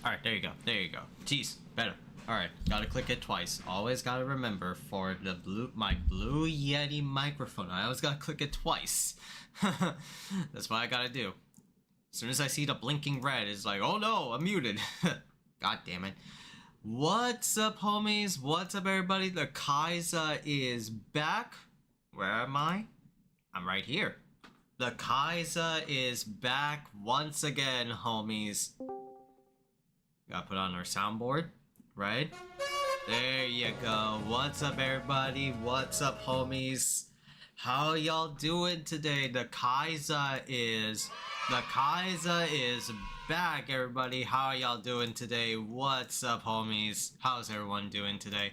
Alright, there you go. There you go. Jeez, better. Alright, gotta click it twice. Always gotta remember for the my Blue Yeti microphone, I always gotta click it twice. That's what I gotta do. As soon as I see the blinking red, it's like, oh no, I'm muted. God damn it. What's up, homies? What's up, everybody? The Khaiza is back. Where am I? I'm right here. The Khaiza is back once again, homies. Gotta put on our soundboard, right? There you go. What's up, everybody? What's up, homies? How y'all doing today? The Khaiza is back, everybody. How y'all doing today? What's up, homies? How's everyone doing today?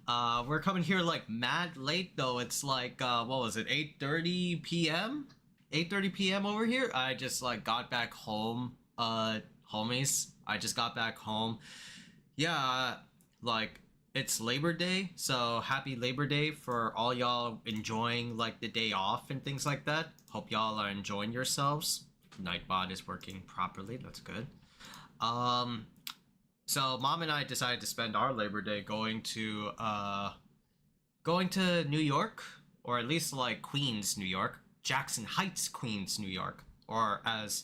We're coming here like mad late though. It's like what was it? 8:30 p.m. 8:30 p.m. over here. I just like got back home, homies. I just got back home. Yeah, like it's Labor Day, so happy Labor Day for all y'all enjoying like the day off and things like that. Hope y'all are enjoying yourselves. Nightbot is working properly. That's good. So mom and I decided to spend our Labor Day going to New York, or at least like Queens, New York, Jackson Heights, Queens, New York, or as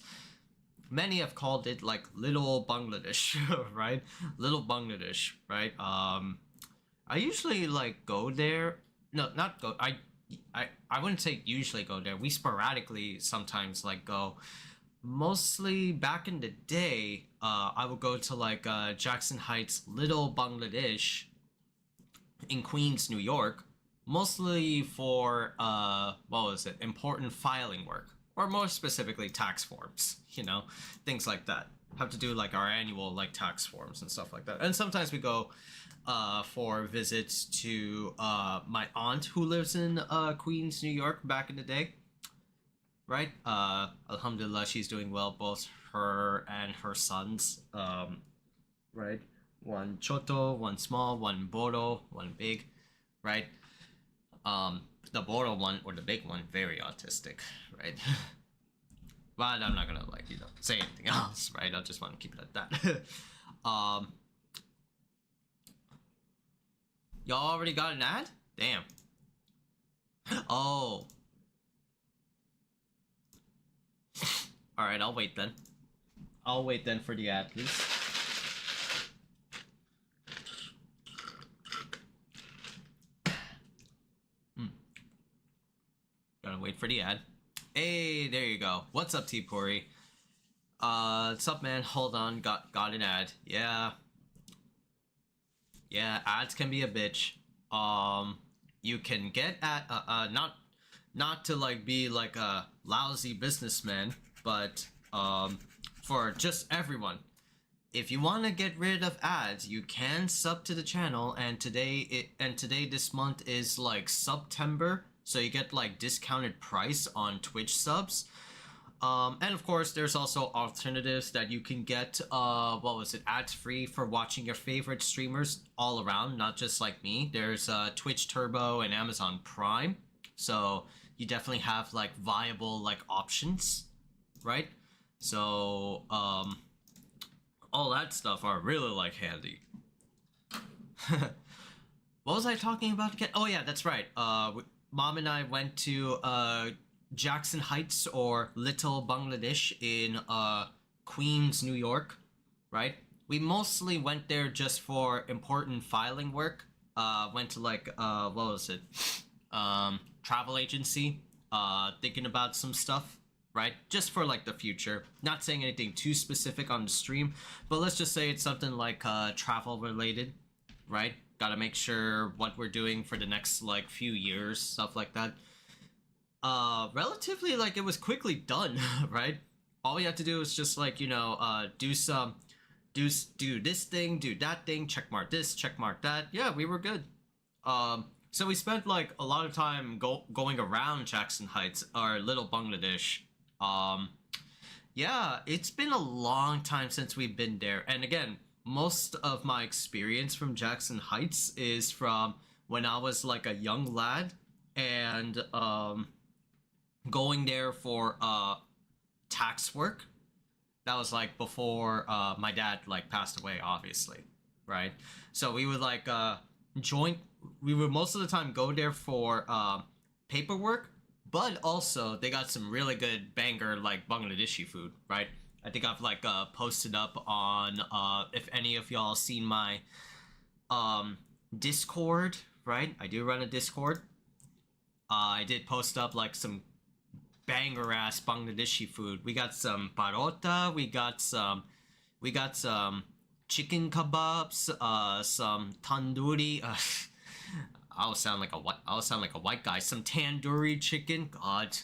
many have called it, like Little Bangladesh, right? Little Bangladesh, right? I usually like go there. No, not go. I wouldn't say usually go there. We sporadically sometimes like go. Mostly back in the day, I would go to like Jackson Heights, Little Bangladesh in Queens, New York, mostly for what was it? Important filing work, or more specifically tax forms, you know, things like that. Have to do like our annual like tax forms and stuff like that. And sometimes we go for visits to my aunt who lives in Queens, New York back in the day. Right? Alhamdulillah, she's doing well, both her and her sons. Right? One choto, one small, one boro, one big, right? The boro one, or the big one, very autistic, right? But I'm not gonna like, you know, say anything else, right? I just want to keep it at that. Y'all already got an ad? Damn. Oh. Alright, I'll wait then. I'll wait then for the ad, please. Gotta wait for the ad. Hey, there you go. What's up, T-Pori? What's up, man? Hold on, got an ad. Yeah. Yeah, ads can be a bitch. You can get at not to like be like a lousy businessman, but for just everyone, if you want to get rid of ads, you can sub to the channel. And today this month is like September, so you get like discounted price on Twitch subs. And of course, there's also alternatives that you can get, what was it, ads free for watching your favorite streamers all around, not just like me. There's Twitch Turbo and Amazon Prime, so you definitely have like viable like options, right? So all that stuff are really like handy. What was I talking about again? Oh yeah, that's right. Mom and I went to Jackson Heights, or Little Bangladesh in Queens, New York, right? We mostly went there just for important filing work. Went to like what was it? Travel agency, thinking about some stuff, right? Just for like the future. Not saying anything too specific on the stream, but let's just say it's something like travel related, right? Gotta make sure what we're doing for the next like few years, stuff like that. Relatively like it was quickly done, right? All we had to do is just like, you know, do this thing, do that thing, check mark this, check mark that. Yeah, we were good. So we spent like a lot of time going around Jackson Heights, or Little Bangladesh. Yeah, it's been a long time since we've been there. And again, most of my experience from Jackson Heights is from when I was like a young lad, and going there for tax work, That was like before my dad like passed away, obviously, right? So we would like join. We would most of the time go there for paperwork, but also they got some really good banger like Bangladeshi food, right? I think I've like posted up on if any of y'all seen my um Discord, right? I do run a Discord. I did post up like some banger ass Bangladeshi food. We got some parota, we got some chicken kebabs, some tandoori. I'll sound like a white guy. Some tandoori chicken. God,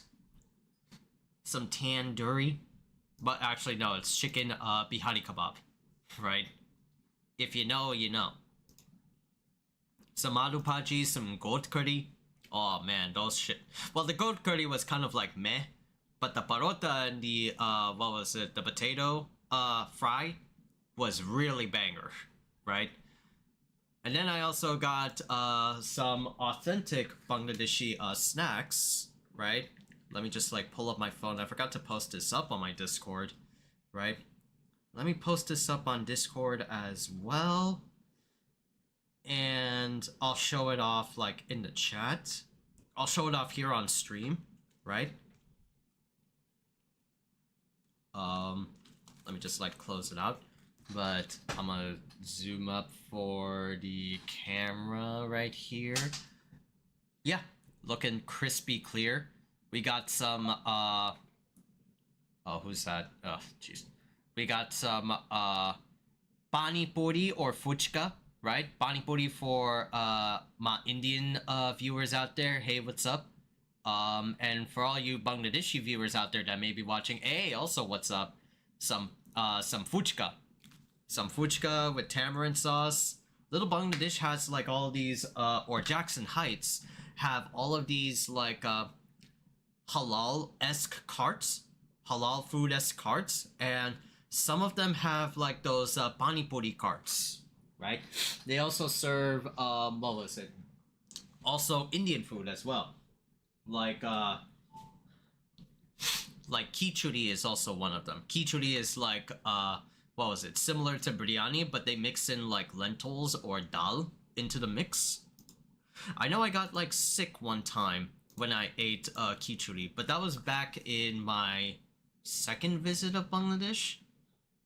some tandoori. But actually, no, it's chicken bihari kebab, right? If you know, you know. Some aloo bhaji, some goat curry. Oh man, those shit. Well, the goat curry was kind of like meh, but the parota and the what was it? The potato fry was really banger, right? And then I also got some authentic Bangladeshi snacks, right? Let me just like pull up my phone. I forgot to post this up on my Discord, right? Let me post this up on Discord as well. And I'll show it off like in the chat. I'll show it off here on stream, right? Let me just like close it out. But I'm gonna zoom up for the camera right here. Yeah, looking crispy clear. We got some oh, who's that? Oh, jeez. We got some pani puri or fuchka, right? Pani puri for my Indian viewers out there. Hey, what's up? And for all you Bangladeshi viewers out there that may be watching, hey, also what's up? Some fuchka. Some fuchka with tamarind sauce. Little Bangladesh has like all these or Jackson Heights have all of these like halal-esque carts, halal food-esque carts, and some of them have like those pani puri carts, right? They also serve what was it? Also Indian food as well, like khichdi is also one of them. Khichdi is like what was it? Similar to biryani, but they mix in like lentils or dal into the mix. I know I got like sick one time when I ate khichdi, but that was back in my second visit of Bangladesh,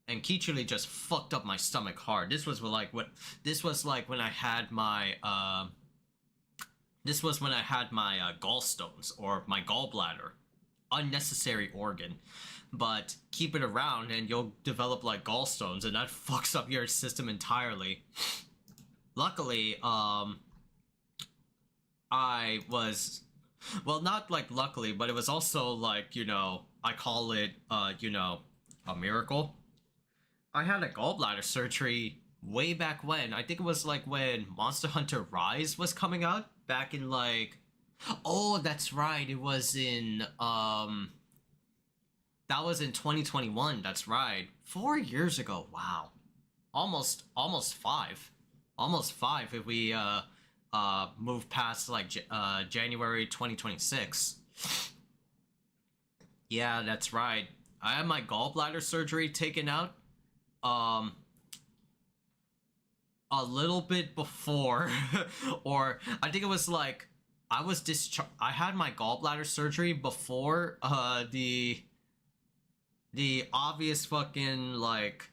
and khichdi just fucked up my stomach hard. This was like when I had my gallstones or my gallbladder, unnecessary organ, but keep it around and you'll develop like gallstones, and that fucks up your system entirely. Luckily, I was, well, not like luckily, but it was also like, you know, I call it, you know, a miracle. I had a gallbladder surgery way back when. I think it was like when Monster Hunter Rise was coming out back in like, oh, that's right. It was in, that was in 2021. That's right. 4 years ago. Wow. Almost 5. Almost 5 if we, move past like January 2026. Yeah, that's right. I had my gallbladder surgery taken out a little bit before or I think it was like I had my gallbladder surgery before the obvious fucking like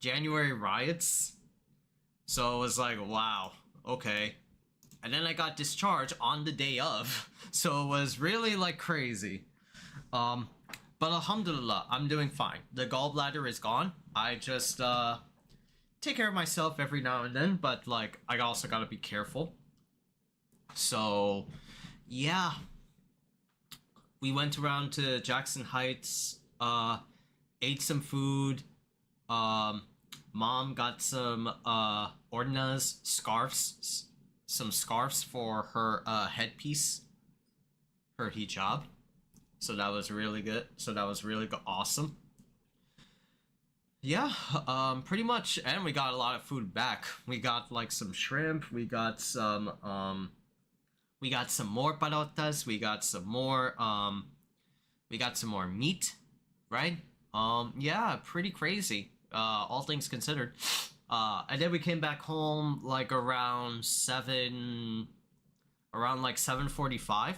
January riots. So it was like, wow, okay. And then I got discharged on the day of. So it was really like crazy. But alhamdulillah, I'm doing fine. The gallbladder is gone. I just take care of myself every now and then, but like I also gotta be careful. So yeah. We went around to Jackson Heights, ate some food. Mom got some ornas, scarves, some scarves for her headpiece, her hijab. So that was really good. So that was really awesome. Yeah, pretty much. And we got a lot of food back. We got like some shrimp. We got some more parotas. We got some more meat, right? Yeah, pretty crazy. All things considered. And then we came back home like around like 7:45.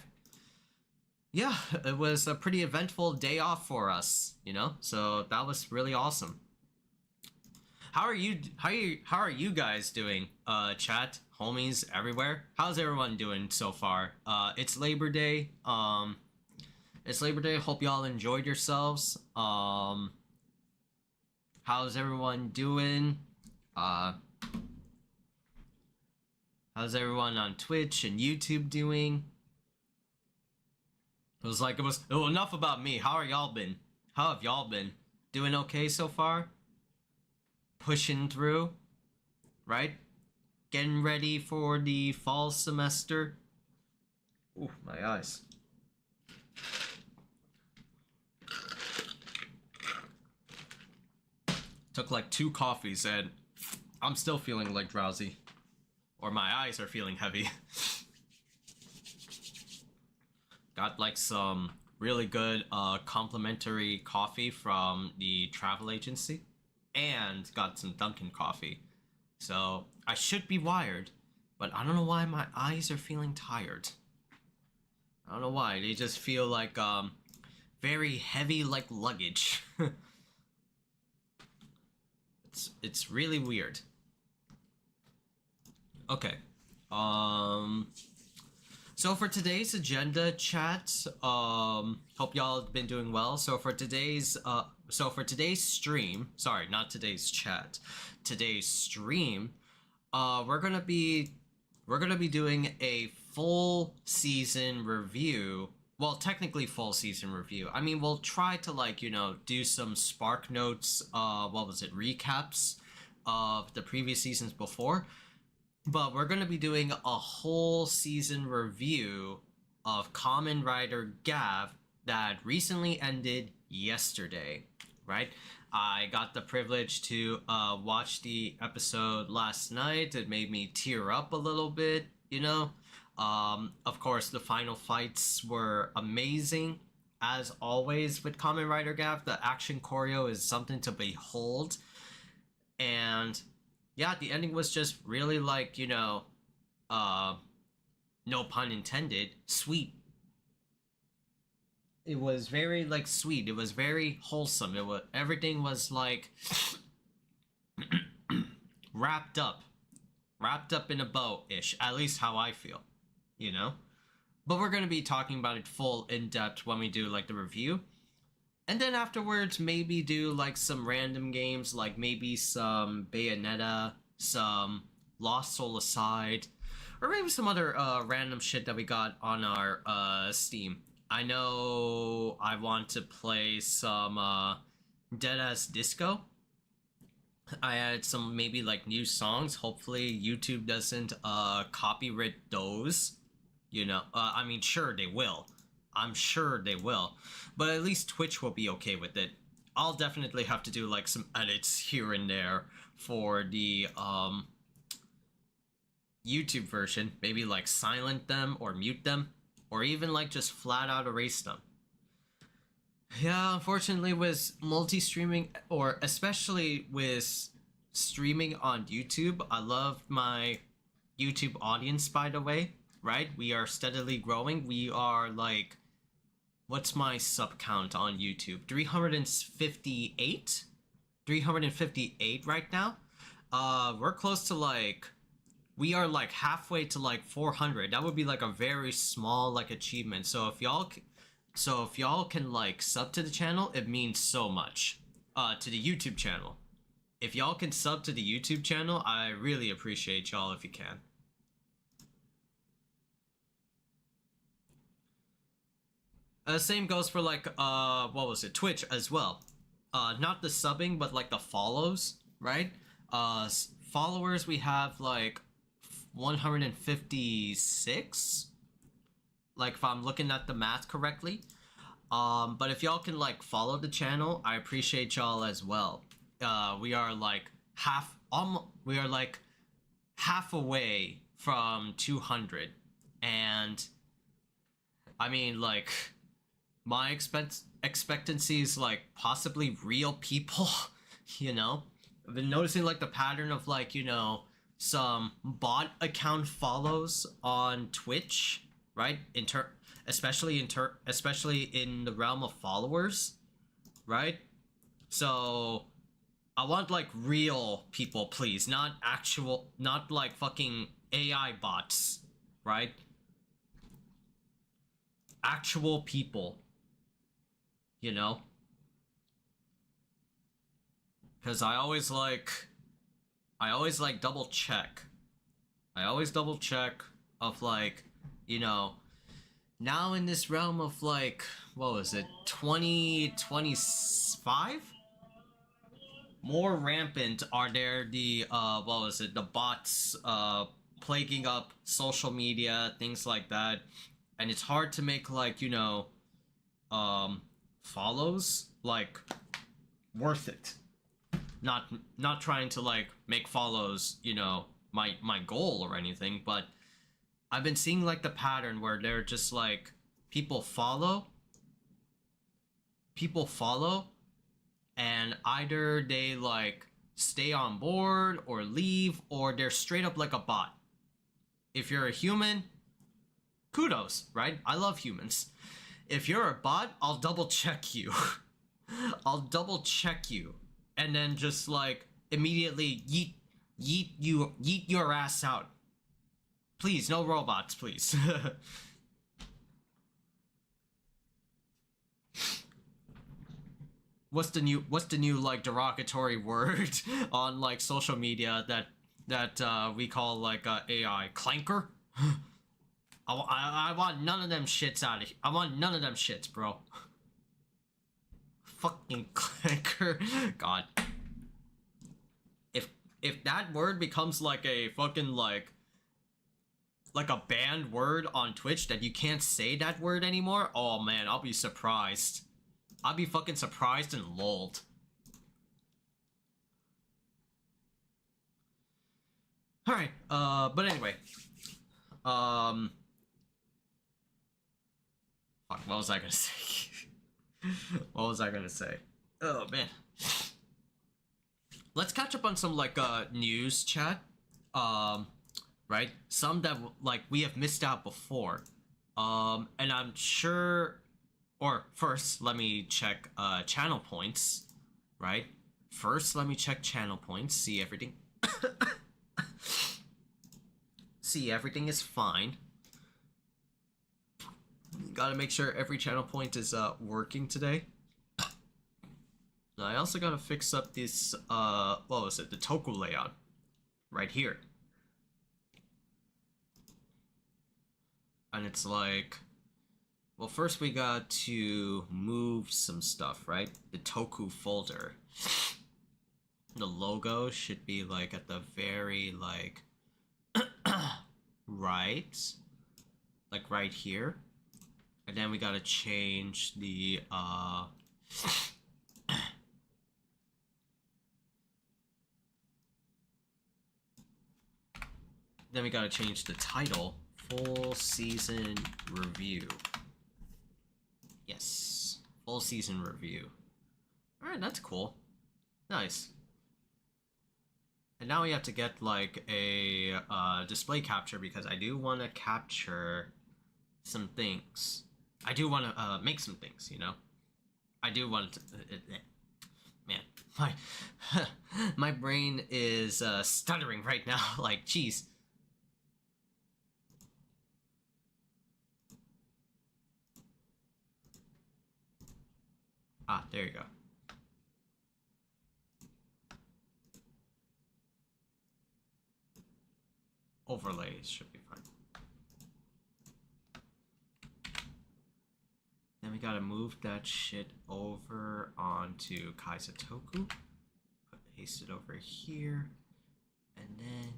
Yeah, it was a pretty eventful day off for us, you know. So that was really awesome. How are you guys doing? Chat, homies everywhere. How's everyone doing so far? It's Labor Day. It's Labor Day. Hope y'all enjoyed yourselves. How's everyone doing? Uh, how's everyone on Twitch and YouTube doing? It was enough about me. How are y'all been? How have y'all been? Doing okay so far? Pushing through, right? Getting ready for the fall semester. Ooh, my eyes. Took like 2 coffees and I'm still feeling like drowsy. Or my eyes are feeling heavy. Got like some really good complimentary coffee from the travel agency. And got some Dunkin' coffee. So I should be wired, but I don't know why my eyes are feeling tired. I don't know why. They just feel like very heavy like luggage. It's really weird. Okay. So for today's agenda, chat, hope y'all have been doing well. So for today's stream, sorry, not today's chat, today's stream, we're gonna be doing a full season review. Well, technically full season review. I mean, we'll try to like, you know, do some spark notes, recaps of the previous seasons before. But we're going to be doing a whole season review of Kamen Rider Gavv that recently ended yesterday, right? I got the privilege to watch the episode last night. It made me tear up a little bit, you know? Of course, the final fights were amazing. As always with Kamen Rider Gavv, the action choreo is something to behold. And yeah, the ending was just really like, you know, no pun intended, sweet. It was very like sweet. It was very wholesome. Everything was like wrapped up in a bow ish. At least how I feel, you know. But we're gonna be talking about it full in depth when we do like the review. And then afterwards, maybe do like some random games, like maybe some Bayonetta, some Lost Soul Aside, or maybe some other random shit that we got on our Steam. I know I want to play some Deadass Disco. I added some maybe like new songs. Hopefully YouTube doesn't copyright those. You know, I mean, sure they will. I'm sure they will. But at least Twitch will be okay with it. I'll definitely have to do like some edits here and there for the YouTube version. Maybe like silent them or mute them. Or even like just flat out erase them. Yeah, unfortunately with multi-streaming, or especially with streaming on YouTube, I love my YouTube audience, by the way, right? We are steadily growing. We are like, what's my sub count on YouTube? 358? 358 right now. We're close to like, we are like halfway to like 400. That would be like a very small like achievement. So if y'all can like sub to the channel, it means so much. To the YouTube channel. If y'all can sub to the YouTube channel, I really appreciate y'all if you can. Same goes for like Twitch as well. Not the subbing, but like the follows, right? Followers, we have like 156, like if I'm looking at the math correctly. But if y'all can like follow the channel, I appreciate y'all as well. We are like half away from 200, and I mean like my expectancy is like possibly real people, you know? I've been noticing like the pattern of like, you know, some bot account follows on Twitch, right? Especially in the realm of followers, right? So I want like real people, please, not actual, not like fucking AI bots, right? Actual people, you know? Because I always like double check. I always double check of like, you know, now in this realm of like, what was it, 2025? More rampant are there the, what was it, the bots, plaguing up social media, things like that. And it's hard to make like, you know, follows, like, worth it. Not trying to like make follows, you know, my goal or anything, but I've been seeing like the pattern where they're just like people follow, and either they like stay on board or leave, or they're straight up like a bot. If you're a human, kudos, right? I love humans. If you're a bot, I'll double check you. I'll double check you, and then just like immediately yeet your ass out. Please, no robots, please. What's the new like derogatory word on like social media that we call like AI clanker? I want none of them shits out of here. I want none of them shits, bro. Fucking clanker. God. If that word becomes like a fucking like a banned word on Twitch that you can't say that word anymore, oh man, I'll be surprised. I'll be fucking surprised and lulled. Alright, but anyway. Fuck, what was I gonna say? What was I gonna say? Oh man. Let's catch up on some like news chat. Right? Some that like we have missed out before. And I'm sure, or first let me check channel points, right? First let me check channel points, see everything. See everything is fine. Gotta make sure every channel point is working today. I also gotta fix up this what was it, the Toku layout right here. And it's like, well, first we got to move some stuff, right? The Toku folder. The logo should be like at the very like right, like right here. And then we gotta change the then we gotta change the title. Full season review. Yes, full season review. All right, that's cool. Nice. And now we have to get like a display capture because I do want to capture some things. I do want to make some things, you know. I do want to. Man, my brain is stuttering right now. Like, jeez. Ah, there you go. Overlays should be fine. Then we gotta move that shit over onto Khaiza Toku. Paste it over here. And then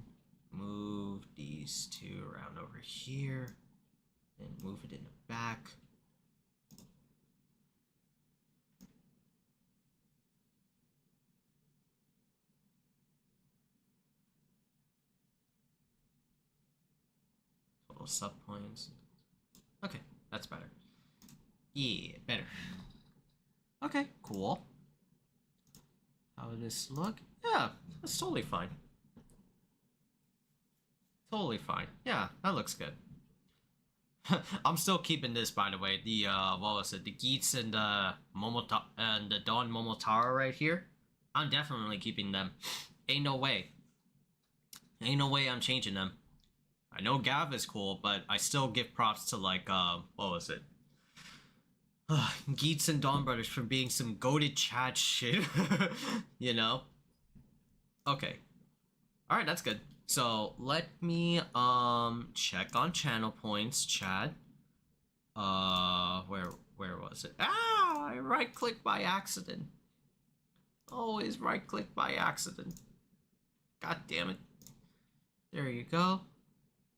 move these two around over here. Then move it in the back. Total sub points. Okay, that's better. Yeah, better. Okay, cool. How does this look? Yeah, that's totally fine. Totally fine. Yeah, that looks good. I'm still keeping this, by the way. The what was it? The Geats and the and the Dawn Momotaro right here. I'm definitely keeping them. Ain't no way. Ain't no way I'm changing them. I know Gavv is cool, but I still give props to like what was it? Geats and Dawn Brothers for being some goated chat shit. You know? Okay. Alright, that's good. So let me check on channel points, chat. Where was it? Ah, I right clicked by accident. Always right click by accident. God damn it. There you go.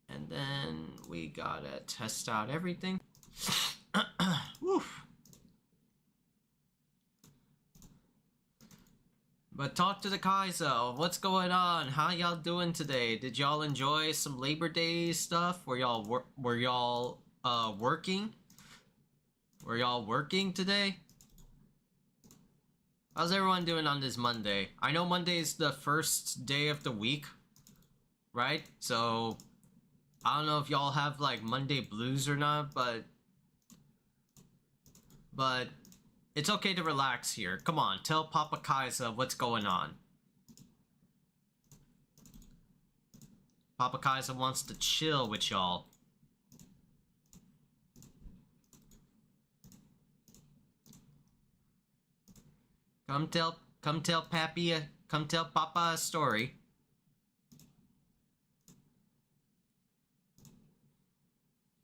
And then we gotta test out everything. Woof. But talk to the Khaiza. What's going on? How y'all doing today? Did y'all enjoy some Labor Day stuff? Were y'all working? Were y'all working today? How's everyone doing on this Monday? I know Monday is the first day of the week, right? So I don't know if y'all have like Monday blues or not, but it's okay to relax here. Come on, tell Papa Khaiza what's going on. Papa Khaiza wants to chill with y'all. Come tell Pappy, come tell Papa a story.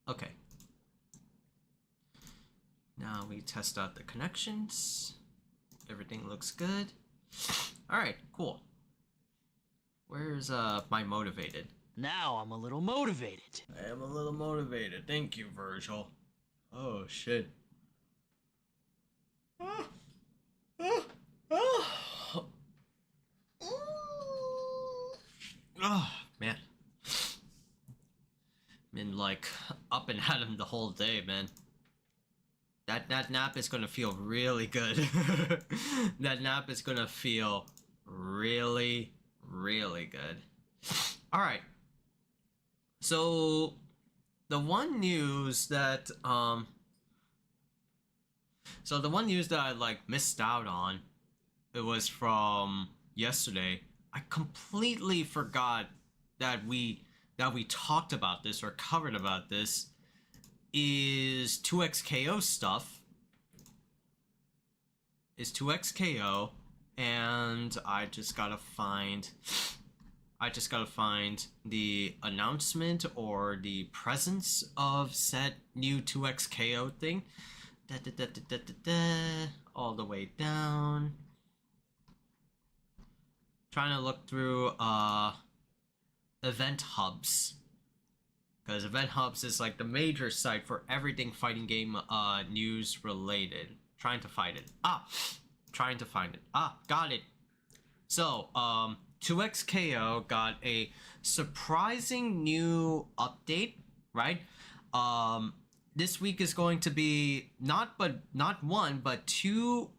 Okay. Now we test out the connections. Everything looks good. Alright, cool. Where's my motivated? Now I'm a little motivated. I am a little motivated. Thank you, Virgil. Oh, shit. Oh, man. Been like up and at him the whole day, man. That nap is gonna feel really good. That nap is gonna feel really, really good. Alright. So the one news that I like missed out on, it was from yesterday. I completely forgot that we talked about this or covered about this, is 2XKO stuff. Is 2XKO, and I just gotta find the announcement or the presence of said new 2XKO thing. All the way down. Trying to look through event hubs, because event hubs is like the major site for everything fighting game news related. Trying to find it. Got it. So 2XKO got a surprising new update, right? This week is going to be not one but two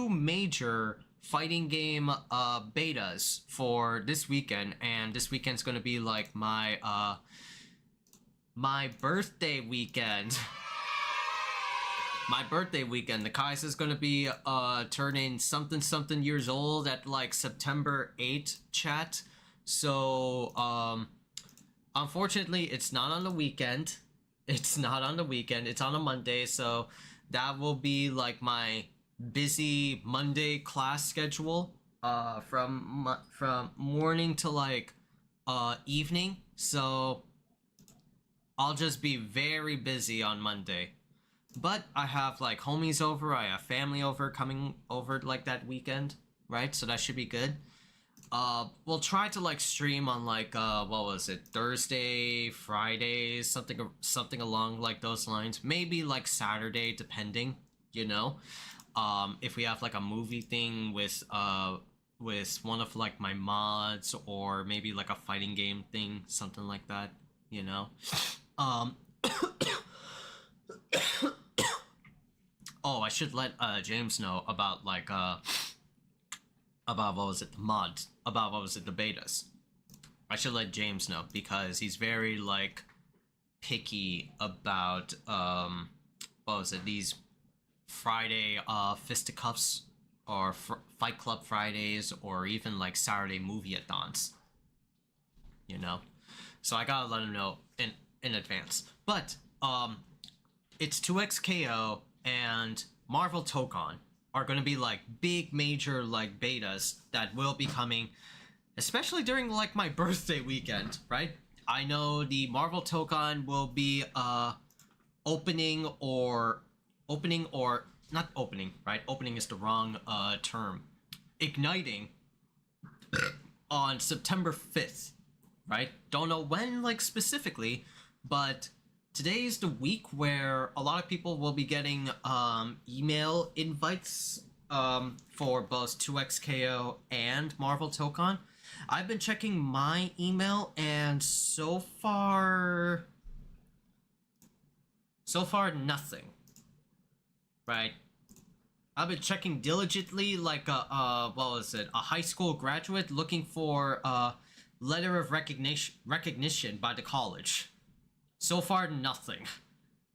major fighting game betas for this weekend, and this weekend's gonna be like my birthday weekend. My birthday weekend. The Khaiza's gonna be turning something years old at like September 8th, chat. So unfortunately it's not on the weekend. It's on a Monday, so that will be like my busy Monday class schedule from morning to like evening. So I'll just be very busy on Monday. But I have like homies over, I have family over coming over like that weekend, right? So that should be good. We'll try to like stream on like what was it, Thursday, Friday, something along like those lines. Maybe like Saturday, depending, you know. If we have like a movie thing with one of like my mods, or maybe like a fighting game thing, something like that, you know. Oh, I should let James know about like about what was it, the mods, about what was it, the betas. I should let James know because he's very like picky about what was it, these Friday fisticuffs or Fight Club Fridays or even like Saturday movie-a-thons. You know, so I gotta let him know in advance. But it's 2XKO and Marvel Tokon are gonna be like big major like betas that will be coming, especially during like my birthday weekend, right? I know the Marvel Tokon will be opening or not opening, right? Opening is the wrong term. Igniting on September 5th, right? Don't know when like specifically, but today is the week where a lot of people will be getting email invites for both 2XKO and Marvel Tokon. I've been checking my email and so far nothing. Right? I've been checking diligently like what was it? A high school graduate looking for a letter of recognition by the college. So far nothing.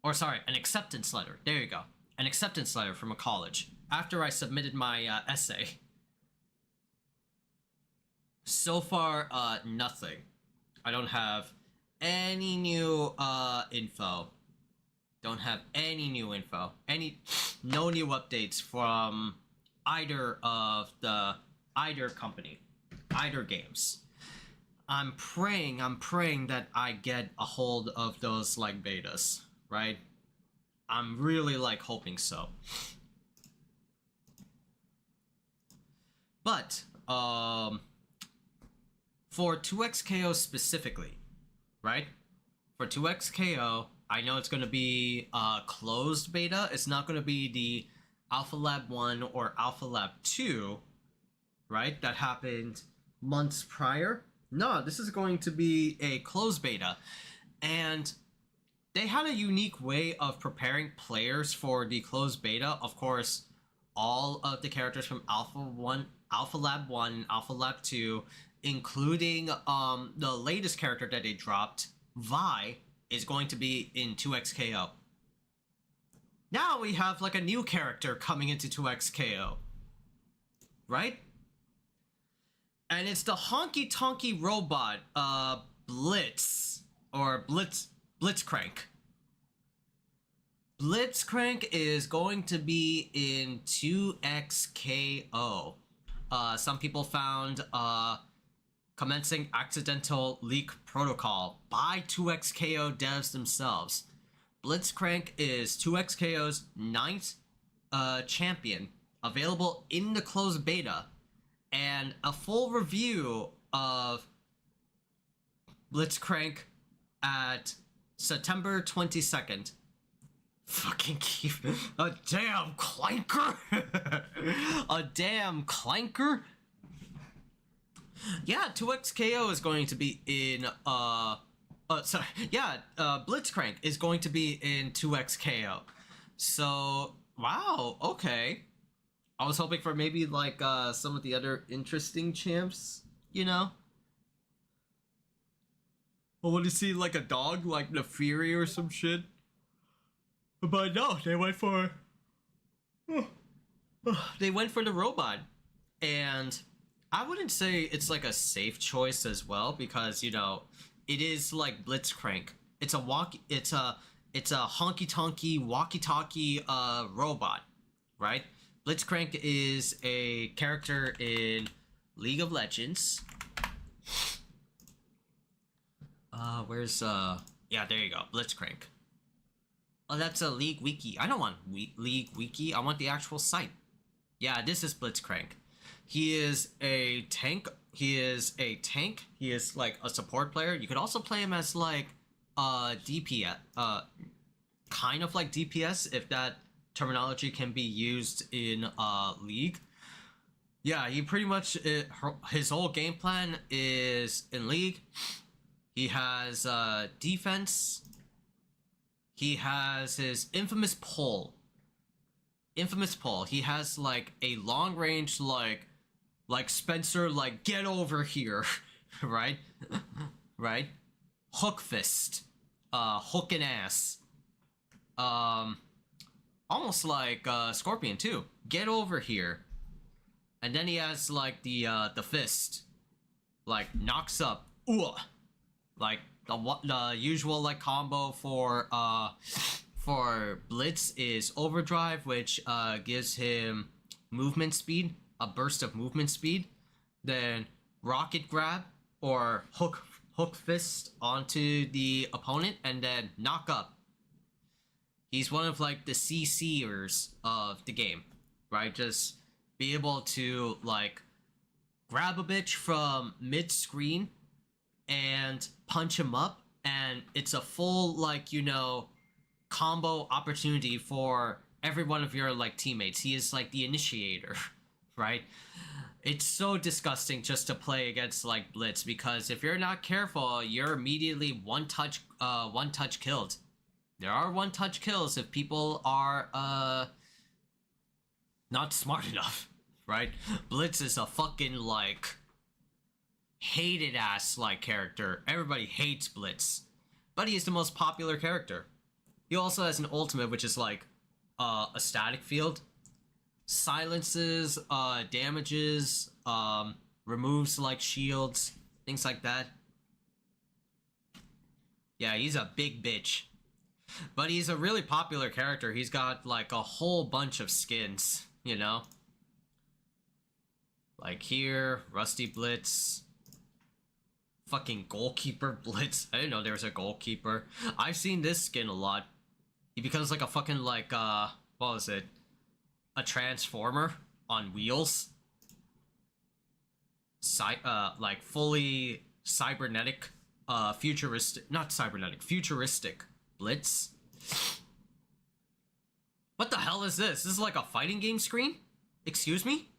Or sorry, an acceptance letter. There you go. An acceptance letter from a college after I submitted my essay. So far nothing. I don't have any new info. Don't have any new info. No new updates from either company, either games. I'm praying that I get a hold of those like betas, right? I'm really like hoping so. But for 2XKO specifically, right? For 2XKO, I know it's going to be a closed beta. It's not going to be the Alpha Lab 1 or Alpha Lab 2, right? That happened months prior. No, this is going to be a closed beta. And they had a unique way of preparing players for the closed beta. Of course, all of the characters from Alpha Lab 1, Alpha Lab 2, including the latest character that they dropped, Vi, is going to be in 2XKO. Now we have like a new character coming into 2XKO. Right? And it's the honky tonky robot, Blitz. Or Blitzcrank. Blitzcrank is going to be in 2XKO. Some people found commencing accidental leak protocol by 2XKO devs themselves. Blitzcrank is 2XKO's 9th champion, available in the closed beta, and a full review of Blitzcrank at September 22nd. Fucking keep a damn clanker. A damn clanker. Yeah, 2XKO is going to be in Blitzcrank is going to be in 2XKO. So, wow, okay. I was hoping for maybe like some of the other interesting champs, you know? I want to see like a dog like the Fury or some shit. But no, they went for the robot. And I wouldn't say it's like a safe choice as well, because you know it is like Blitzcrank. It's a honky tonky walkie talkie robot, right? Blitzcrank is a character in League of Legends. Yeah, there you go, Blitzcrank. Oh, that's a League wiki. I don't want League wiki. I want the actual site. Yeah, this is Blitzcrank. He is a tank. He is like a support player. You could also play him as like DPS, kind of like DPS, if that terminology can be used in League. Yeah, he pretty much his whole game plan is in League. He has defense. He has his infamous pull. infamous pull. He has like a long range like Spencer, like get over here, right? Right? Hook fist, hook and ass, almost like Scorpion too. Get over here, and then he has like the fist, like knocks up, ooh, like the usual like combo for Blitz is overdrive, which gives him movement speed, a burst of movement speed, then rocket grab or hook fist onto the opponent, and then knock up. He's one of like the CCers of the game, right? Just be able to like grab a bitch from mid screen and punch him up, and it's a full like, you know, combo opportunity for every one of your like teammates. He is like the initiator, right? It's so disgusting just to play against like Blitz, because if you're not careful, you're immediately one touch killed. There are one touch kills if people are not smart enough, right? Blitz is a fucking like hated ass like character. Everybody hates Blitz, but he is the most popular character. He also has an ultimate, which is like a static field, silences, damages, removes like shields, things like that. Yeah, he's a big bitch, but he's a really popular character. He's got like a whole bunch of skins, you know, like here, Rusty Blitz, fucking Goalkeeper Blitz. I didn't know there was a Goalkeeper. I've seen this skin a lot. He becomes like a fucking like what was it? A transformer on wheels. Like fully cybernetic, futuristic, not cybernetic, futuristic Blitz. What the hell is this? This is like a fighting game screen? Excuse me?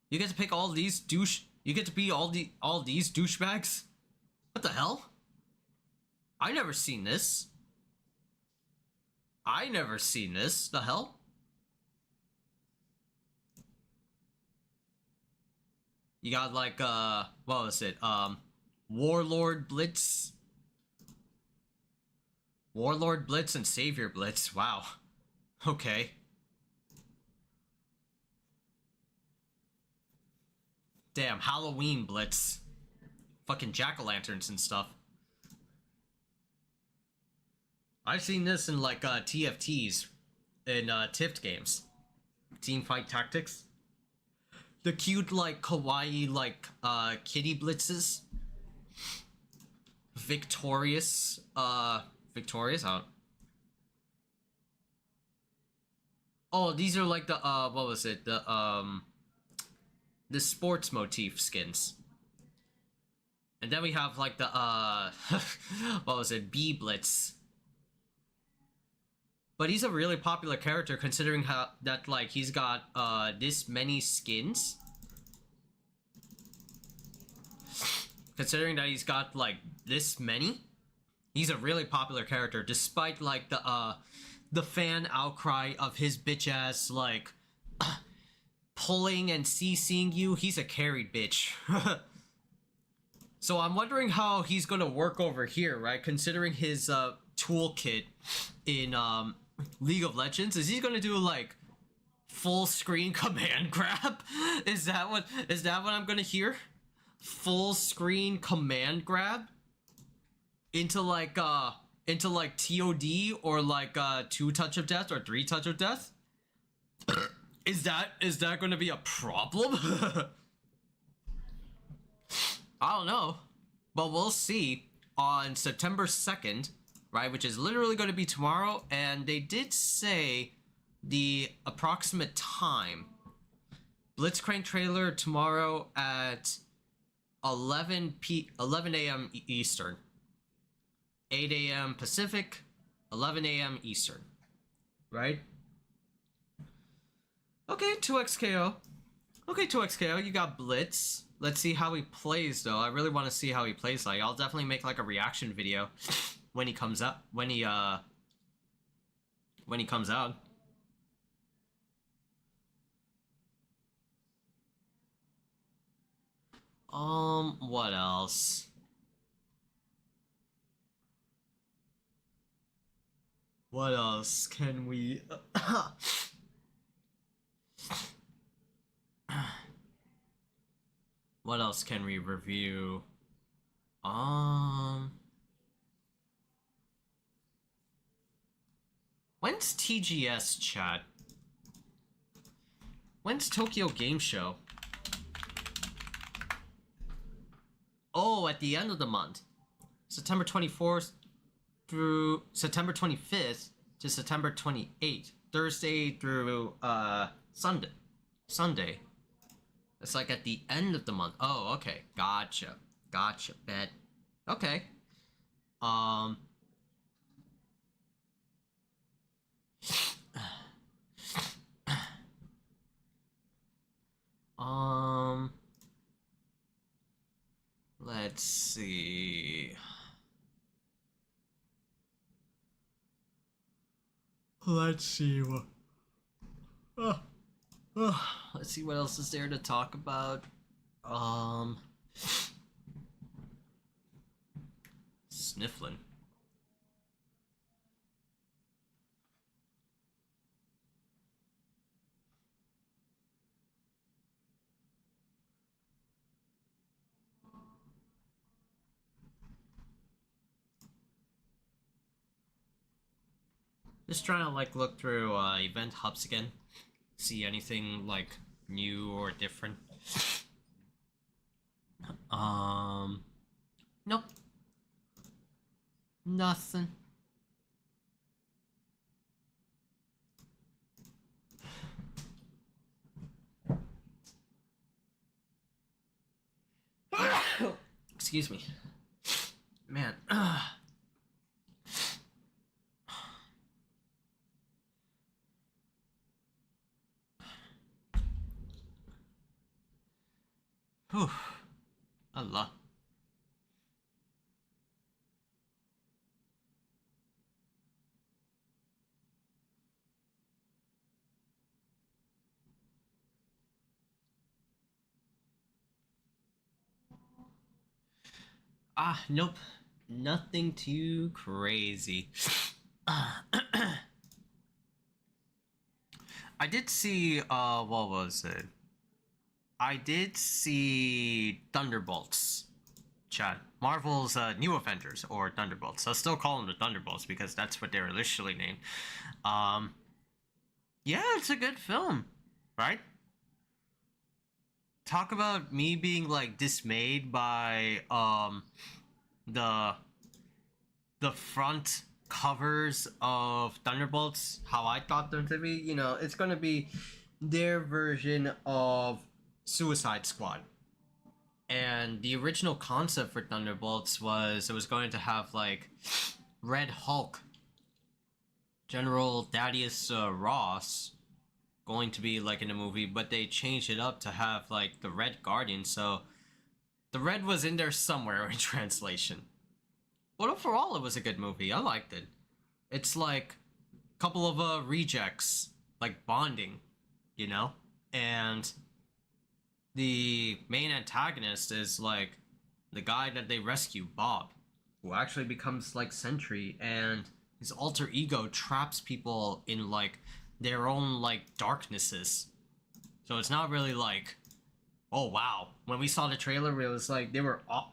You get to pick all these you get to be all these douchebags? What the hell? I never seen this. I never seen this. The hell? You got like what was it? Warlord Blitz. Warlord Blitz and Savior Blitz. Wow. Okay. Damn, Halloween Blitz. Fucking jack-o'-lanterns and stuff. I've seen this in like TFTs in Tift games. Team Fight Tactics. The cute like kawaii like kitty blitzes. Victorious Victorious out. Oh, these are like the what was it? The sports motif skins. And then we have like the what was it? B Blitz. But he's a really popular character considering how that like he's got this many skins. Considering that he's got like this many, he's a really popular character despite like the fan outcry of his bitch ass like pulling and CCing you. He's a carried bitch. So I'm wondering how he's gonna work over here, right? Considering his toolkit in League of Legends, is he gonna do like full screen command grab? Is that what I'm gonna hear? Full screen command grab into like TOD or like 2 touch of death or 3 touch of death? Is that gonna be a problem? I don't know, but we'll see on September 2nd, right, which is literally going to be tomorrow, and they did say the approximate time. Blitzcrank trailer tomorrow at 11 a.m. Eastern, 8 a.m. Pacific, 11 a.m. Eastern, right? Okay, 2XKO. Okay, 2XKO, you got Blitz. Let's see how he plays, though. I really want to see how he plays. Like, I'll definitely make like a reaction video when he comes up. When he comes out. What else? What else can we what else can we review? When's TGS, chat? When's Tokyo Game Show? Oh, at the end of the month. September 24th through September 25th to September 28th. Thursday through Sunday. Sunday. It's like at the end of the month. Oh, okay. Gotcha. Gotcha. Bet. Okay. Let's see. Let's see what. Let's see what else is there to talk about. Sniffling. Just trying to like look through event hubs again. See anything like new or different. Nope. Nothing. Excuse me. Man. Whew. Allah. Nope. Nothing too crazy. I did see, what was it? I did see Thunderbolts. Chat. Marvel's New Avengers, or Thunderbolts. I'll still call them the Thunderbolts because that's what they were initially named. Yeah, it's a good film, right? Talk about me being like dismayed by the front covers of Thunderbolts, how I thought them to be. You know, it's gonna be their version of Suicide Squad. And the original concept for Thunderbolts was it was going to have like Red Hulk, General Thaddeus Ross, going to be like in the movie, but they changed it up to have like the Red Guardian, so the red was in there somewhere in translation. But overall, it was a good movie. I liked it. It's like a couple of rejects, like bonding, you know? And the main antagonist is like the guy that they rescue, Bob, who actually becomes like Sentry, and his alter ego traps people in like their own like darknesses. So it's not really like, oh wow. When we saw the trailer, it was like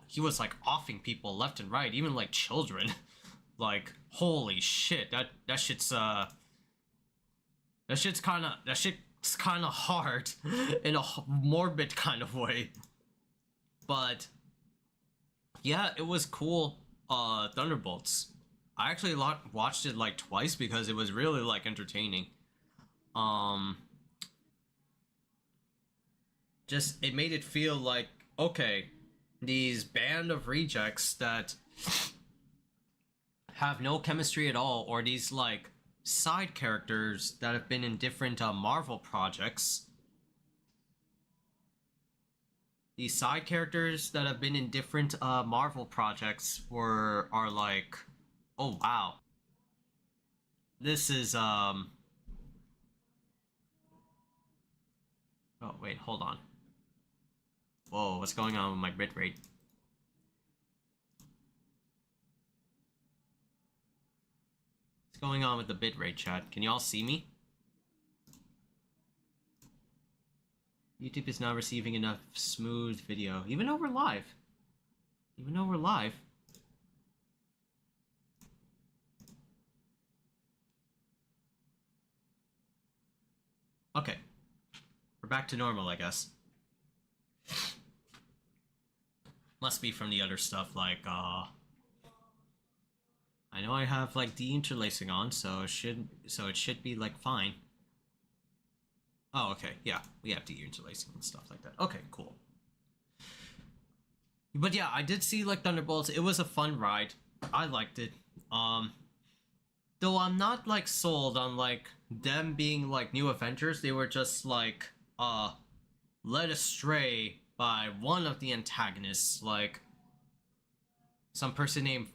he was like offing people left and right, even like children. Like holy shit, that shit's kind of hard in a morbid kind of way. But yeah, it was cool. Thunderbolts. I actually watched it like twice because it was really like entertaining. Just it made it feel like, okay, these band of rejects that have no chemistry at all, or these like side characters that have been in different Marvel projects. These side characters that have been in different Marvel projects are like, oh wow. This is oh wait, hold on. Whoa, what's going on with my bitrate? What's going on with the bitrate, chat? Can you all see me? YouTube is not receiving enough smooth video. Even though we're live. Even though we're live. Okay. We're back to normal, I guess. Must be from the other stuff, like, I know I have, like, de-interlacing on, so it should be, like, fine. Oh, okay, yeah, we have de-interlacing and stuff like that. Okay, cool. But yeah, I did see, like, Thunderbolts. It was a fun ride. I liked it. Though I'm not, like, sold on, like, them being, like, new Avengers. They were just, like, led astray by one of the antagonists, like, some person named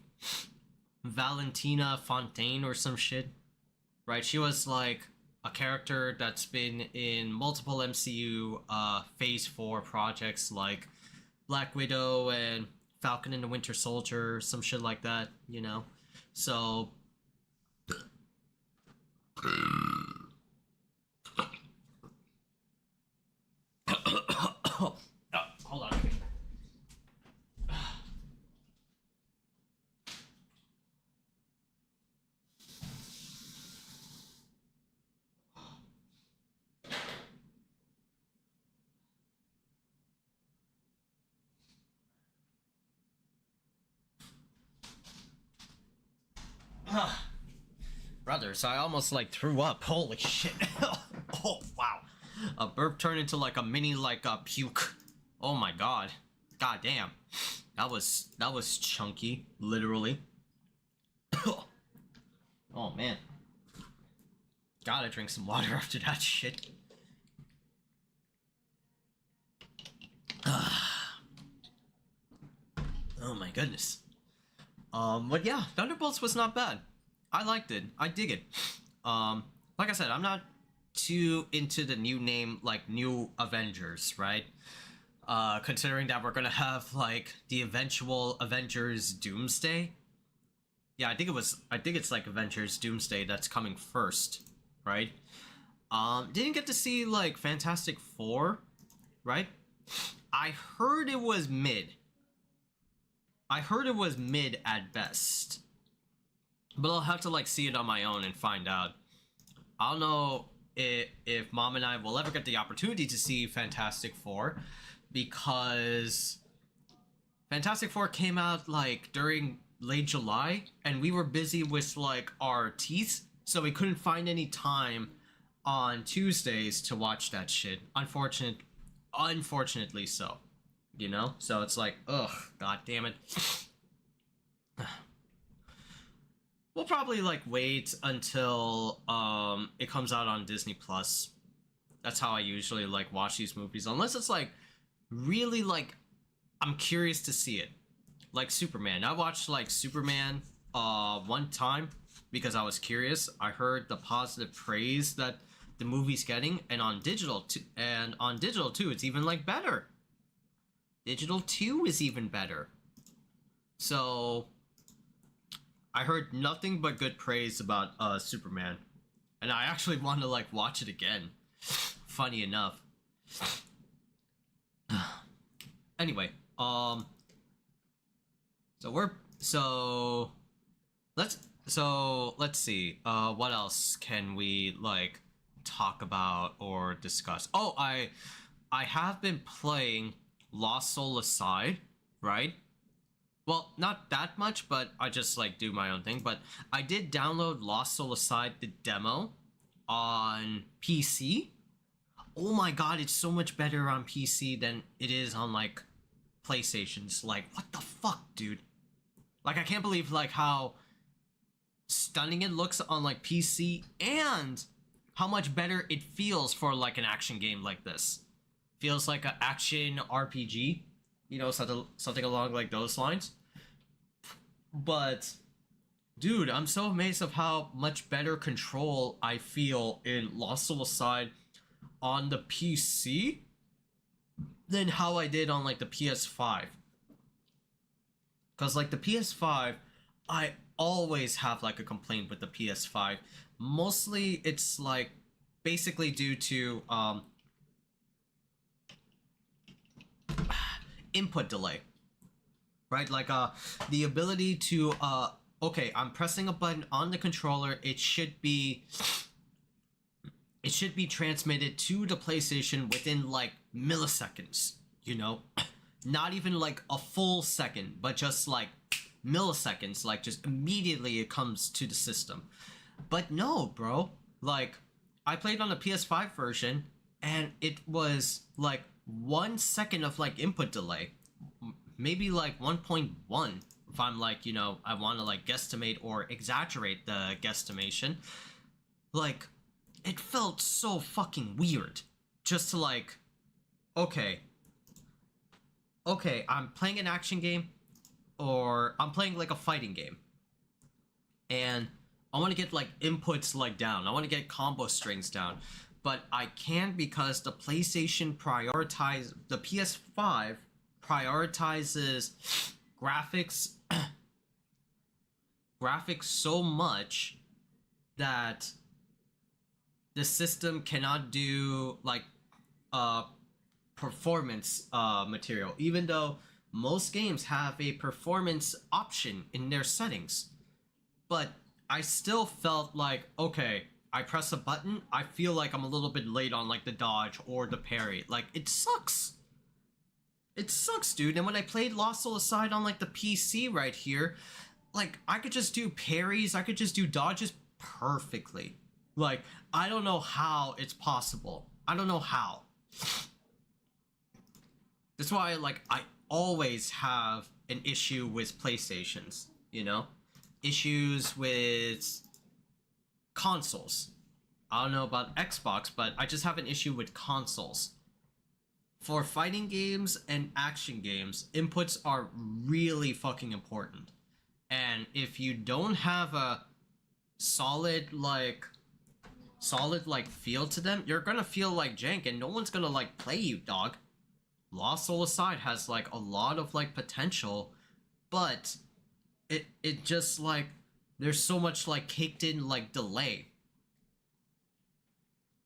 Valentina Fontaine or some shit, right? She was, like, a character that's been in multiple MCU, Phase 4 projects, like Black Widow and Falcon and the Winter Soldier, some shit like that, you know? So... hold on. Brothers, I almost like threw up. Holy shit. Oh, wow. A burp turned into like a mini like a puke. Oh my god. God damn. That was chunky, literally. Oh man. Gotta drink some water after that shit. Oh my goodness. But yeah, Thunderbolts was not bad. I liked it. I dig it. Like I said, I'm not too into the new name, like New Avengers, right? Considering that we're gonna have like the eventual Avengers Doomsday. Yeah, I think it's like Avengers Doomsday that's coming first, right? Didn't get to see like Fantastic Four, right? I heard it was mid. I heard it was mid at best. But I'll have to like see it on my own and find out. I don't know if Mom and I will ever get the opportunity to see Fantastic Four, because Fantastic Four came out like during late July and we were busy with like our teeth, so we couldn't find any time on Tuesdays to watch that shit. Unfortunately so. You know? So it's like, ugh, god damn it. We'll probably like wait until it comes out on Disney Plus. That's how I usually like watch these movies, unless it's like really like I'm curious to see it. Like Superman. I watched like Superman one time because I was curious. I heard the positive praise that the movie's getting, and on digital too, it's even like better. Digital 2 is even better. So I heard nothing but good praise about Superman, and I actually want to like watch it again. Funny enough. Anyway, let's see. What else can we like talk about or discuss? Oh, I have been playing Lost Soul Aside, right? Well, not that much, but I just like do my own thing. But I did download Lost Soul Aside, the demo, on PC. Oh my god, it's so much better on PC than it is on like PlayStation's. Like, what the fuck, dude? Like, I can't believe like how stunning it looks on like PC, and how much better it feels for like an action game like this. Feels like an action RPG, you know, something along like those lines. But dude, I'm so amazed of how much better control I feel in Lost Soul Aside on the PC than how I did on like the PS5. Because like the PS5, I always have like a complaint with the PS5. Mostly it's like basically due to input delay. Right? Like the ability to okay, I'm pressing a button on the controller, it should be transmitted to the PlayStation within like milliseconds, you know? Not even like a full second, but just like milliseconds, like just immediately it comes to the system. But no, bro. Like I played on the PS5 version and it was like 1 second of like input delay. Maybe like 1.1 if I'm like, you know, I want to like guesstimate or exaggerate the guesstimation. Like it felt so fucking weird just to like, okay, I'm playing an action game or I'm playing like a fighting game and I want to get like inputs like down. I want to get combo strings down, but I can't because the PS5 prioritizes graphics so much that the system cannot do like performance material, even though most games have a performance option in their settings. But I still felt like, okay, I press a button, I feel like I'm a little bit late on like the dodge or the parry. Like it sucks. It sucks, dude. And when I played Lost Soul Aside on like the PC right here, like I could just do parries, I could just do dodges perfectly. Like I don't know how it's possible. I don't know how. That's why like I always have an issue with PlayStations, you know? Issues with consoles. I don't know about Xbox, but I just have an issue with consoles. For fighting games and action games, inputs are really fucking important. And if you don't have a solid feel to them, you're gonna feel like jank and no one's gonna like play you, dog. Lost Soul Aside has like a lot of like potential, but it just like there's so much like caked in like delay.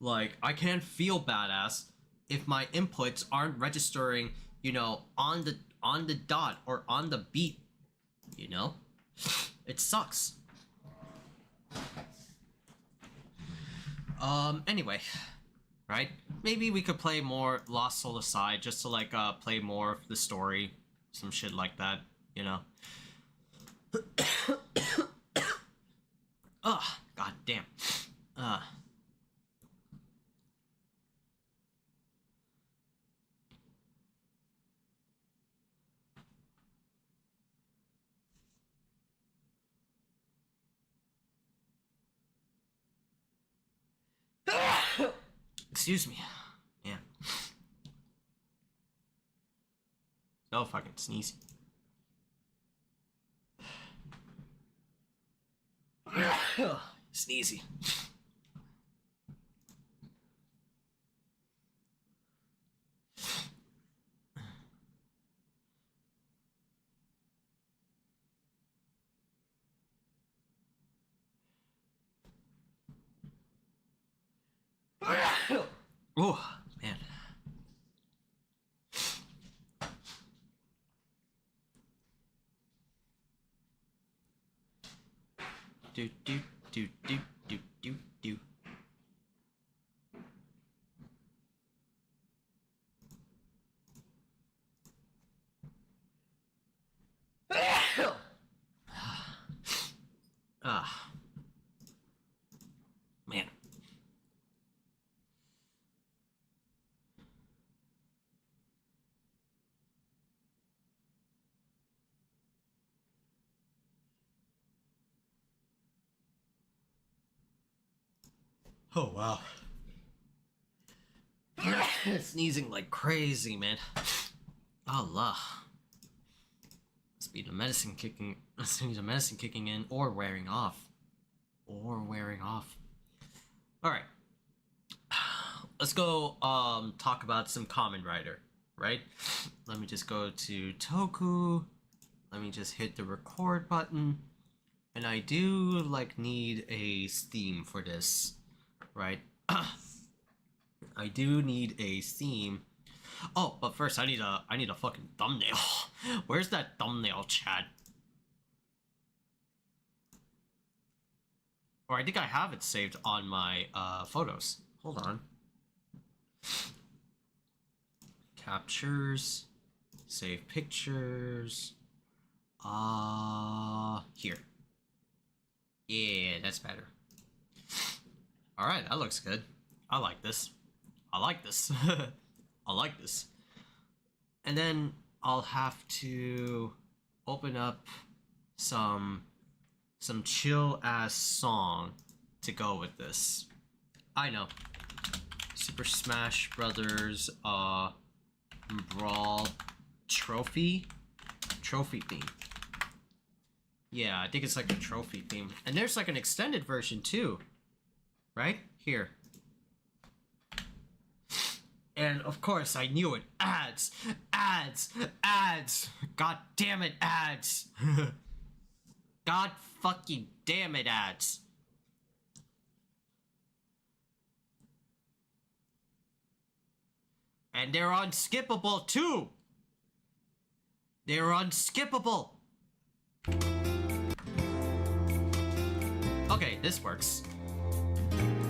Like I can't feel badass if my inputs aren't registering, you know, on the dot or on the beat, you know? It sucks. Anyway, right? Maybe we could play more Lost Soul Aside just to like play more of the story, some shit like that, you know? Ugh, god damn. Excuse me. Yeah. No fucking sneeze. Sneezy. Oh, man. Do do do do do do do. Ah. Man. Oh, wow. Sneezing like crazy, man. Allah. Must be the medicine kicking. Must be the medicine kicking in or wearing off. Or wearing off. All right. Let's go talk about some Kamen Rider. right? Let me just go to Toku. Let me just hit the record button. And I do like need a theme for this, right? I do need a theme. Oh, but first I need a fucking thumbnail. Where's that thumbnail, Chad? Or I think I have it saved on my photos. Hold on. Captures, save pictures. Here. Yeah, that's better. All right, that looks good. I like this. I like this. I like this. And then I'll have to open up some chill ass song to go with this. I know. Super Smash Brothers Brawl trophy theme. Yeah, I think it's like a trophy theme. And there's like an extended version too. Right? Here. And of course, I knew it. Ads! Ads! Ads! God damn it, ads! God fucking damn it, ads! And they're unskippable too! They're unskippable! Okay, this works.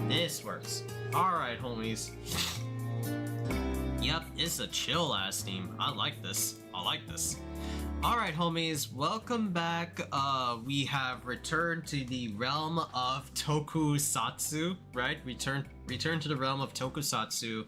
This works. Alright, homies. Yep, it's a chill ass theme. I like this. I like this. Alright, homies, welcome back. We have returned to the realm of tokusatsu, right? Return to the realm of tokusatsu.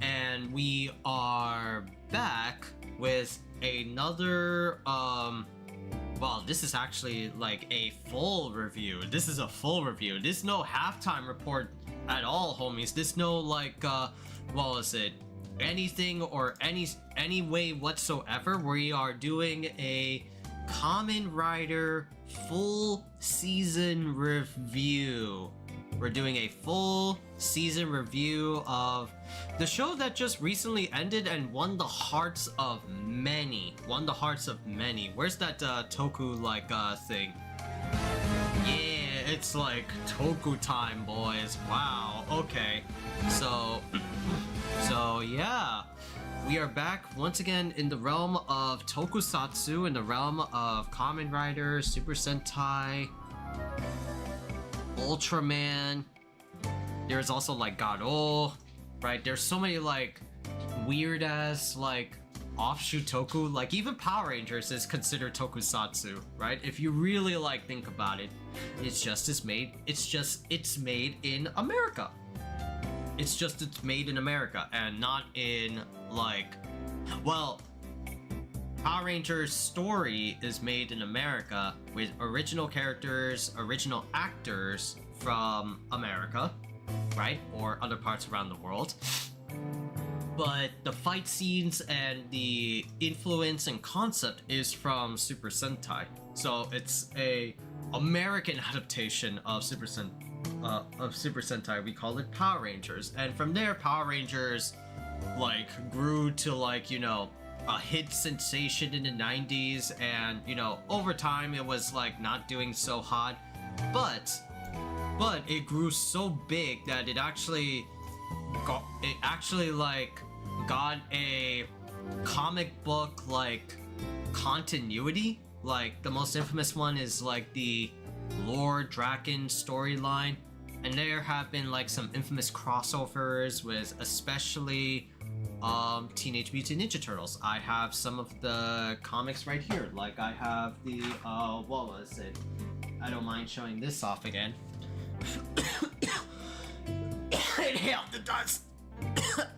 And we are back with another, well, this is actually like a full review. This is a full review. This is no halftime report at all, homies. This no like, what was it? Anything or any way whatsoever. We are doing a Kamen Rider full season review. We're doing a full season review of the show that just recently ended and won the hearts of many. Where's that Toku like thing? Yeah, it's like Toku time, boys. Wow. Okay. So yeah, we are back once again in the realm of tokusatsu, in the realm of Kamen Rider, Super Sentai, Ultraman. There's also like Garo, right? There's so many like weird ass like offshoot toku. Like even Power Rangers is considered tokusatsu, right? If you really like think about it, it's made in America. It's made in America and not in like, well, Power Rangers story is made in America with original characters, original actors from America, right? Or other parts around the world. But the fight scenes and the influence and concept is from Super Sentai. So it's a American adaptation of Super Sentai. We call it Power Rangers, and from there Power Rangers like grew to like, you know, a hit sensation in the 90s, and you know, over time it was like not doing so hot, but it grew so big that it actually got a comic book like continuity. Like the most infamous one is like the Lord Draken storyline, and there have been like some infamous crossovers with especially Teenage Mutant Ninja Turtles. I have some of the comics right here. Like I have the what was it? I don't mind showing this off again. Inhale the dust.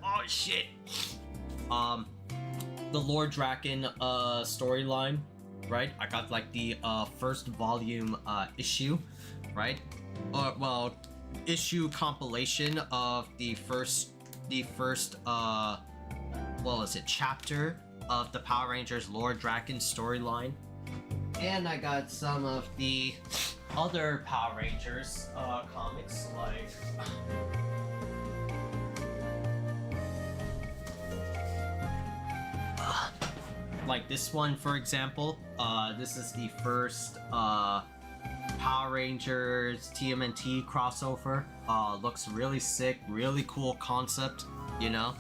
Oh shit. The Lord Draken storyline, right? I got like the first volume issue, right? Well, issue compilation of the first what was it, chapter of the Power Rangers Lord Draken storyline. And I got some of the other Power Rangers comics, like like this one, for example. This is the first Power Rangers TMNT crossover. Looks really sick, really cool concept, you know.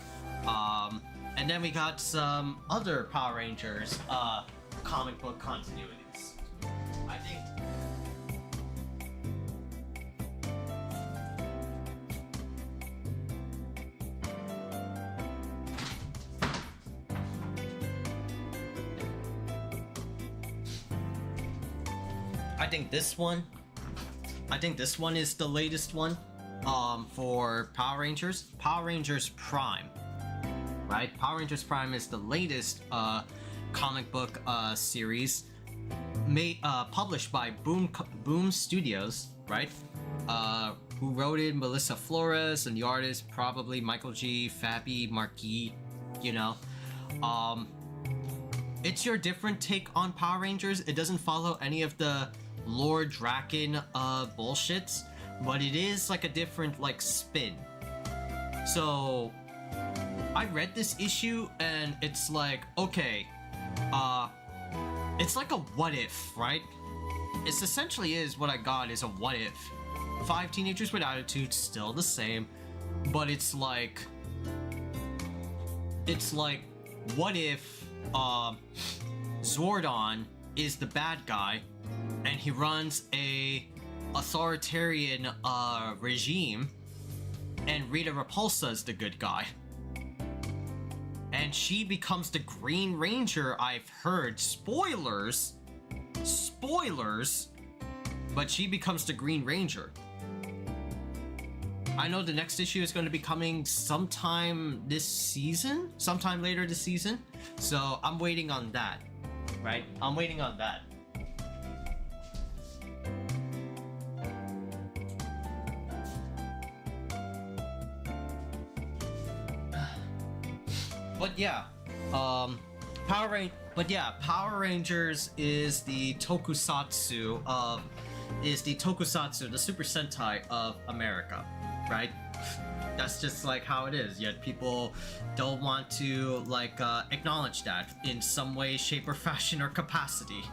And then we got some other Power Rangers comic book continuities. I think this one is the latest one for Power Rangers. Power Rangers Prime. Right? Power Rangers Prime is the latest comic book series published by Boom Studios, right? Who wrote it? Melissa Flores, and the artist probably Michael G. Fabi Marquis, you know. It's your different take on Power Rangers. It doesn't follow any of the Lord Draken bullshits, but it is like a different like spin. So I read this issue and it's like, okay, it's like a what if, right? It's essentially is what I got is a what if. 5 teenagers with attitude, still the same, but it's like what if Zordon is the bad guy and he runs a authoritarian regime, and Rita Repulsa is the good guy, and she becomes the Green Ranger. I've heard spoilers, but she becomes the Green Ranger. I know the next issue is going to be coming sometime this season, sometime later this season, so I'm waiting on that, right? I'm waiting on that. But yeah, Power Rangers is the tokusatsu, the Super Sentai of America, right? That's just like how it is, yet people don't want to like acknowledge that in some way, shape, or fashion or capacity,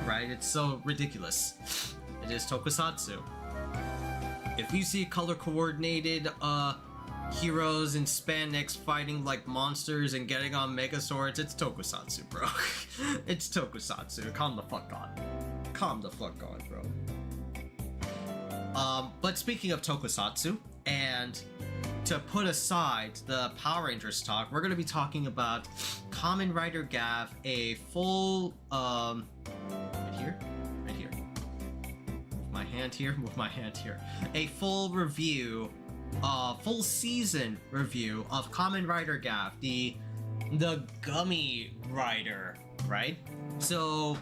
right? It's so ridiculous. It is tokusatsu. If you see color coordinated heroes in spandex fighting like monsters and getting on Megazords, it's tokusatsu, bro. It's tokusatsu. Calm the fuck on. Calm the fuck on, bro. But speaking of tokusatsu, and to put aside the Power Rangers talk, we're going to be talking about Kamen Rider Gavv, a full, right here, move my hand here, a full review, full season review of Kamen Rider Gavv, the Gummy Rider, right? So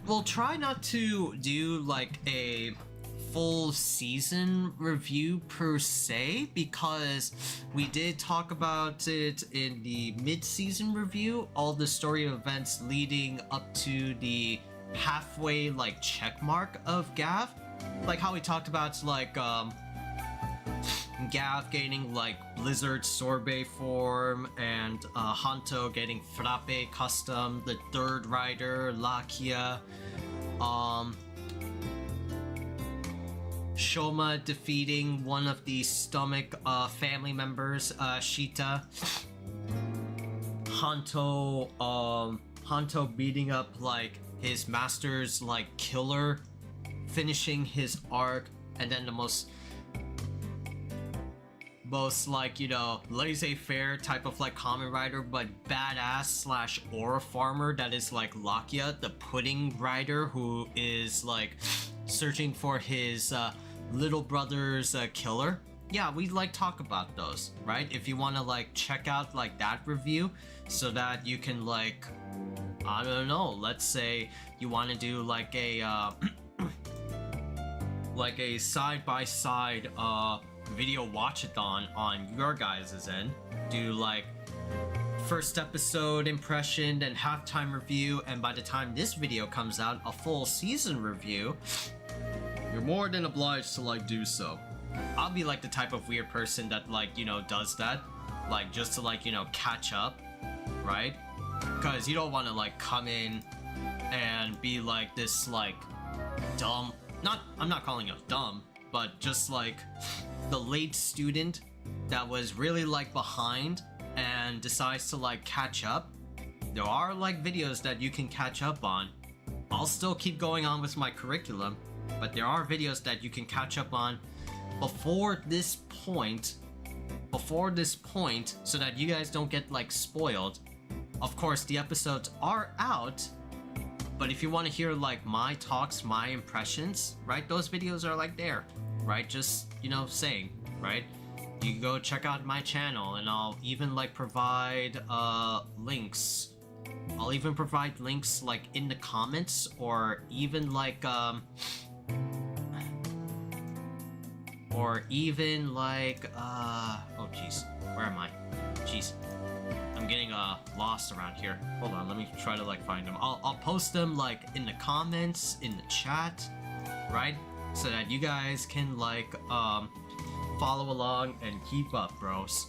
we'll try not to do like a full season review per se, because we did talk about it in the mid-season review, all the story events leading up to the halfway like check mark of Gavv, like how we talked about like Gavv gaining like Blizzard Sorbet form, and Hanto getting Frappe custom, the third rider Lakia, Shoma defeating one of the stomach family members, Shita, Hanto beating up like his master's like killer, finishing his arc, and then the most like, you know, laissez-faire type of like Kamen Rider, but badass slash aura farmer, that is like Lakia, the pudding rider, who is like searching for his little brother's killer. Yeah, we like talk about those, right? If you want to like check out like that review, so that you can like, I don't know, let's say you want to do like a like a side-by-side video watchathon on your guys' end, do like first episode impression and halftime review, and by the time this video comes out, a full season review, you're more than obliged to like do so. I'll be like the type of weird person that like, you know, does that like just to like, you know, catch up, right? because you don't want to like come in and be like this like dumb, I'm not calling it dumb, but just like the late student that was really like behind and decides to like catch up. There are like videos that you can catch up on. I'll still keep going on with my curriculum, but there are videos that you can catch up on before this point, so that you guys don't get like spoiled. Of course, the episodes are out, but if you want to hear like my talks, my impressions, right, those videos are like there, right, just, you know, saying, right, you can go check out my channel, and I'll even like provide links. I'll even provide links like in the comments, or even like oh jeez, where am I? Jeez, I'm getting lost around here. Hold on, let me try to like find them. I'll post them like in the comments, in the chat, right, so that you guys can like follow along and keep up, bros.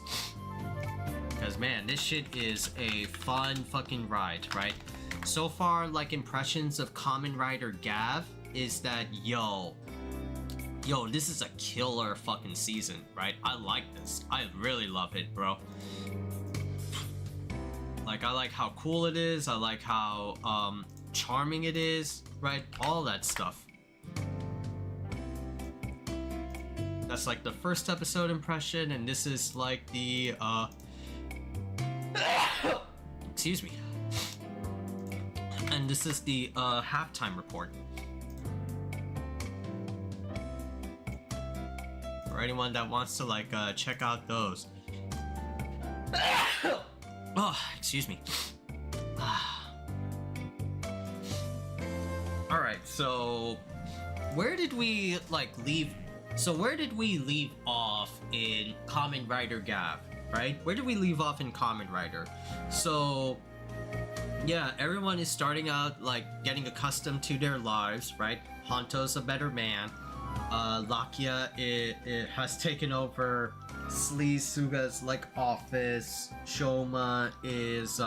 Because man, this shit is a fun fucking ride, right? So far, like, impressions of Kamen Rider Gavv is that yo, this is a killer fucking season, right? I like this. I really love it, bro. Like, I like how cool it is. I like how charming it is, right? All that stuff. That's like the first episode impression, and this is like the excuse me. And this is the halftime report. For anyone that wants to like check out those. Oh, excuse me. All right, so where did we like leave? So where did we leave off in Kamen Rider Gavv? Right? Where did we leave off in Kamen Rider? So, yeah, everyone is starting out, like, getting accustomed to their lives, right? Honto's a better man. Lakia it has taken over Slee Suga's, like, office. Shoma is,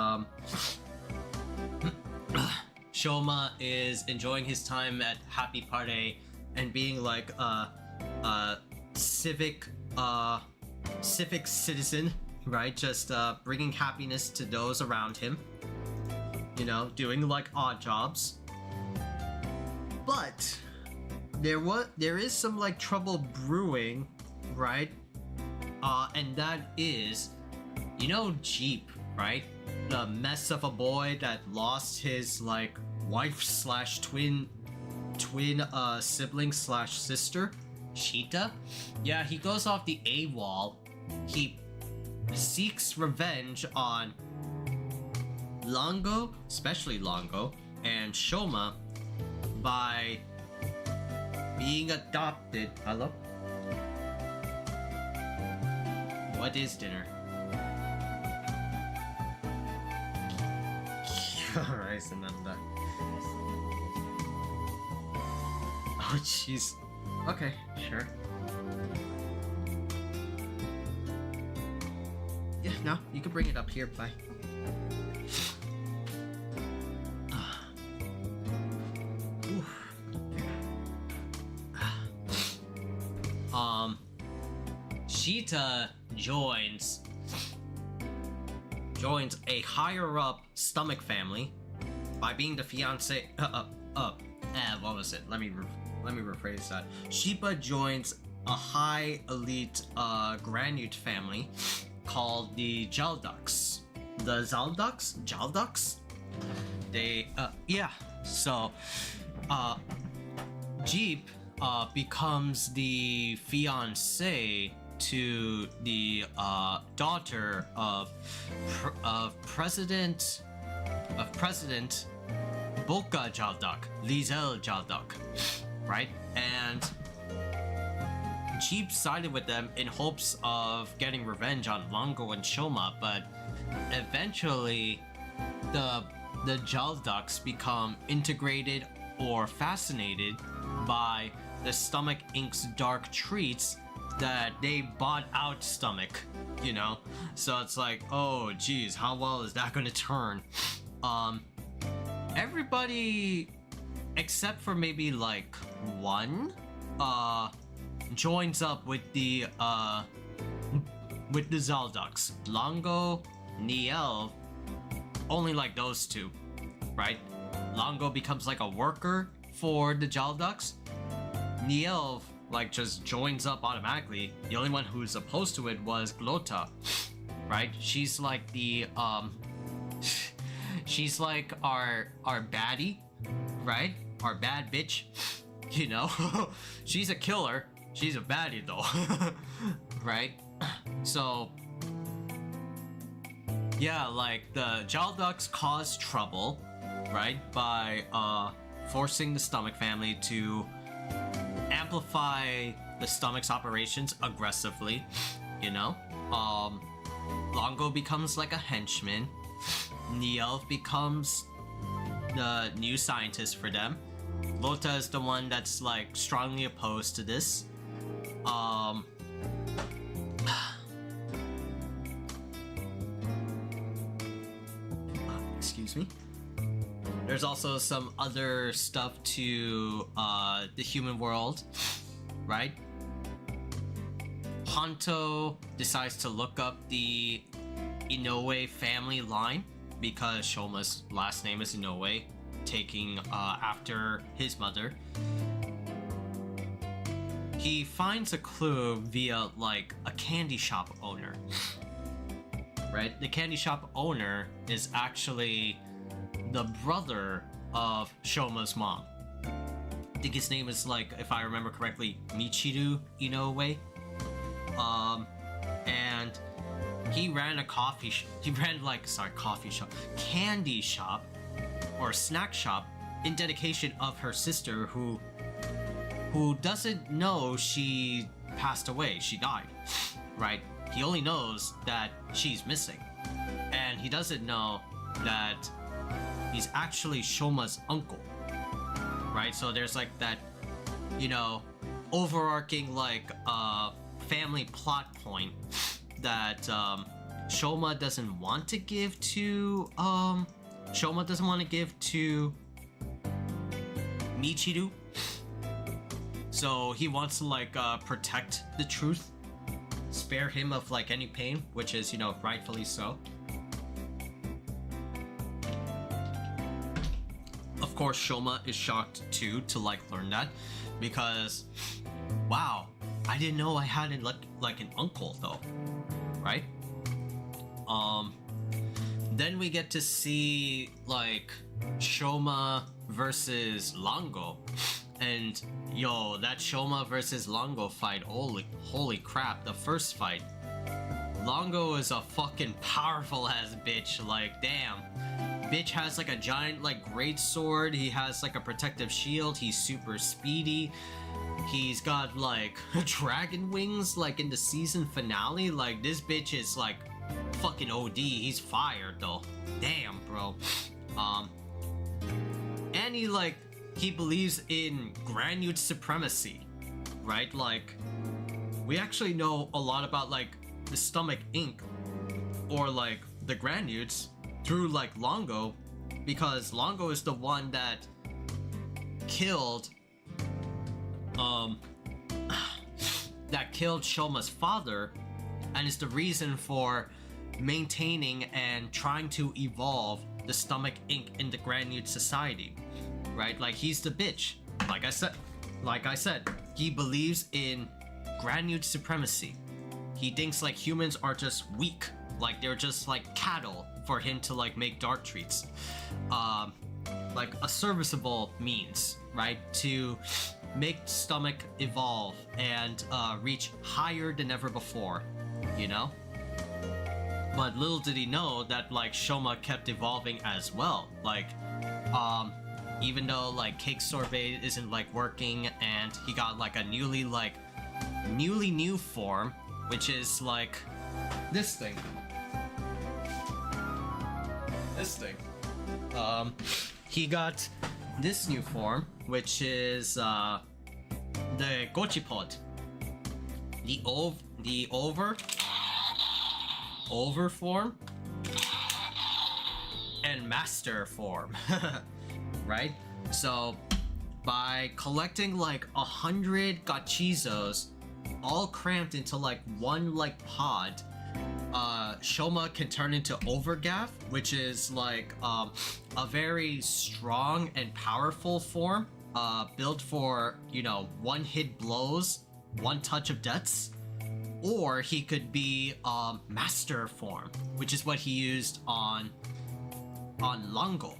Shoma is enjoying his time at Happy Party and being, like, civic citizen, right? Just bringing happiness to those around him, you know, doing like odd jobs. But there is some like trouble brewing, right? And that is, you know, Jeep, right? The mess of a boy that lost his like wife slash twin sibling slash sister, Cheetah. Yeah, he goes off the AWOL. He seeks revenge on Longo, especially Longo, and Shoma by being adopted. Hello? What is dinner? Rice and that. Oh jeez. Okay, sure. Yeah, no, you can bring it up here, bye. Cheetah joins a higher up stomach family by being the fiance. What was it? Let me rephrase that. Sheepa joins a high elite Granute family called the Jalduks. The Jalduks? They so Jeep becomes the fiance to the daughter of President Boka Jalduk, Lizel Jalduk, right? And Jeep sided with them in hopes of getting revenge on Longo and Shoma, but eventually the Jalduks become integrated or fascinated by the Stomach Inc.'s dark treats that they bought out stomach, you know? So it's like, oh geez, how well is that gonna turn? Everybody except for maybe like one joins up with the Zalduks. Longo, Niel, only like those two, right? Longo becomes like a worker for the Zalduks. Niel like just joins up automatically. The only one who's opposed to it was Glota, right? She's like the she's like our baddie, right? Our bad bitch, you know? She's a killer. She's a baddie though, right? So yeah, like the Zalduks cause trouble, right? By forcing the Stomach family to amplify the Stomach's operations aggressively, you know? Longo becomes like a henchman. Niel becomes the new scientist for them. Lota is the one that's like strongly opposed to this. Excuse me. There's also some other stuff to the human world, right? Honto decides to look up the Inoue family line because Shoma's last name is Inoue, taking after his mother. He finds a clue via like a candy shop owner, right? The candy shop owner is actually the brother of Shoma's mom. I think his name is like, if I remember correctly, Michiru Inoue. And he ran a candy shop or snack shop in dedication of her sister who doesn't know she passed away, she died, right? He only knows that she's missing, and he doesn't know that he's actually Shoma's uncle, right? So there's like that, you know, overarching like family plot point that Shoma doesn't want to give to Michiru. So he wants to like protect the truth, spare him of like any pain, which is, you know, rightfully so. Of course, Shoma is shocked too to like learn that, because wow, I didn't know I had like an uncle though, right? Then we get to see like Shoma versus Longo, and yo, that Shoma versus Longo fight, holy crap, the first fight. Longo is a fucking powerful ass bitch, like damn. Bitch has like a giant like great sword, he has like a protective shield, he's super speedy. He's got like dragon wings like in the season finale. Like this bitch is like fucking OD. He's fired though. Damn, bro. And he believes in Granute supremacy, right? Like we actually know a lot about like the Stomach Inc. or like the Granutes through like Longo, because Longo is the one that killed Shoma's father, and is the reason for maintaining and trying to evolve the Stomach Inc. in the Granute Society, right? Like he's the bitch. Like I said, he believes in Granute supremacy. He thinks like humans are just weak, like they're just like cattle for him to like make dark treats, like a serviceable means, right, to make Stomach evolve and reach higher than ever before, you know? But little did he know that like Shoma kept evolving as well. Like even though like Cake Sorbet isn't like working, and he got like a newly new form, which is like this thing. He got this new form, which is the Gotchipod. the over form and master form, right? So by collecting like 100 gachizos all cramped into like one like pod, Shoma can turn into Over Gavv, which is like a very strong and powerful form, built for, you know, one hit blows, one touch of deaths. Or he could be Master form, which is what he used on Longo.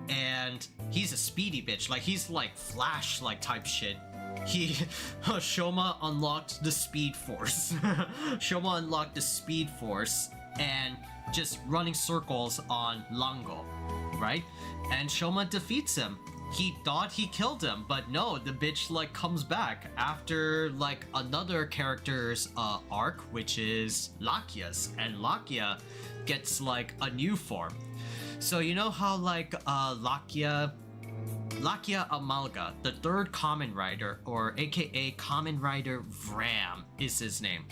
And he's a speedy bitch, like he's like Flash like type shit. Shoma unlocked the Speed Force. Shoma unlocked the Speed Force and just running circles on Longo, right? And Shoma defeats him. He thought he killed him, but no, the bitch like comes back after like another character's arc, which is Lakia's, and Lakia gets like a new form. So you know how like Lakia Amalga, the third Kamen Rider, or aka Kamen Rider Vram is his name.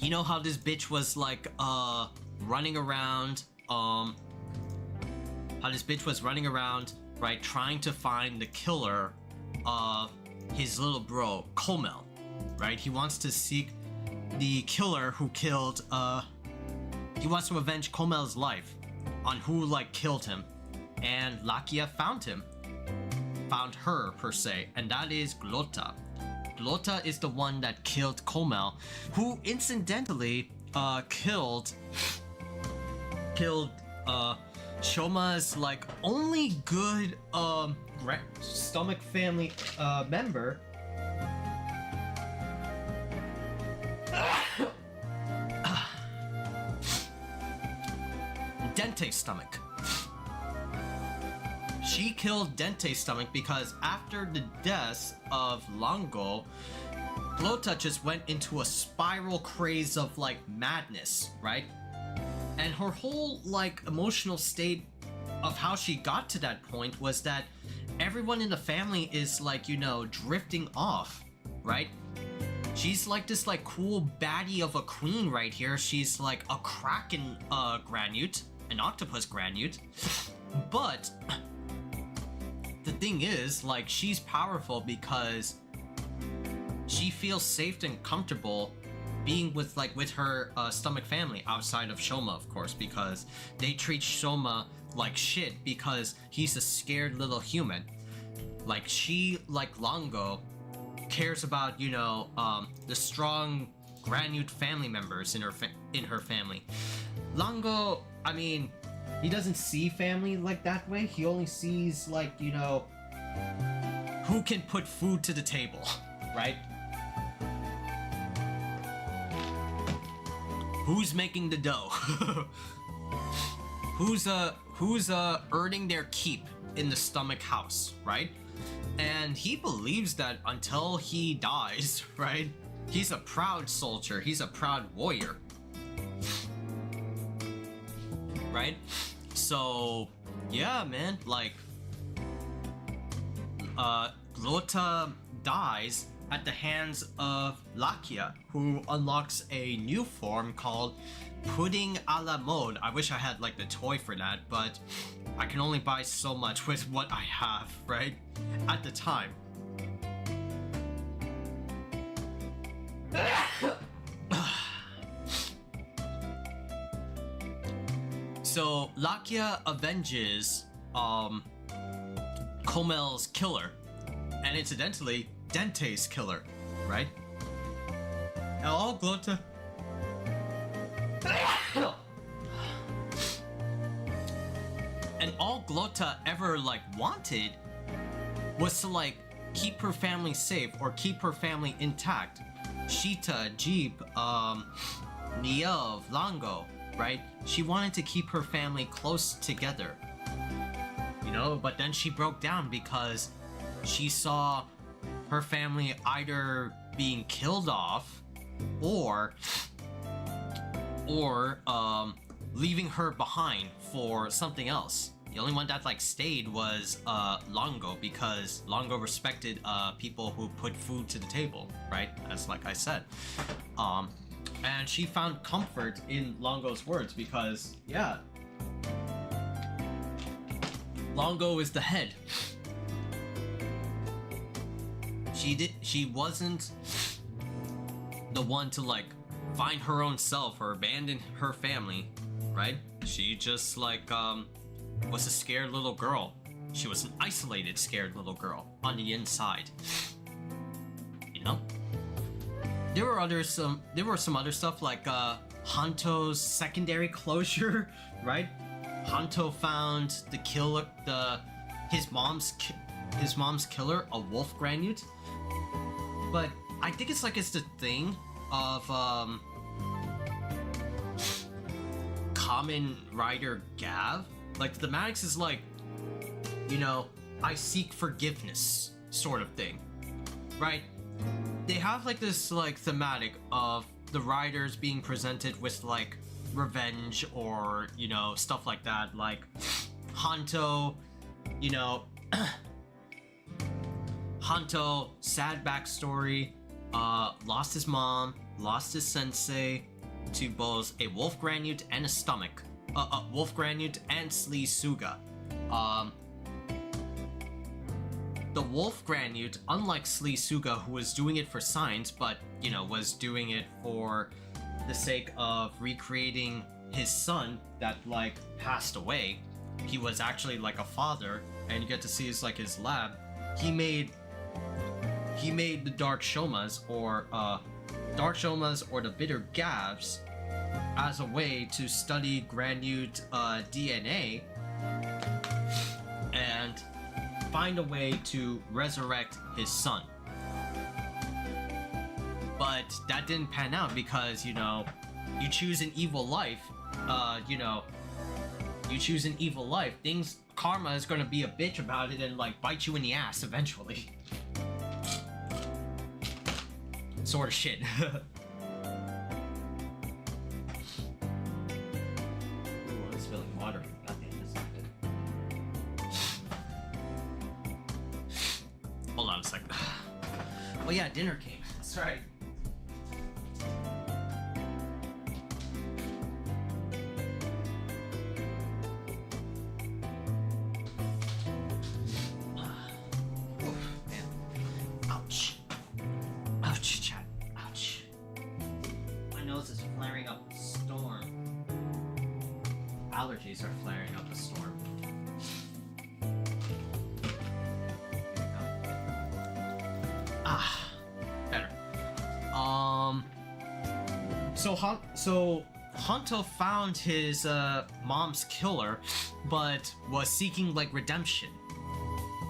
You know how this bitch was like running around, right, trying to find the killer of his little bro, Komel, right? He wants to seek the killer who killed, he wants to avenge Komel's life on who, like, killed him. And Lakia found her, per se, and that is Glota. Glota is the one that killed Komel, who incidentally, killed Shoma's like only good stomach family member. Dente's stomach. She killed Dente's stomach because after the death of Longo, Glota just went into a spiral craze of like madness, right? And her whole like emotional state of how she got to that point was that everyone in the family is like, you know, drifting off, right? She's like this like cool baddie of a queen right here. She's like a kraken granute, an octopus granute. But the thing is, like, she's powerful because she feels safe and comfortable being with her stomach family outside of Shoma, of course, because they treat Shoma like shit because he's a scared little human. Like, she, like Longo, cares about, you know, the strong granute family members in her family. Longo, I mean, he doesn't see family like that way. He only sees, like, you know, who can put food to the table, right? Who's making the dough? Who's earning their keep in the stomach house, right? And he believes that until he dies, right? He's a proud soldier. He's a proud warrior. Right? So, yeah, man, like, Glota dies at the hands of Lakia, who unlocks a new form called Pudding a la Mode. I wish I had, like, the toy for that, but I can only buy so much with what I have, right? At the time. So Lakia avenges Komel's killer, and incidentally, Dente's killer, right? And all Glota and all Glota ever like wanted was to like keep her family safe or keep her family intact. Shita, Jeep, Niel, Longo, right? She wanted to keep her family close together, you know, but then she broke down because she saw her family either being killed off or leaving her behind for something else, The only one that like stayed was Longo, because Longo respected people who put food to the table, right? As like I said. And she found comfort in Longo's words because, yeah, Longo is the head. She wasn't the one to like find her own self or abandon her family, right? She just like was a scared little girl. She was an isolated scared little girl on the inside. You know? There were some other stuff like Hanto's secondary closure, right? Hanto found his mom's killer, a wolf granute. But I think it's the thing of Kamen Rider Gavv. Like the thematics is like, you know, I seek forgiveness sort of thing, right? They have like this like thematic of the riders being presented with like revenge or, you know, stuff like that. Like Hanto, you know, Hanto, sad backstory, lost his mom, lost his sensei to both a wolf granute and a stomach. Wolf granute and Slee Suga. The wolf granute, unlike Slee Suga, who was doing it for science, but, you know, was doing it for the sake of recreating his son that, like, passed away. He was actually, like, a father, and you get to see his, like, his lab. He made the Dark Shomas, or the Bitter Gavs, as a way to study granute DNA and find a way to resurrect his son. But that didn't pan out because, you know, you choose an evil life, karma is gonna be a bitch about it and like bite you in the ass eventually. Sort of shit. Spilling water. Goddamn, this is good. Hold on a second. Oh yeah, dinner came. That's right. Oof, man. Ouch. Ouch, chat. Ouch. My nose is flaring up a storm. Allergies are flaring up a storm. Ah, better. So Hanto found his mom's killer, but was seeking like redemption.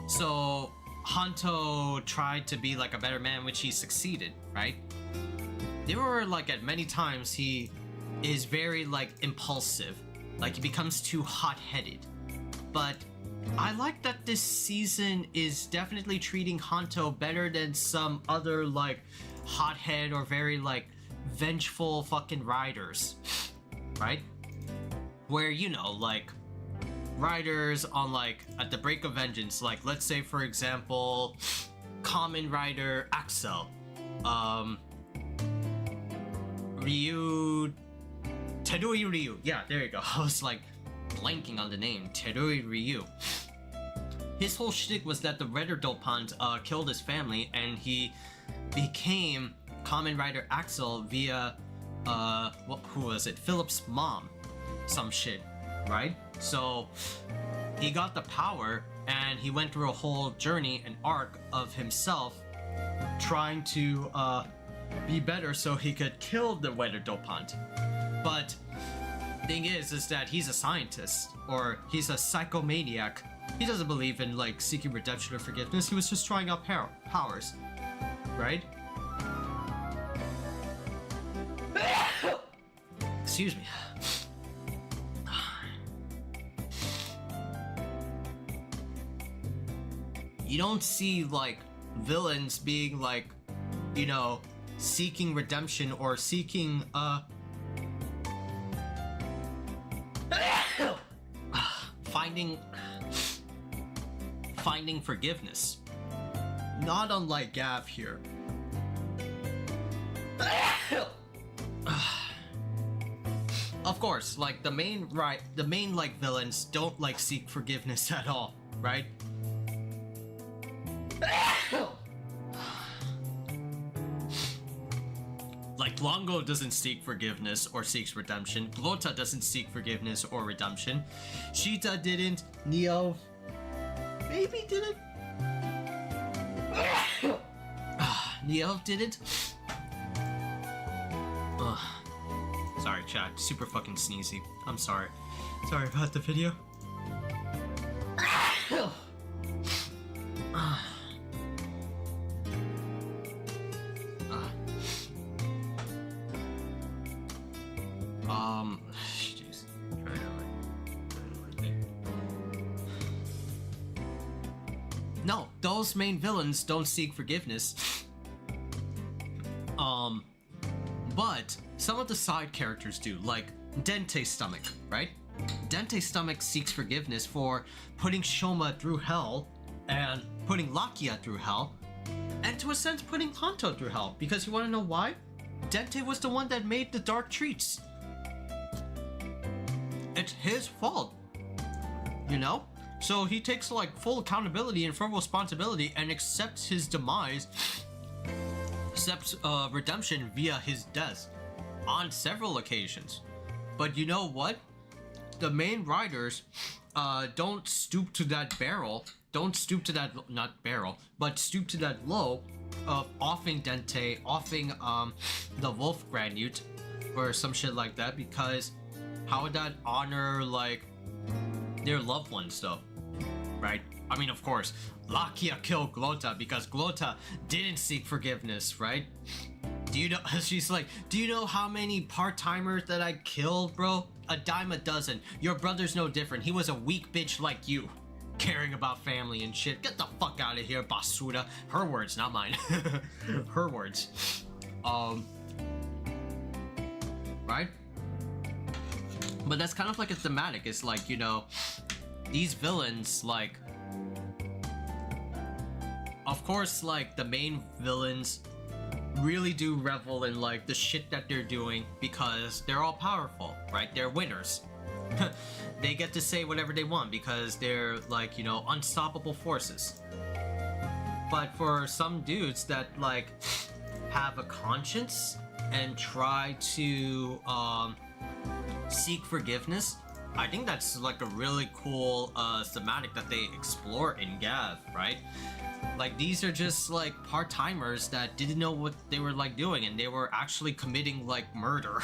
So Hanto tried to be like a better man, which he succeeded, right? There were like at many times he is very like impulsive. Like, he becomes too hot-headed. But I like that this season is definitely treating Hanto better than some other, like, hothead or very, like, vengeful fucking riders. Right? Where, you know, like, riders on, like, at the break of vengeance, like, let's say, for example, Kamen Rider Axel. Terui Ryu. Yeah, there you go. I was like blanking on the name. Terui Ryu. His whole shtick was that the Redder Dopant killed his family, and he became Kamen Rider Axel via who was it? Philip's mom. Some shit, right? So he got the power, and he went through a whole journey, an arc of himself trying to be better so he could kill the Redder Dopant. But thing is that he's a scientist, or he's a psychomaniac. He doesn't believe in like seeking redemption or forgiveness. He was just trying out powers, right? Excuse me. You don't see like villains being like, you know, seeking redemption or seeking finding forgiveness. Not unlike Gavv here. Of course, like the main like villains don't like seek forgiveness at all, right? Like Longo doesn't seek forgiveness or seeks redemption. Glota doesn't seek forgiveness or redemption. Sheeta didn't. Neo maybe didn't. Neo didn't. Sorry, chat. Super fucking sneezy. I'm sorry. Sorry about the video. Jeez. No, those main villains don't seek forgiveness. But some of the side characters do, like Dente's stomach, right? Dente's stomach seeks forgiveness for putting Shoma through hell and putting Lakia through hell, and to a sense putting Hanto through hell, because you want to know why? Dente was the one that made the dark treats. It's his fault, you know? So he takes like full accountability and full responsibility and accepts his demise, accepts redemption via his death on several occasions. But you know what? The main riders don't stoop to that barrel, don't stoop to that, not barrel, but stoop to that low of offing Dente, offing the Wolf Granute or some shit like that, because how would that honor like their loved ones though, right? I mean, of course, Lakia killed Glota because Glota didn't seek forgiveness, right? Do you know, she's like, do you know how many part-timers that I killed, bro? A dime a dozen. Your brother's no different. He was a weak bitch like you, caring about family and shit. Get the fuck out of here, basura. Her words, not mine. Her words. Right? But that's kind of like a thematic. It's like, you know, these villains, like, of course, like, the main villains really do revel in, like, the shit that they're doing because they're all powerful, right? They're winners. They get to say whatever they want because they're, like, you know, unstoppable forces. But for some dudes that, like, have a conscience and try to, seek forgiveness, I think that's, like, a really cool, thematic that they explore in Gavv, right? Like, these are just, like, part-timers that didn't know what they were, like, doing, and they were actually committing, like, murder,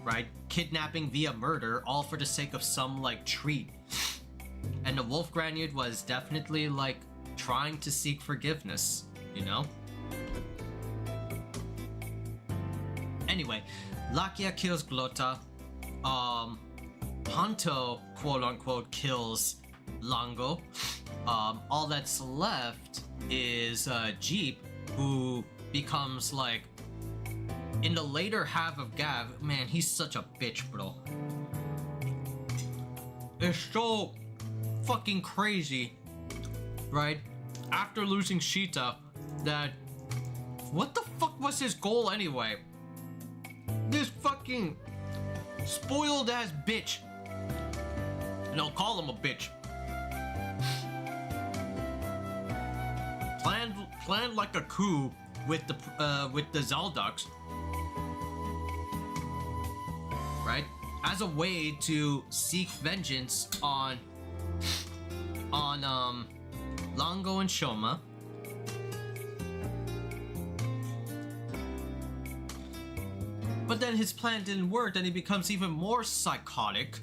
right? Kidnapping via murder, all for the sake of some, like, treat. And the Wolf Granute was definitely, like, trying to seek forgiveness, you know? Anyway, Lakia kills Glota. Hanto, quote-unquote, kills Longo. All that's left is Jeep, who becomes, like, in the later half of Gavv, man, he's such a bitch, bro. It's so fucking crazy, right? After losing Sheeta, that... what the fuck was his goal anyway? This fucking spoiled ass bitch. And I'll call him a bitch. Planned like a coup with the Zalduks, right? As a way to seek vengeance on Longo and Shoma. But then his plan didn't work, and he becomes even more psychotic.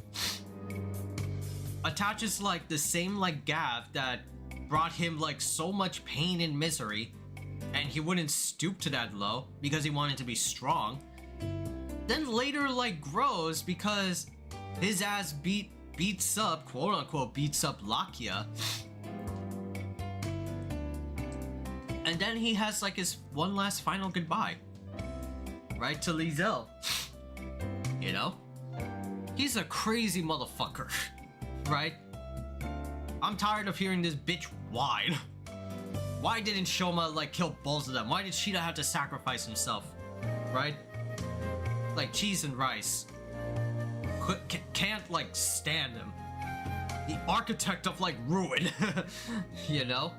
Attaches like the same like Gavv that brought him like so much pain and misery, and he wouldn't stoop to that low because he wanted to be strong. Then later like grows because his ass beats up, quote unquote, beats up Lakia. And then he has like his one last final goodbye, right, to Lizel. You know? He's a crazy motherfucker, right? I'm tired of hearing this bitch whine. Why didn't Shoma, like, kill both of them? Why did Sheeta have to sacrifice himself? Right? Like, cheese and rice. Can't, like, stand him. The architect of, like, ruin. You know?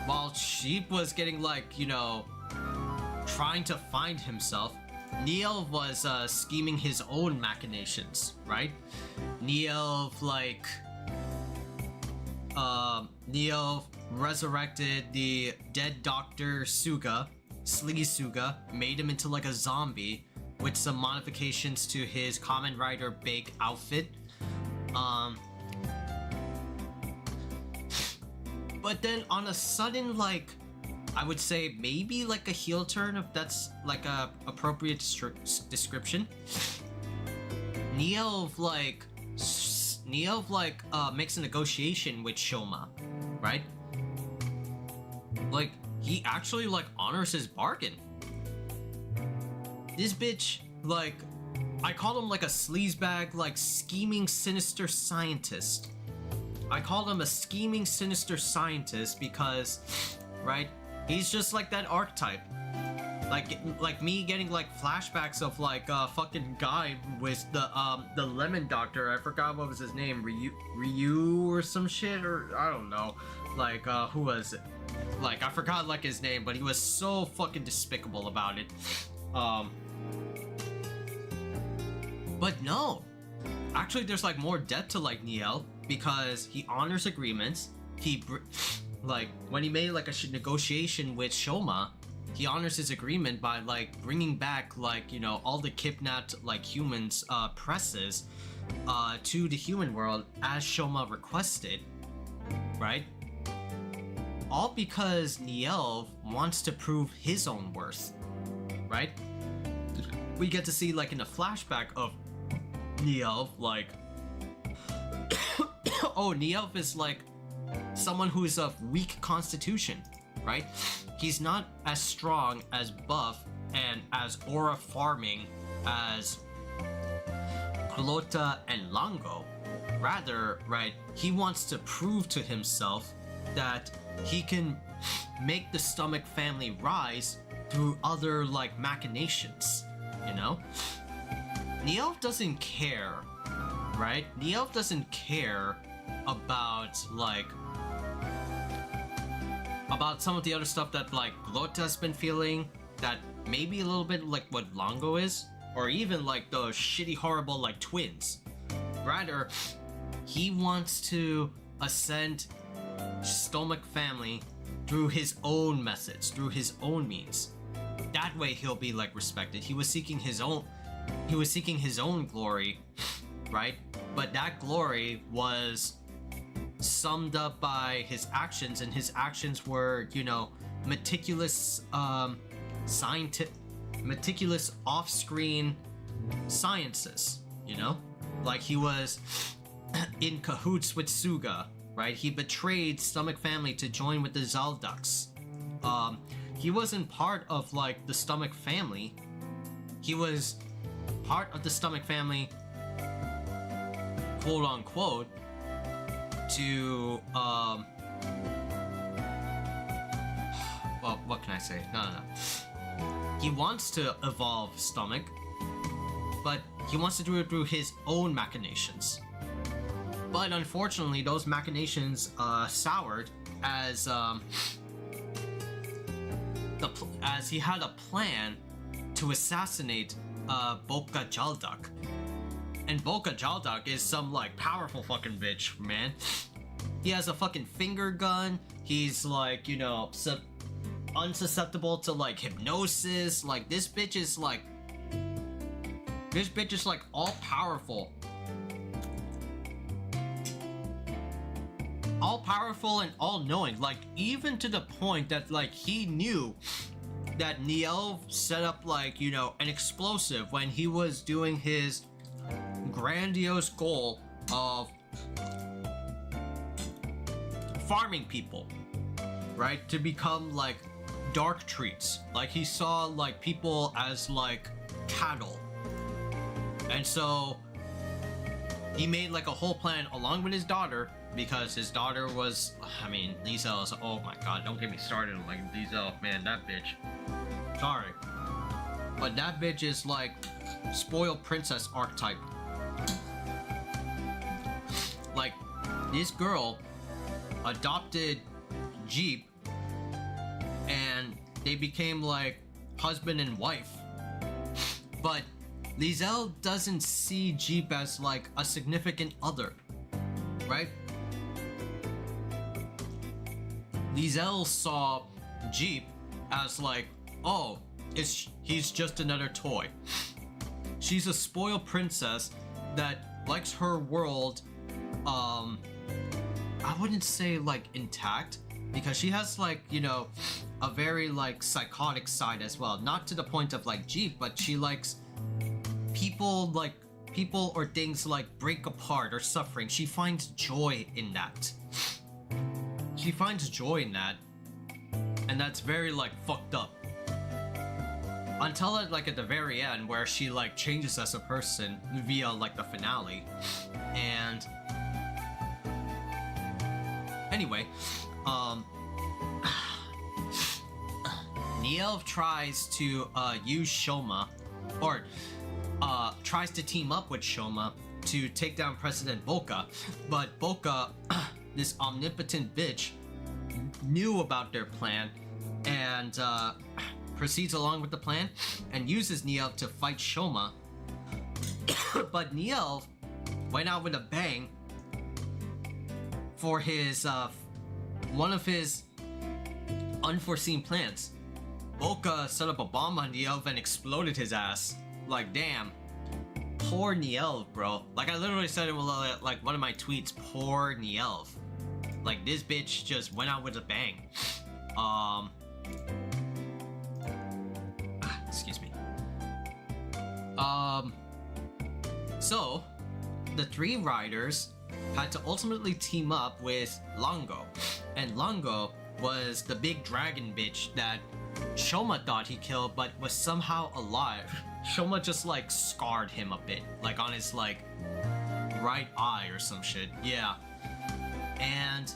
While Sheep was getting, like, you know, trying to find himself, Neil was scheming his own machinations, right? Neil, like, Neil resurrected the dead Dr. Suga, Sleaze Suga, made him into like a zombie with some modifications to his Kamen Rider Bake outfit. But then on a sudden, like, I would say maybe like a heel turn, if that's like a appropriate description. Neil makes a negotiation with Shoma, right? Like, he actually like honors his bargain. This bitch, like, I call him like a sleazebag, like scheming, sinister scientist. I call him a scheming, sinister scientist because, right? He's just like that archetype. Like me getting like flashbacks of like a fucking guy with the lemon doctor. I forgot what was his name, Ryu or some shit, or I don't know. Like who was it? Like I forgot like his name, but he was so fucking despicable about it. But no, actually there's like more depth to like Niel because he honors agreements. Like when he made like a negotiation with Shoma, he honors his agreement by like bringing back like, you know, all the kidnapped like humans presses to the human world as Shoma requested, right? All because Niel wants to prove his own worth, right? We get to see like in a flashback of Niel, like oh, Niel is like someone who is of weak constitution, right? He's not as strong, as buff, and as aura farming as Glota and Lango. Rather, right, he wants to prove to himself that he can make the Stomach family rise through other, like, machinations, you know? Niel doesn't care, right? Niel doesn't care about, like, about some of the other stuff that, like, Glota's been feeling, that maybe a little bit like what Lango is, or even, like, the shitty, horrible, like, twins. Rather, he wants to ascend Stomach family through his own methods, through his own means. That way he'll be, like, respected. He was seeking his own glory, right? But that glory was summed up by his actions, and his actions were, you know, meticulous meticulous off-screen sciences, you know? Like he was in cahoots with Suga, right? He betrayed Stomach family to join with the Zalduks. He wasn't part of like the Stomach family. He was part of the Stomach family, quote unquote, to well, what can I say? No. He wants to evolve Stomach, but he wants to do it through his own machinations. But unfortunately, those machinations soured as as he had a plan to assassinate Boka Jaldak. And Boka Jaldak is some like powerful fucking bitch, man. He has a fucking finger gun. He's like, you know, unsusceptible to like hypnosis. Like this bitch is like all powerful. All powerful and all knowing. Like even to the point that like he knew that Niel set up like, you know, an explosive when he was doing his grandiose goal of farming people, right, to become like dark treats. Like he saw like people as like cattle, And so he made like a whole plan along with his daughter, because his daughter was, I mean, Liesel is, oh my god, don't get me started on like Liesel, man, that bitch. Sorry. But that bitch is like spoiled princess archetype. Like, this girl adopted Jeep and they became like husband and wife. But Liesel doesn't see Jeep as like a significant other, right? Liesel saw Jeep as like, oh, he's just another toy. She's a spoiled princess that likes her world, I wouldn't say like intact, because she has like, you know, a very like psychotic side as well. Not to the point of like Jeep, but she likes people or things like break apart or suffering. She finds joy in that. She finds joy in that, and that's very like fucked up. Until it like at the very end, where she like changes as a person via like the finale. And anyway, Nielv tries to use Shoma, or tries to team up with Shoma to take down President Boca, but Boca, this omnipotent bitch, knew about their plan and proceeds along with the plan and uses Nielv to fight Shoma. But Nielv went out with a bang for his one of his unforeseen plans. Boca set up a bomb on Nielv and exploded his ass. Like, damn. Poor Nielv, bro. Like, I literally said it with like one of my tweets. Poor Nielv. Like, this bitch just went out with a bang. Excuse me. So the three riders had to ultimately team up with Longo, and Longo was the big dragon bitch that Shoma thought he killed but was somehow alive. Shoma just like scarred him a bit, like on his like right eye or some shit. Yeah. And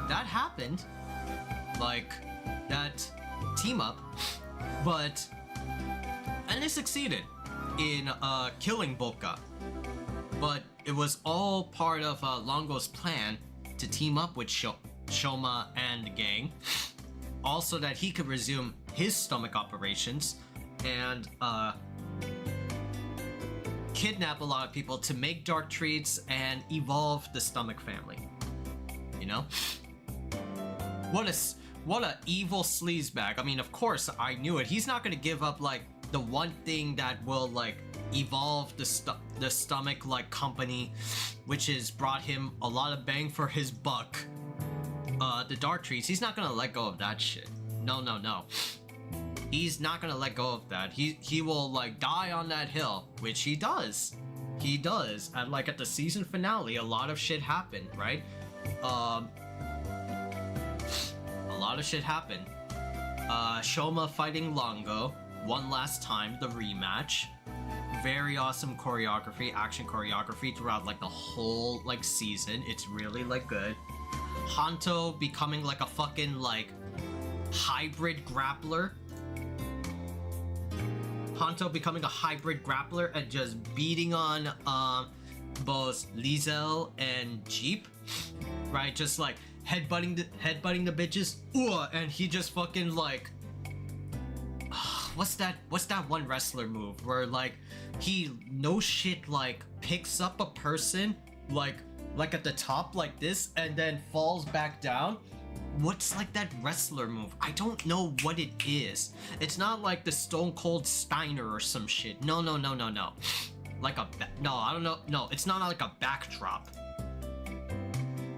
that happened, like that team up, and they succeeded in killing Boca. But it was all part of Longo's plan to team up with Shoma and the gang, also that he could resume his stomach operations and kidnap a lot of people to make dark treats and evolve the stomach family. You know? What a evil sleazebag. I mean, of course I knew it. He's not gonna give up like the one thing that will like evolve the stomach like company, which has brought him a lot of bang for his buck. The dark treats. He's not gonna let go of that shit. No. He's not gonna let go of that. He will like die on that hill, which he does. He does. And like at the season finale, a lot of shit happened, right? A lot of shit happened. Shoma fighting Longo one last time, the rematch. Very awesome choreography, action choreography throughout like the whole like season. It's really like good. Hanto becoming like a fucking like hybrid grappler. Hanto becoming a hybrid grappler and just beating on both Liesel and Jeep, right? Just like headbutting the bitches. Ooh, and he just fucking like what's that one wrestler move where like he no shit like picks up a person like at the top like this and then falls back down? What's like that wrestler move? I don't know what it is. It's not like the Stone Cold Steiner or some shit. No. Like no, I don't know. No, it's not like a backdrop.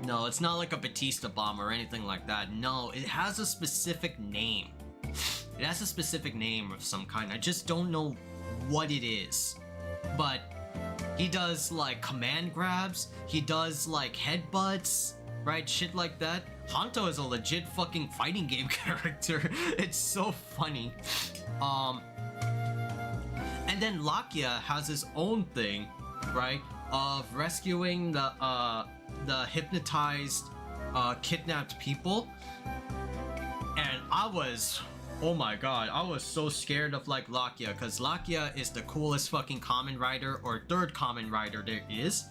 No, it's not like a Batista bomb or anything like that. No, it has a specific name. It has a specific name of some kind. I just don't know what it is. But he does like command grabs. He does like headbutts, right? Shit like that. Hanto is a legit fucking fighting game character. It's so funny. And then Lakia has his own thing, right, of rescuing the hypnotized, kidnapped people. And I was, oh my god, I was so scared of like Lakia, because Lakia is the coolest fucking Kamen Rider, or third Kamen Rider there is.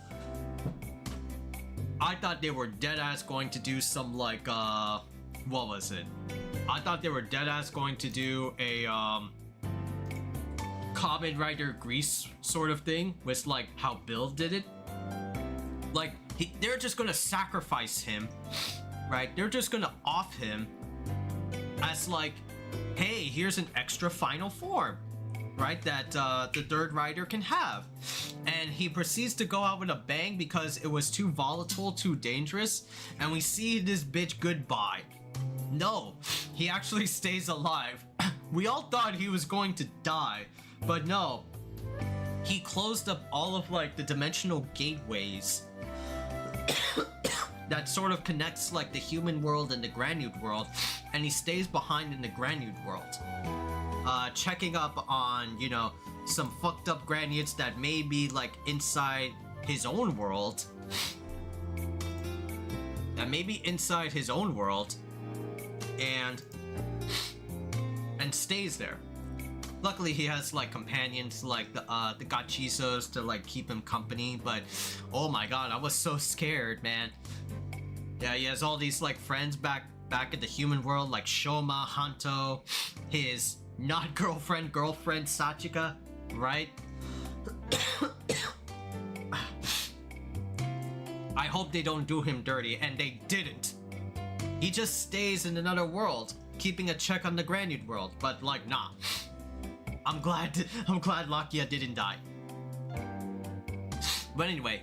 I thought they were deadass going to do some like what was it? I thought they were deadass going to do a Kamen Rider Grease sort of thing with like how Bill did it. Like they're just gonna sacrifice him, right? They're just gonna off him as like, hey, here's an extra final form, right, that the third rider can have. And he proceeds to go out with a bang because it was too volatile, too dangerous, and we see this bitch goodbye. No, he actually stays alive. We all thought he was going to die, but no. He closed up all of like the dimensional gateways that sort of connects like the human world and the Granude world, and he stays behind in the Granude world, checking up on, you know, some fucked up Granudes that may be like inside his own world, and stays there. Luckily, he has like companions like the Gotchizos to like keep him company, but oh my god, I was so scared, man. Yeah, he has all these like friends back in the human world, like Shoma, Hanto, his not girlfriend Sachika, right? I hope they don't do him dirty, and they didn't. He just stays in another world, keeping a check on the Granude world, but like, nah. I'm glad Lakia didn't die. But anyway,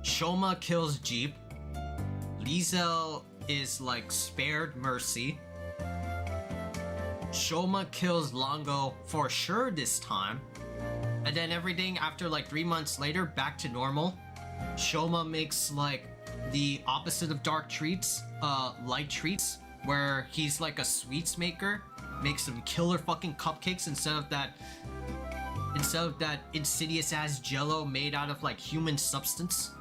Shoma kills Jeep. Liesel is like spared mercy. Shoma kills Longo for sure this time. And then everything after like 3 months later, back to normal. Shoma makes like the opposite of dark treats, light treats, where he's like a sweets maker. Makes some killer fucking cupcakes instead of that insidious ass jello made out of like human substance.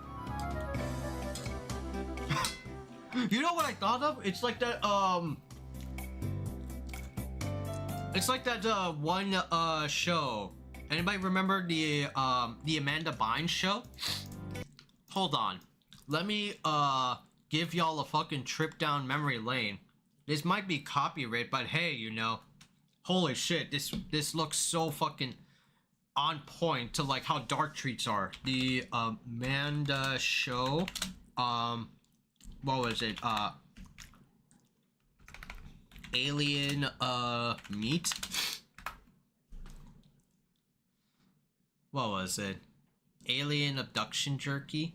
You know what I thought of? It's like that one show. Anybody remember the Amanda Bynes show? Hold on. Let me give y'all a fucking trip down memory lane. This might be copyright, but hey, you know, holy shit, this looks so fucking on point to like how dark treats are. The Amanda show, what was it? Alien meat. What was it? Alien abduction jerky?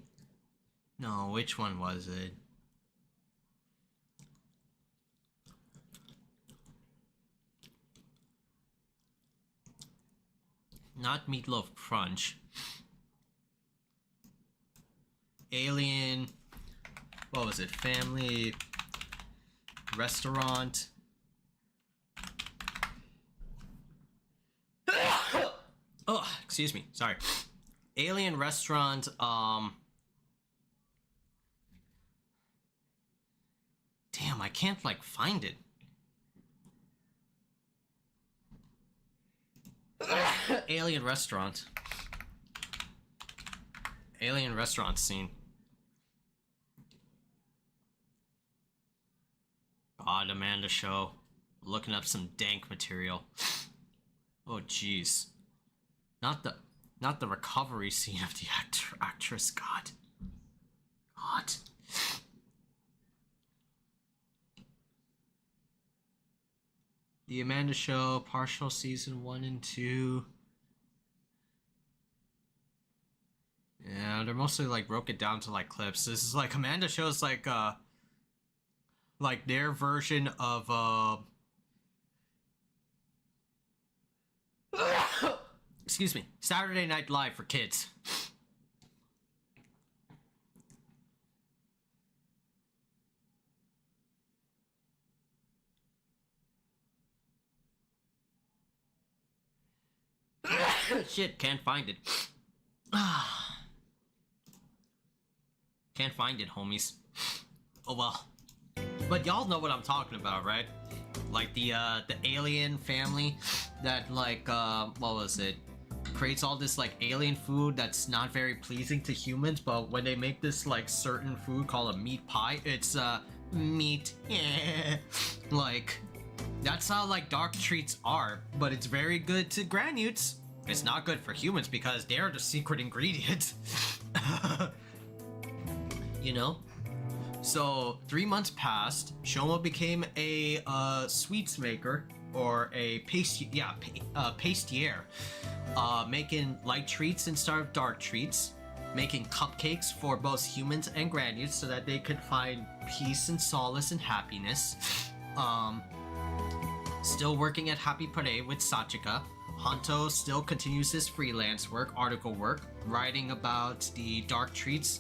No, which one was it? Not Meatloaf Crunch. Alien. What was it? Family Restaurant. Oh, excuse me. Sorry. Alien Restaurant. Damn, I can't like find it. Alien restaurant scene. God, Amanda show. Looking up some dank material. Oh jeez. Not the recovery scene of the actress. God. The Amanda Show, partial season 1 and 2. Yeah, they're mostly like broke it down to like clips. This is like Amanda Show's like their version of excuse me, Saturday Night Live for kids. Shit, can't find it. Can't find it, homies. Oh well. But y'all know what I'm talking about, right? Like the alien family that like what was it? Creates all this like alien food that's not very pleasing to humans, but when they make this like certain food called a meat pie, it's meat. Like that's how like dark treats are, but it's very good to granutes. It's not good for humans because they're the secret ingredient. You know? So 3 months passed. Shoma became a sweets maker or a pastier, making light treats instead of dark treats, making cupcakes for both humans and granutes so that they could find peace and solace and happiness. Still working at Happy Parade with Sachika. Hanto still continues his freelance work, article work, writing about the dark treats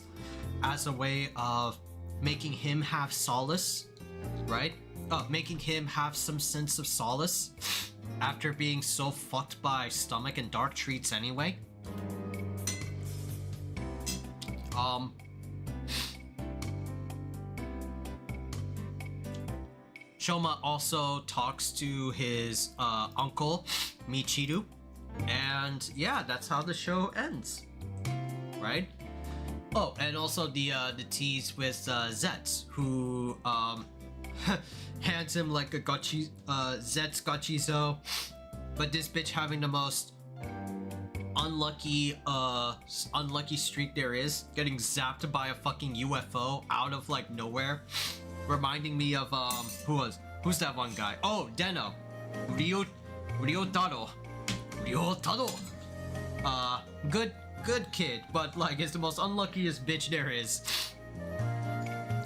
as a way of making him have solace, right? Making him have some sense of solace after being so fucked by stomach and dark treats anyway. Shoma also talks to his uncle, Michiru, and yeah, that's how the show ends, right? Oh, and also the tease with Zetz, who hands him like a Zetz Gachizo, but this bitch having the most unlucky streak there is, getting zapped by a fucking UFO out of like nowhere, reminding me of who's that one guy? Oh, Deno, Ryotaro. Good kid, but like it's the most unluckiest bitch there is.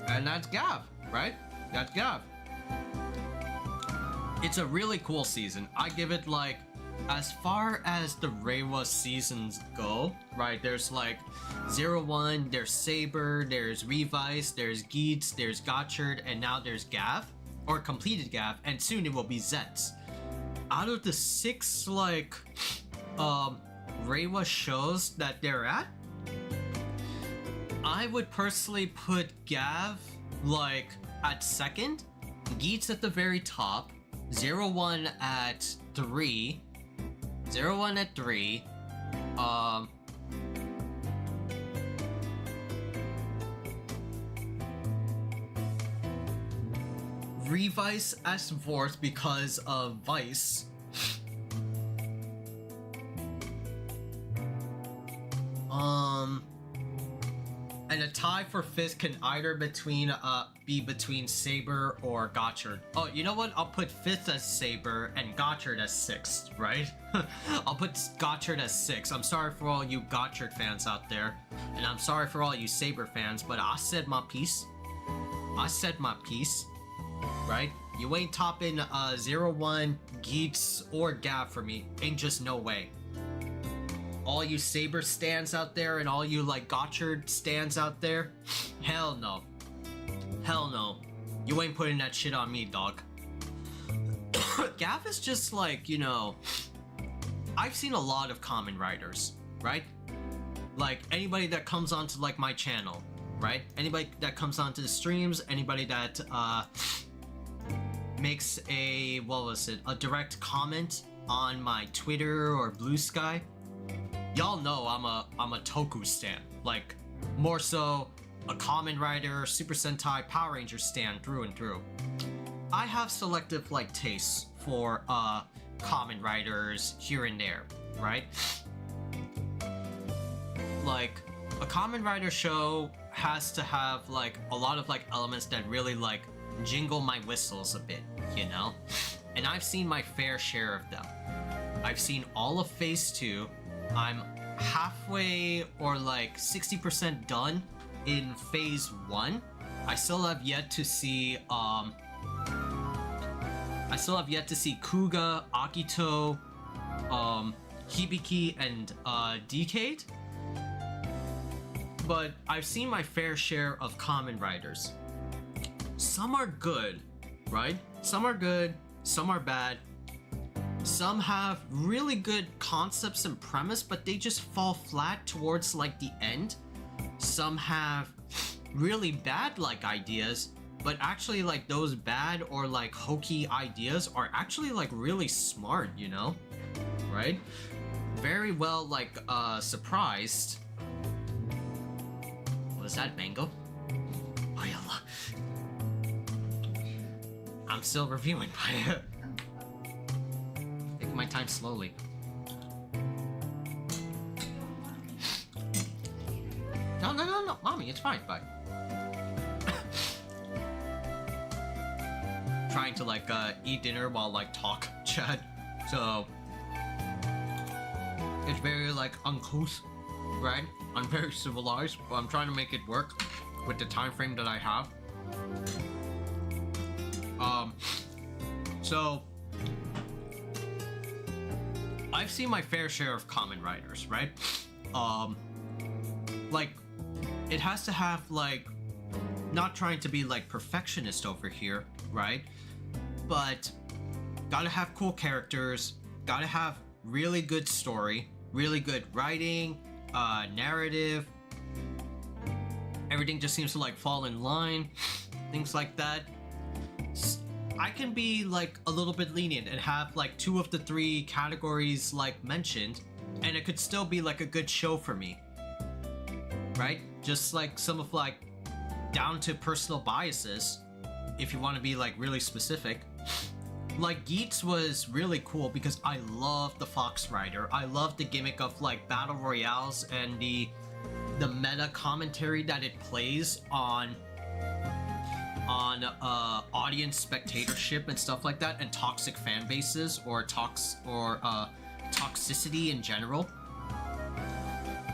And that's Gavv, right? That's Gavv. It's a really cool season. I give it like, as far as the Reiwa seasons go, right? There's like 01, there's Saber, there's Revice, there's Geats, there's Gotchard, and now there's Gavv, or completed Gavv, and soon it will be Zetz. Out of the 6 like Reiwa shows that they're at, I would personally put Gavv like at second, Geats at the very top, 01 at 3, 01 at 3, Revice as fourth because of Vice. And a tie for fifth can either be between Saber or Gotchard. Oh, you know what? I'll put fifth as Saber and Gotchard as sixth, right? I'll put Gotchard as sixth. I'm sorry for all you Gotchard fans out there, and I'm sorry for all you Saber fans, but I said my piece. I said my piece, right? You ain't topping 01, Geats, or Gavv for me. Ain't just no way. All you Saber stands out there and all you like Gotchard stands out there, hell no. Hell no. You ain't putting that shit on me, dog. Gavv is just like, you know, I've seen a lot of Kamen Riders, right? Like anybody that comes onto like my channel, right? Anybody that comes onto the streams, anybody that makes a, what was it, a direct comment on my Twitter or Blue Sky. Y'all know I'm a Toku stan, like more so a Kamen Rider, Super Sentai, Power Ranger stan through and through. I have selective like tastes for Kamen Riders here and there, right? Like a Kamen Rider show has to have like a lot of like elements that really like jingle my whistles a bit, you know? And I've seen my fair share of them. I've seen all of Phase 2. I'm halfway or like 60% done in Phase 1. I still have yet to see Kuga, Akito, Hibiki, and Decade. But I've seen my fair share of Kamen Riders. Some are good, right? Some are good, some are bad. Some have really good concepts and premise, but they just fall flat towards like the end. Some have really bad like ideas, but actually like those bad or like hokey ideas are actually like really smart, you know? Right? Very well like surprised. Was that mango? Oh yeah. I'm still reviewing. Taking my time slowly. No, mommy, it's fine, bye. Trying to like eat dinner while like talk chat, so it's very like uncouth, right? I'm very civilized, but I'm trying to make it work with the time frame that I have. So I've seen my fair share of Kamen Riders, right? Like it has to have like, not trying to be like perfectionist over here, right? But gotta have cool characters, gotta have really good story, really good writing, narrative. Everything just seems to like fall in line, things like that. I can be like a little bit lenient and have like 2 of the 3 categories like mentioned, and it could still be like a good show for me, right? Just like some of like down to personal biases, if you want to be like really specific. Like Geats was really cool because I love the Fox Rider. I love the gimmick of like battle royales and the meta commentary that it plays on audience spectatorship and stuff like that, and toxic fan bases or toxicity in general.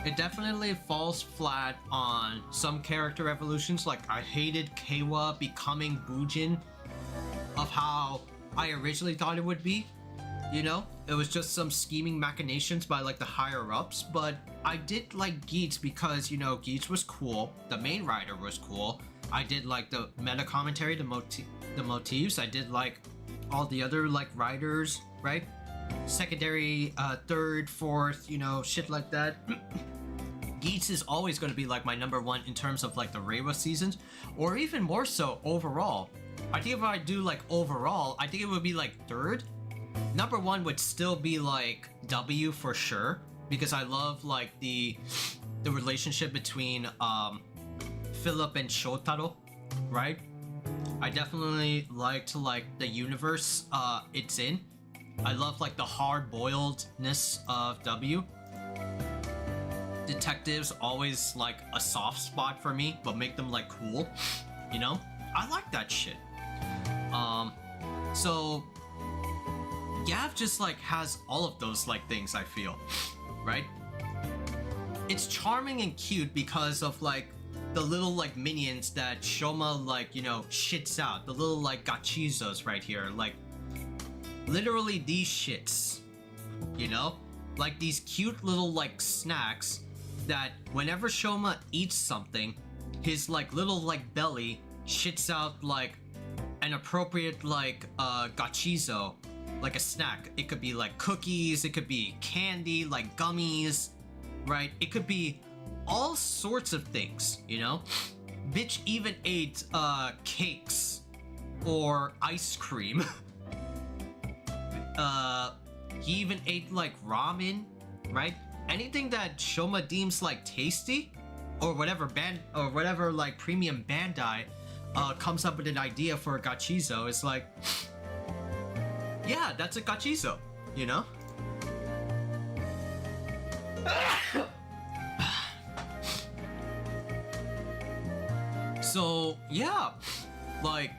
It definitely falls flat on some character evolutions. Like I hated Keiwa becoming Bujin of how I originally thought it would be. You know, it was just some scheming machinations by like the higher ups, but I did like Geats because, you know, Geats was cool, the main rider was cool. I did like the meta commentary, the motifs. I did like all the other like riders, right? Secondary, third, fourth, you know, shit like that. Geats is always going to be like my #1 in terms of like the Reiwa seasons, or even more so overall. I think if I do like overall, I think it would be like 3rd. #1 would still be like W for sure, because I love like the relationship between Philip and Shotaro, right? I definitely liked like the universe it's in. I love like the hard-boiledness of W. Detectives always like a soft spot for me, but make them like cool, you know? I like that shit. So Gavv just like has all of those like things, I feel, right? It's charming and cute because of like the little like minions that Shoma like, you know, shits out. The little like gachizos right here, like literally these shits, you know? Like these cute little like snacks that whenever Shoma eats something, his like little like belly shits out like an appropriate like gachizo, like a snack. It could be like cookies, it could be candy, like gummies, right? It could be all sorts of things, you know? Bitch even ate cakes or ice cream. He even ate like ramen, right? Anything that Shoma deems like tasty, or whatever like premium Bandai comes up with an idea for a gachizo, it's like, yeah, that's a gachizo, you know? So yeah, like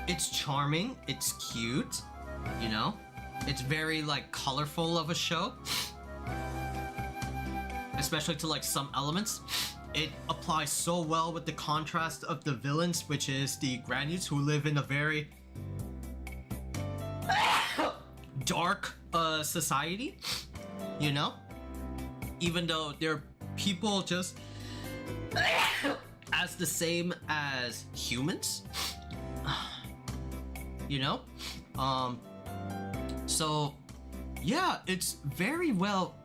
it's charming, it's cute, you know? It's very like colorful of a show, especially to like some elements. It applies so well with the contrast of the villains, which is the Granules, who live in a very dark society, you know? Even though they're people just as the same as humans, you know? So yeah, it's very well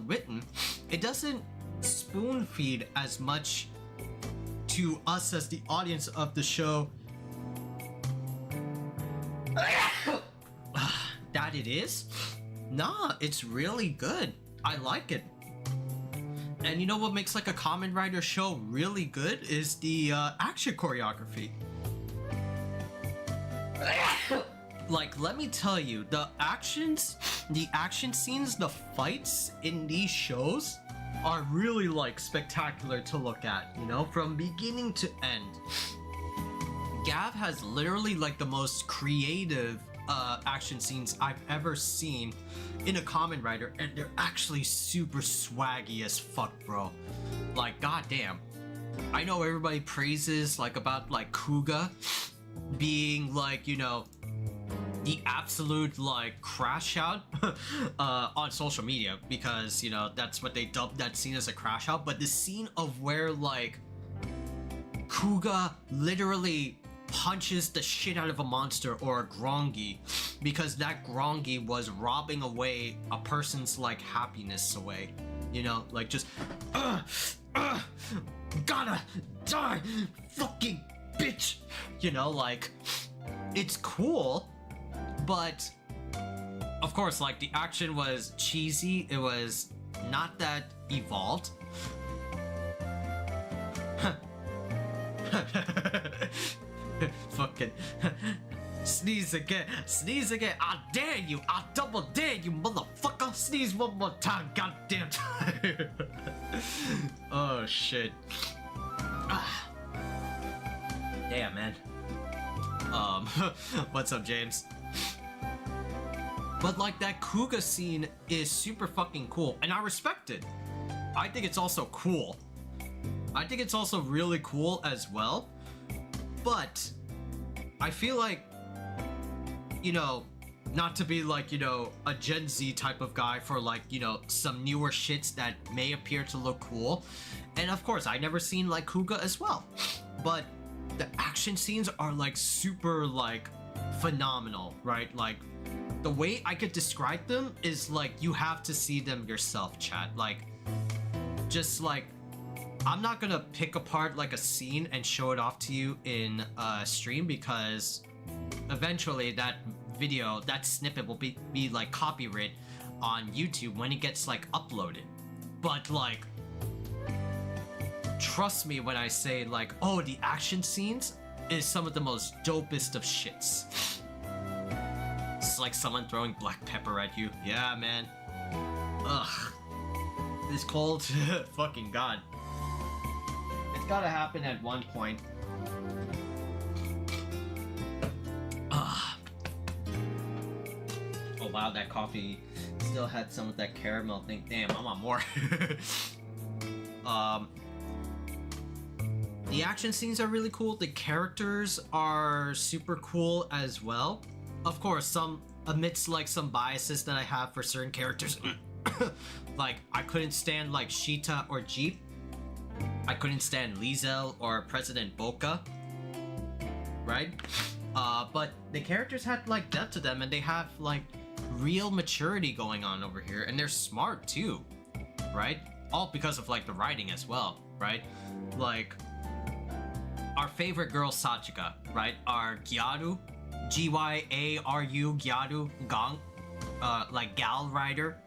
written. It doesn't spoon feed as much to us as the audience of the show that it is. Nah, it's really good. I like it. And you know what makes like a Kamen Rider show really good is the action choreography. Like, let me tell you, the action scenes, the fights in these shows are really like spectacular to look at, you know, from beginning to end. Gavv has literally like the most creative action scenes I've ever seen in a Kamen Rider, and they're actually super swaggy as fuck, bro. Like, goddamn. I know everybody praises like about like Kuga being like, you know, the absolute like crash out on social media, because you know that's what they dubbed that scene, as a crash out. But the scene of where like Kuga literally punches the shit out of a monster or a Grongi, because that Grongi was robbing away a person's like happiness away, you know, like just gotta die, fucking bitch, you know, like it's cool. But of course, like the action was cheesy, it was not that evolved. Fucking sneeze again, I dare you, I double dare you, motherfucker. Sneeze one more time, goddamn time. Oh shit. Damn, man. What's up, James? But like that Kuga scene is super fucking cool, and I respect it. I think it's also cool. I think it's also really cool as well. But I feel like, you know, not to be like, you know, a Gen Z type of guy for like, you know, some newer shits that may appear to look cool. And of course, I never seen like Kuga as well. But the action scenes are like super like phenomenal, right? Like the way I could describe them is like you have to see them yourself, chat. Like just like I'm not gonna pick apart like a scene and show it off to you in a stream, because eventually that video, that snippet will be like copyright on YouTube when it gets like uploaded. But like trust me when I say like, oh, the action scenes is some of the most dopest of shits. It's like someone throwing black pepper at you. Yeah, man. Ugh. This cold. Fucking god. It's gotta happen at one point. Ugh. Oh wow, that coffee still had some of that caramel thing. Damn, I want more. The action scenes are really cool. The characters are super cool as well. Of course, some amidst like some biases that I have for certain characters. Like I couldn't stand like Sheeta or Jeep. I couldn't stand Liesel or President Boca. Right? But the characters had like depth to them, and they have like real maturity going on over here, and they're smart too, right? All because of like the writing as well, right? Like our favorite girl Sachika, right? Our Gyaru, Gyaru, Gyaru, Gang, like Gal Rider,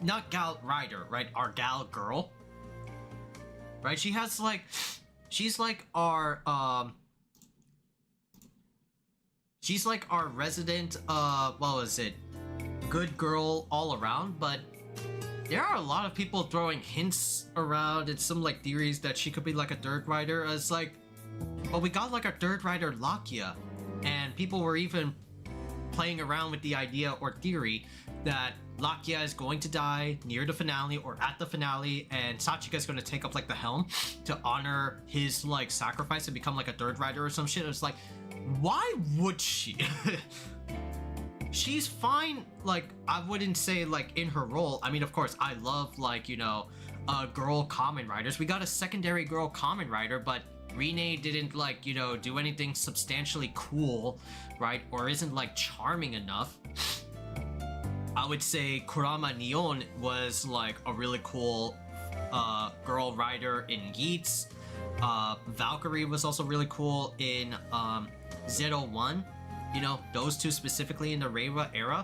not Gal Rider, right? Our Gal girl, right? She has like, she's like our resident, what was it? Good girl all around, but there are a lot of people throwing hints around and some like theories that she could be like a third rider. As like, well, we got like a third rider Lakia, and people were even playing around with the idea or theory that Lakia is going to die near the finale or at the finale, and Sachika is going to take up like the helm to honor his like sacrifice and become like a third rider or some shit. It was like, why would she? She's fine, like, I wouldn't say like in her role. I mean, of course, I love like, you know, girl Kamen Riders. We got a secondary girl Kamen Rider, but Rene didn't like, you know, do anything substantially cool, right? Or isn't like charming enough. I would say Kurama Neon was like a really cool girl rider in Geats. Valkyrie was also really cool in Zero One. You know, those two specifically in the Reiwa era.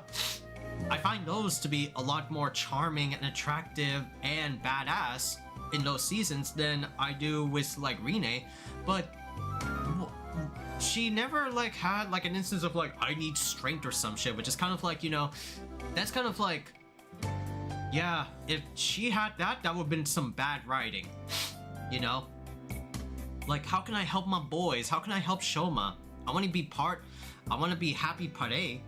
I find those to be a lot more charming and attractive and badass in those seasons than I do with like Rine, but she never like had like an instance of like I need strength or some shit, which is kind of like, you know, that's kind of like, yeah, if she had that, that would have been some bad writing, you know? Like, how can I help my boys? How can I help Shoma? I want to be happy Pare,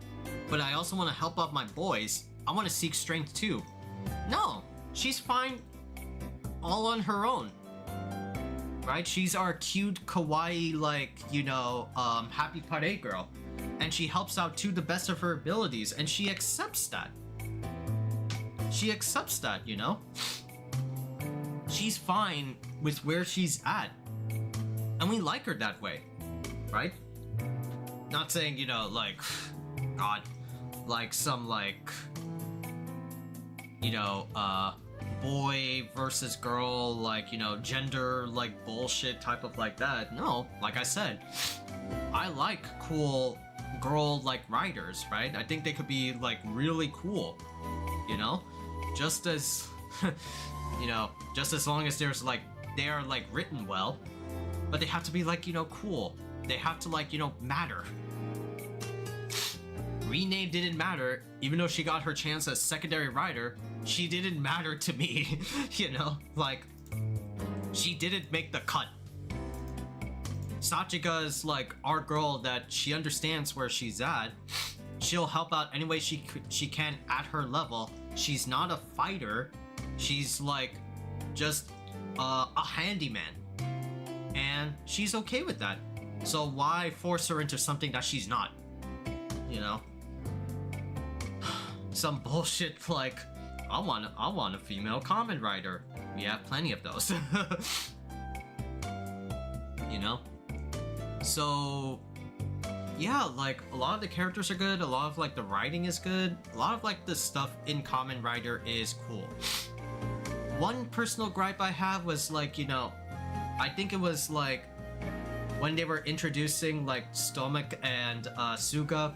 but I also want to help out my boys. I want to seek strength too. No, she's fine all on her own. Right? She's our cute, kawaii, like, you know, happy Pare girl. And she helps out to the best of her abilities, and she accepts that. She accepts that, you know? She's fine with where she's at. And we like her that way, right? Not saying, you know, like, God, like some, like, you know, boy versus girl, like, you know, gender, like, bullshit type of like that. No, like I said, I like cool girl, like, riders, right? I think they could be, like, really cool, you know? Just as, you know, just as long as there's, like, they are, like, written well, but they have to be, like, you know, cool. They have to, like, you know, matter. Rename didn't matter, even though she got her chance as secondary rider, she didn't matter to me, you know? Like, she didn't make the cut. Sachika is, like, our girl that she understands where she's at. She'll help out any way she can at her level. She's not a fighter. She's, like, just a handyman. And she's okay with that. So why force her into something that she's not? You know? Some bullshit like, I want a female Kamen Rider. We have plenty of those. You know? So yeah, like a lot of the characters are good, a lot of like the writing is good, a lot of like the stuff in Kamen Rider is cool. One personal gripe I have was like, you know, I think it was like when they were introducing like Stomach and Suga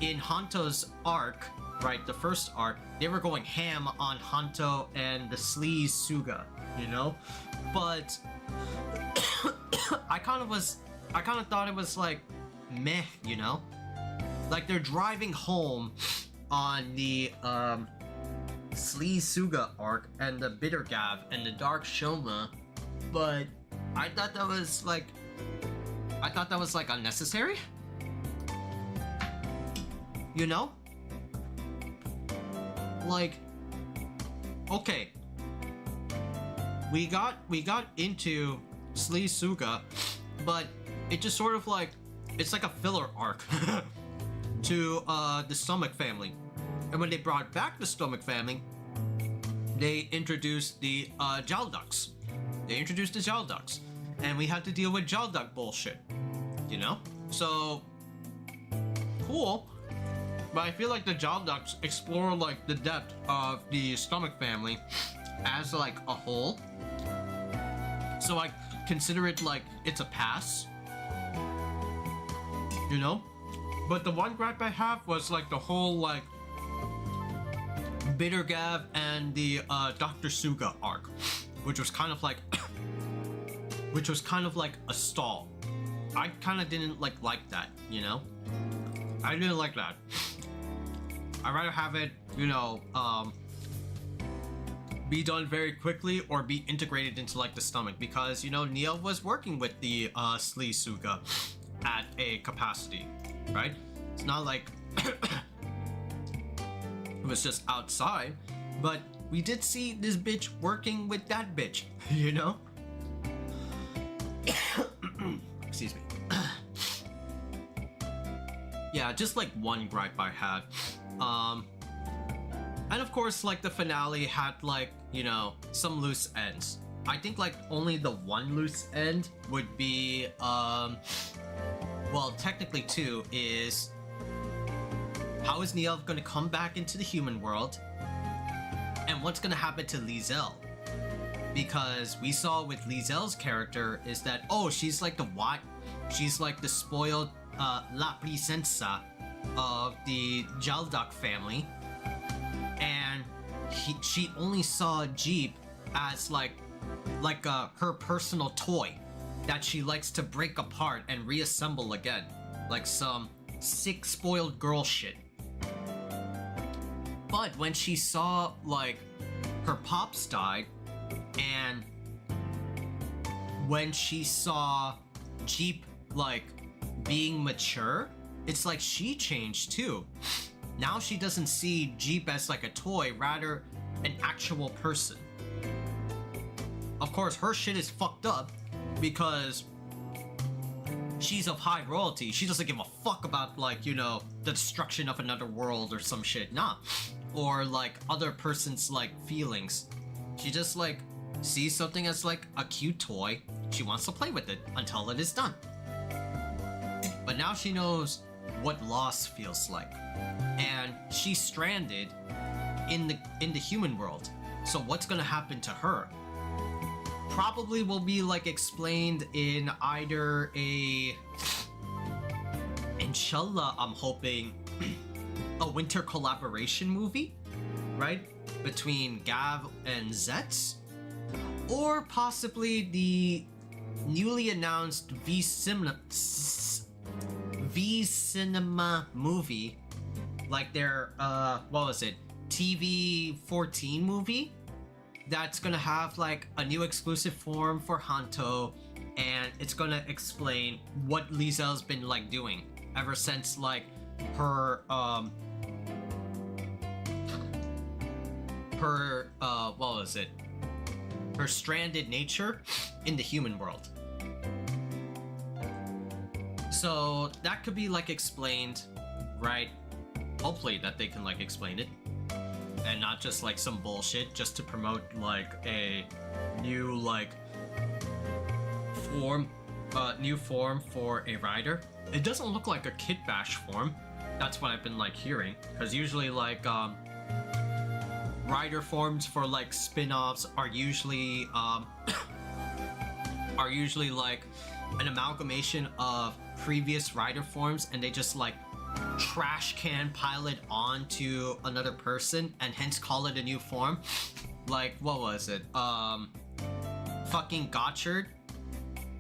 in Hanto's arc, right, the first arc, they were going ham on Hanto and the sleaze Suga, you know? But I kind of thought it was like meh, you know? Like they're driving home on the sleaze Suga arc and the Bitter Gavv and the Dark Shoma, but I thought that was like unnecessary. You know? Like, okay, we got into sleaze Suga, but it just sort of like, it's like a filler arc to the Stomach family. And when they brought back the Stomach family, they introduced the Jalducks. They introduced the Jalducks, and we had to deal with Jalduck bullshit, you know? So, cool. But I feel like the Jalducks explore like the depth of the Stomach family as like a whole. So I consider it like it's a pass. You know? But the one gripe I have was like the whole like Bitter Gavv and the Dr. Suga arc, which was kind of like a stall. I kind of didn't like that, you know? I didn't like that. I'd rather have it, you know, be done very quickly or be integrated into like the Stomach, because, you know, Neil was working with the sleaze Suga at a capacity, right? It's not like it was just outside, but we did see this bitch working with that bitch, you know? Excuse me. Yeah, just like one gripe I had. And of course, like the finale had like, you know, some loose ends. I think like only the one loose end would be, well, technically two, is How is Niel gonna come back into the human world? And what's gonna happen to Lizel? Because we saw with Lizel's character is that, oh, she's like the spoiled La Princesa of the Jaldak family, and she only saw Jeep as like her personal toy that she likes to break apart and reassemble again, like some sick spoiled girl shit. But when she saw like her pops died, and when she saw Jeep like being mature, it's like she changed too. Now she doesn't see Jeep as like a toy, rather an actual person. Of course, her shit is fucked up because she's of high royalty. She doesn't give a fuck about, like, you know, the destruction of another world or some shit. Nah. Or like other person's like feelings. She just like sees something as like a cute toy. She wants to play with it until it is done. But now she knows what loss feels like, and she's stranded in the human world. So what's gonna happen to her? Probably will be like explained in either inshallah, I'm hoping, a winter collaboration movie, right, between Gavv and Zets, or possibly the newly announced V Cinema movie, like their what was it, TV 14 movie, that's gonna have like a new exclusive form for Hanto, and it's gonna explain what Lizel's been like doing ever since like her what was it, her stranded nature in the human world. So that could be like explained, right? Hopefully that they can like explain it, and not just like some bullshit just to promote like a new like new form for a rider. It doesn't look like a Kid Bash form. That's what I've been like hearing, because usually like rider forms for like spin-offs are usually like an amalgamation of previous rider forms, and they just like trash can pile it onto another person and hence call it a new form. Like, what was it, fucking Gotchard,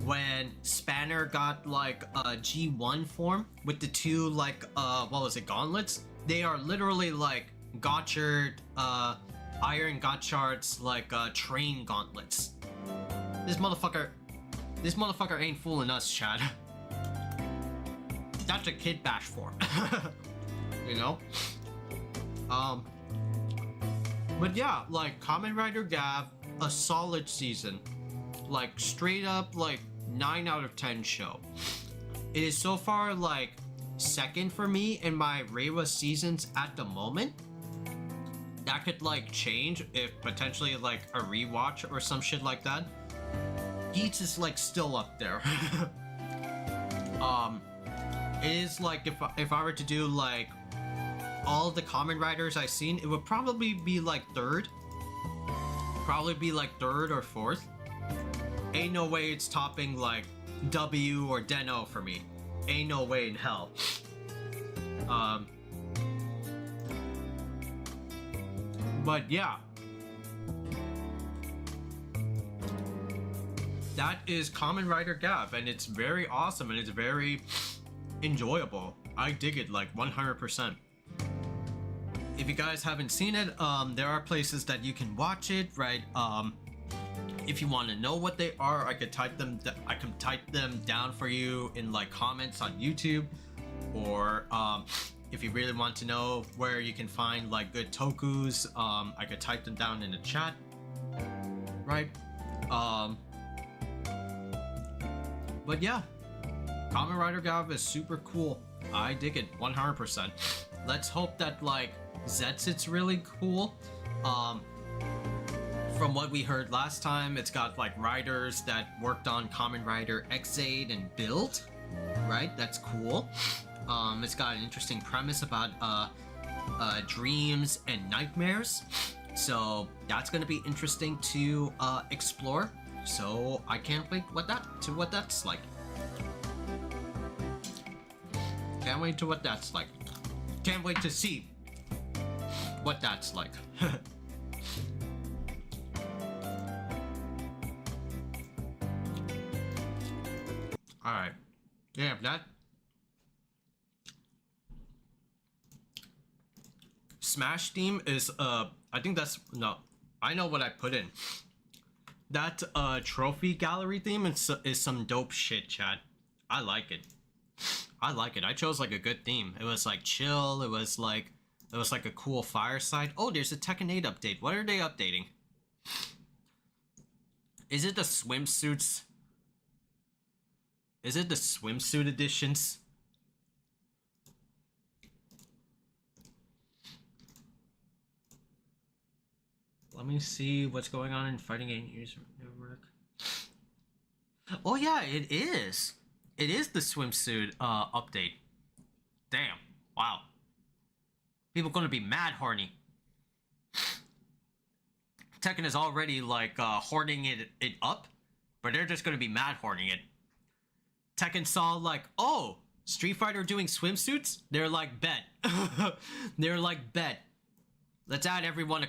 when Spanner got like a G1 form with the two like what was it, gauntlets. They are literally like Gotchard, Iron Gotchard's like train gauntlets. This motherfucker ain't fooling us, Chad. That's a Kid Bash form. You know? But yeah, like Kamen Rider Gavv, a solid season. Like straight up like 9 out of 10 show. It is so far like second for me in my Reiwa seasons at the moment. That could like change if potentially like a rewatch or some shit like that. Geats is like still up there. It is like if I were to do like all the Kamen Riders I've seen, it would probably be like third. Probably be like third or fourth. Ain't no way it's topping like W or Den-O for me. Ain't no way in hell. But yeah. That is Kamen Rider Gavv, and it's very awesome and it's very enjoyable. I dig it like 100%. If you guys haven't seen it, there are places that you can watch it, right? If you want to know what they are, I can type them down for you in like comments on YouTube, or if you really want to know where you can find like good tokus, I could type them down in the chat, right? But yeah, Kamen Rider Gavv is super cool. I dig it 100%. Let's hope that like Zetsit's really cool. From what we heard last time, it's got like riders that worked on Kamen Rider X8 and Build, right? That's cool. It's got an interesting premise about dreams and nightmares. So that's gonna be interesting to explore. So I can't wait what that's like. Can't wait to what that's like. Can't wait to see what that's like. Alright. Yeah, that Smash theme is I think that's no. I know what I put in. That trophy gallery theme is some dope shit, Chad. I like it. I like it. I chose like a good theme. It was like chill. It was like a cool fireside. Oh, there's a Tekken 8 update. What are they updating? Is it the swimsuits? Is it the swimsuit editions? Let me see what's going on in Fighting Game User Network. Oh yeah, it is. It is the swimsuit update. Damn. Wow. People gonna be mad horny. Tekken is already like hoarding it up, but they're just gonna be mad hoarding it. Tekken saw like, oh, Street Fighter doing swimsuits? They're like, bet. They're like, bet. Let's add everyone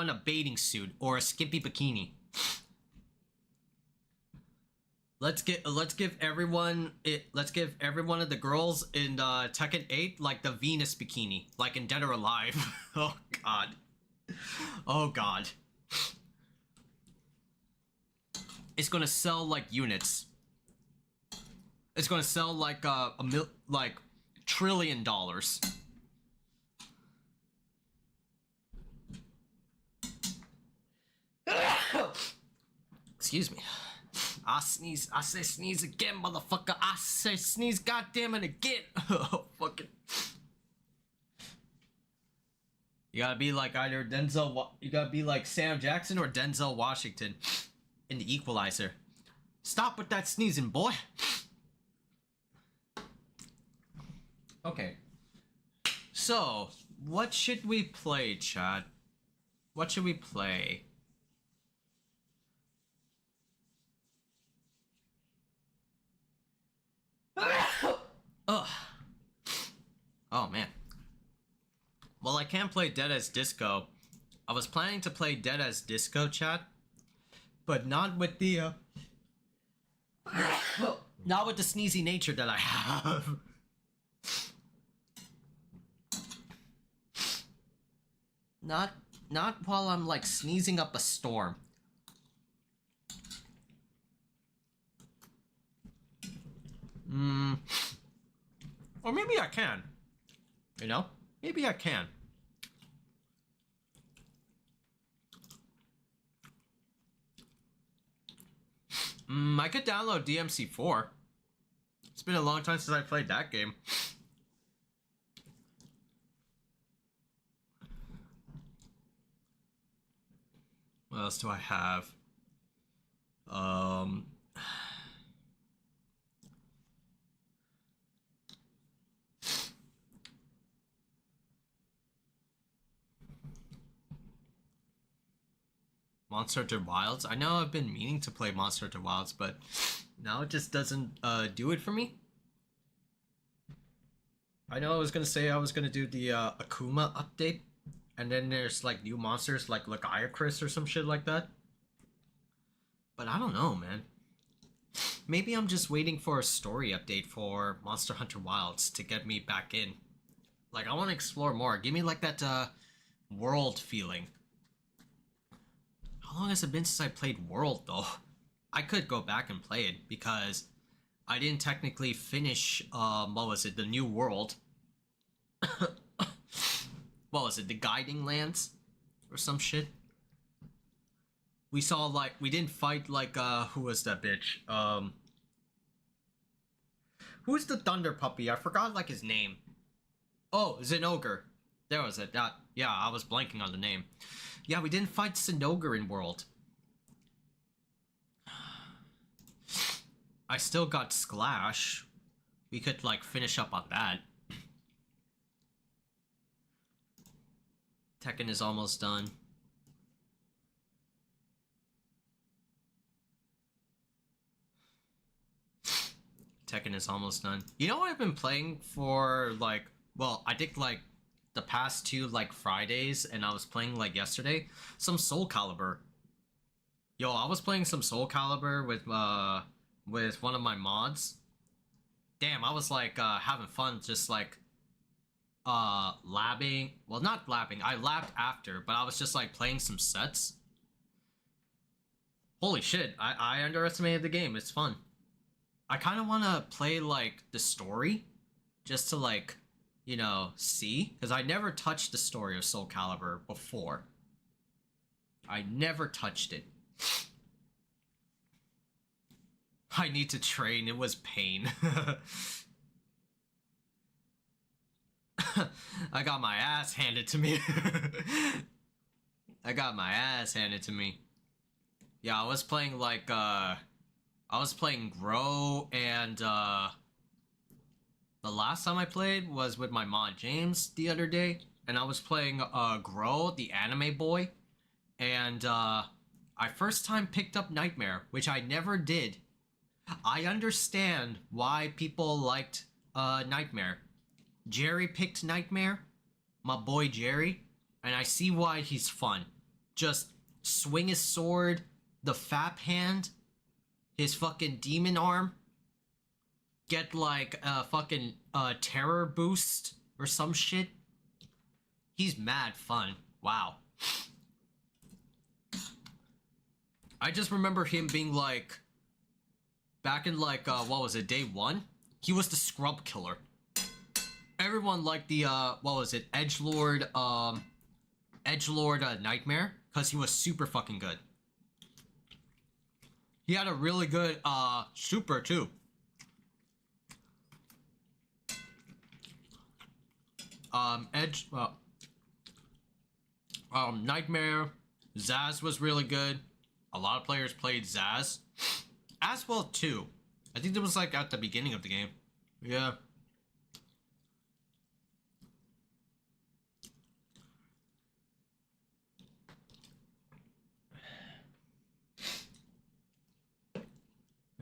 a bathing suit or a skimpy bikini. Let's give everyone of the girls in Tekken 8 like the Venus bikini, like in Dead or Alive. Oh god. Oh god. It's gonna sell like units. It's gonna sell like like $1 trillion. Excuse me. I sneeze. I say sneeze again, motherfucker. I say sneeze goddamn it again. Oh, fucking. You gotta be like either you gotta be like Sam Jackson or Denzel Washington in The Equalizer. Stop with that sneezing, boy. Okay. So, what should we play, Chad? What should we play? Ugh. Oh man. Well, I can't play Dead as Disco. I was planning to play Dead as Disco, chat, but not with the not with the sneezy nature that I have. Not while I'm like sneezing up a storm. Or maybe I can. You know? Maybe I can. I could download DMC4. It's been a long time since I played that game. What else do I have? Monster Hunter Wilds. I know I've been meaning to play Monster Hunter Wilds, but now it just doesn't do it for me. I know I was gonna say I was gonna do the Akuma update, and then there's like new monsters like Lagiacrus or some shit like that. But I don't know, man. Maybe I'm just waiting for a story update for Monster Hunter Wilds to get me back in. Like, I want to explore more. Give me like that world feeling. How long has it been since I played World, though? I could go back and play it, because I didn't technically finish, what was it, the New World. What was it, the Guiding Lands? Or some shit? We saw, like, we didn't fight, like, who was that bitch? Who's the Thunder Puppy? I forgot, like, his name. Oh, Zinogre. There was it. Yeah, I was blanking on the name. Yeah, we didn't fight Zinogre in World. I still got Sklash. we could like finish up on that. Tekken is almost done. Tekken is almost done. You know what I've been playing for like, well, I think like the past 2 like Fridays, and I was playing like yesterday, some Soul Calibur. Yo, I was playing some Soul Calibur with one of my mods. Damn, I was like having fun, just like labbing. Well, not labbing. I labbed after, but I was just like playing some sets. Holy shit, I underestimated the game. It's fun. I kind of want to play like the story just to like, you know, see, because I never touched the story of Soul Calibur before. I never touched it. I need to train. It was pain. I got my ass handed to me. I got my ass handed to me. Yeah, I was playing like I was playing Grow, and the last time I played was with my mod James the other day, and I was playing Grow, the anime boy, and I first time picked up Nightmare, which I never did. I understand why people liked Nightmare. Jerry picked Nightmare, my boy Jerry, and I see why he's fun. Just swing his sword, the fap hand, his fucking demon arm, get like a fucking terror boost or some shit. He's mad fun. Wow. I just remember him being like, back in like, what was it, day 1? He was the scrub killer. Everyone liked the, what was it, Edgelord Nightmare, because he was super fucking good. He had a really good, super, too. Nightmare, Zaz was really good. A lot of players played Zaz. As well, too. I think it was, like, at the beginning of the game. Yeah.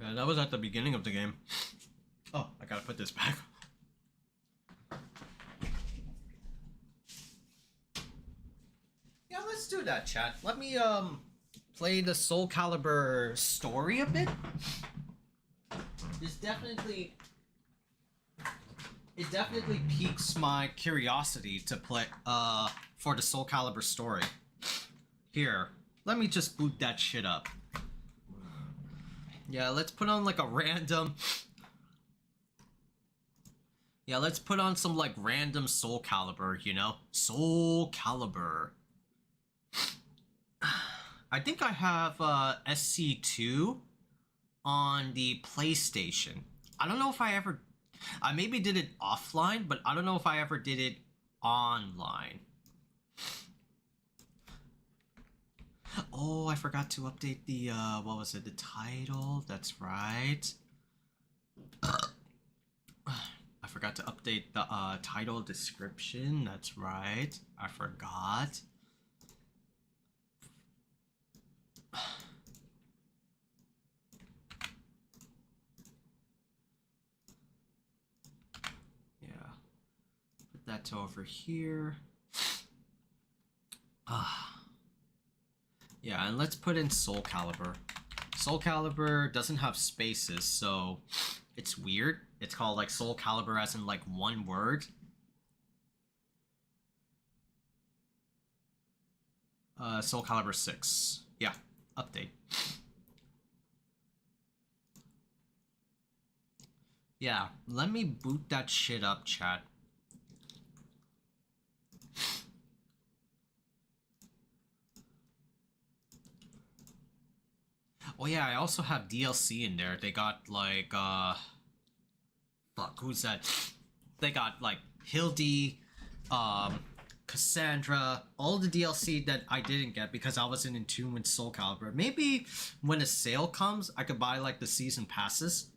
Yeah, that was at the beginning of the game. Oh, I gotta put this back. Yeah, let's do that, chat. Let me, play the Soul Calibur story a bit. It definitely piques my curiosity to play, for the Soul Calibur story. Here, let me just boot that shit up. Yeah, let's put on like a random... Yeah, let's put on some like random Soul Calibur, you know? Soul Calibur. I think I have SC2 on the PlayStation. I don't know if I ever... I maybe did it offline, but I don't know if I ever did it online. Oh, I forgot to update the, what was it, the title? That's right. I forgot to update the, title description. That's right. I forgot. Yeah. Put that to over here. Yeah, and let's put in Soul Calibur. Soul Calibur doesn't have spaces, so it's weird. It's called like Soul Calibur as in like one word. Soul Calibur 6. Yeah, update. Yeah, let me boot that shit up, chat. Oh yeah, I also have DLC in there. They got like, fuck, who's that? They got like Hildy, Cassandra, all the DLC that I didn't get because I wasn't in tune with Soul Calibur. Maybe when a sale comes, I could buy like the season passes.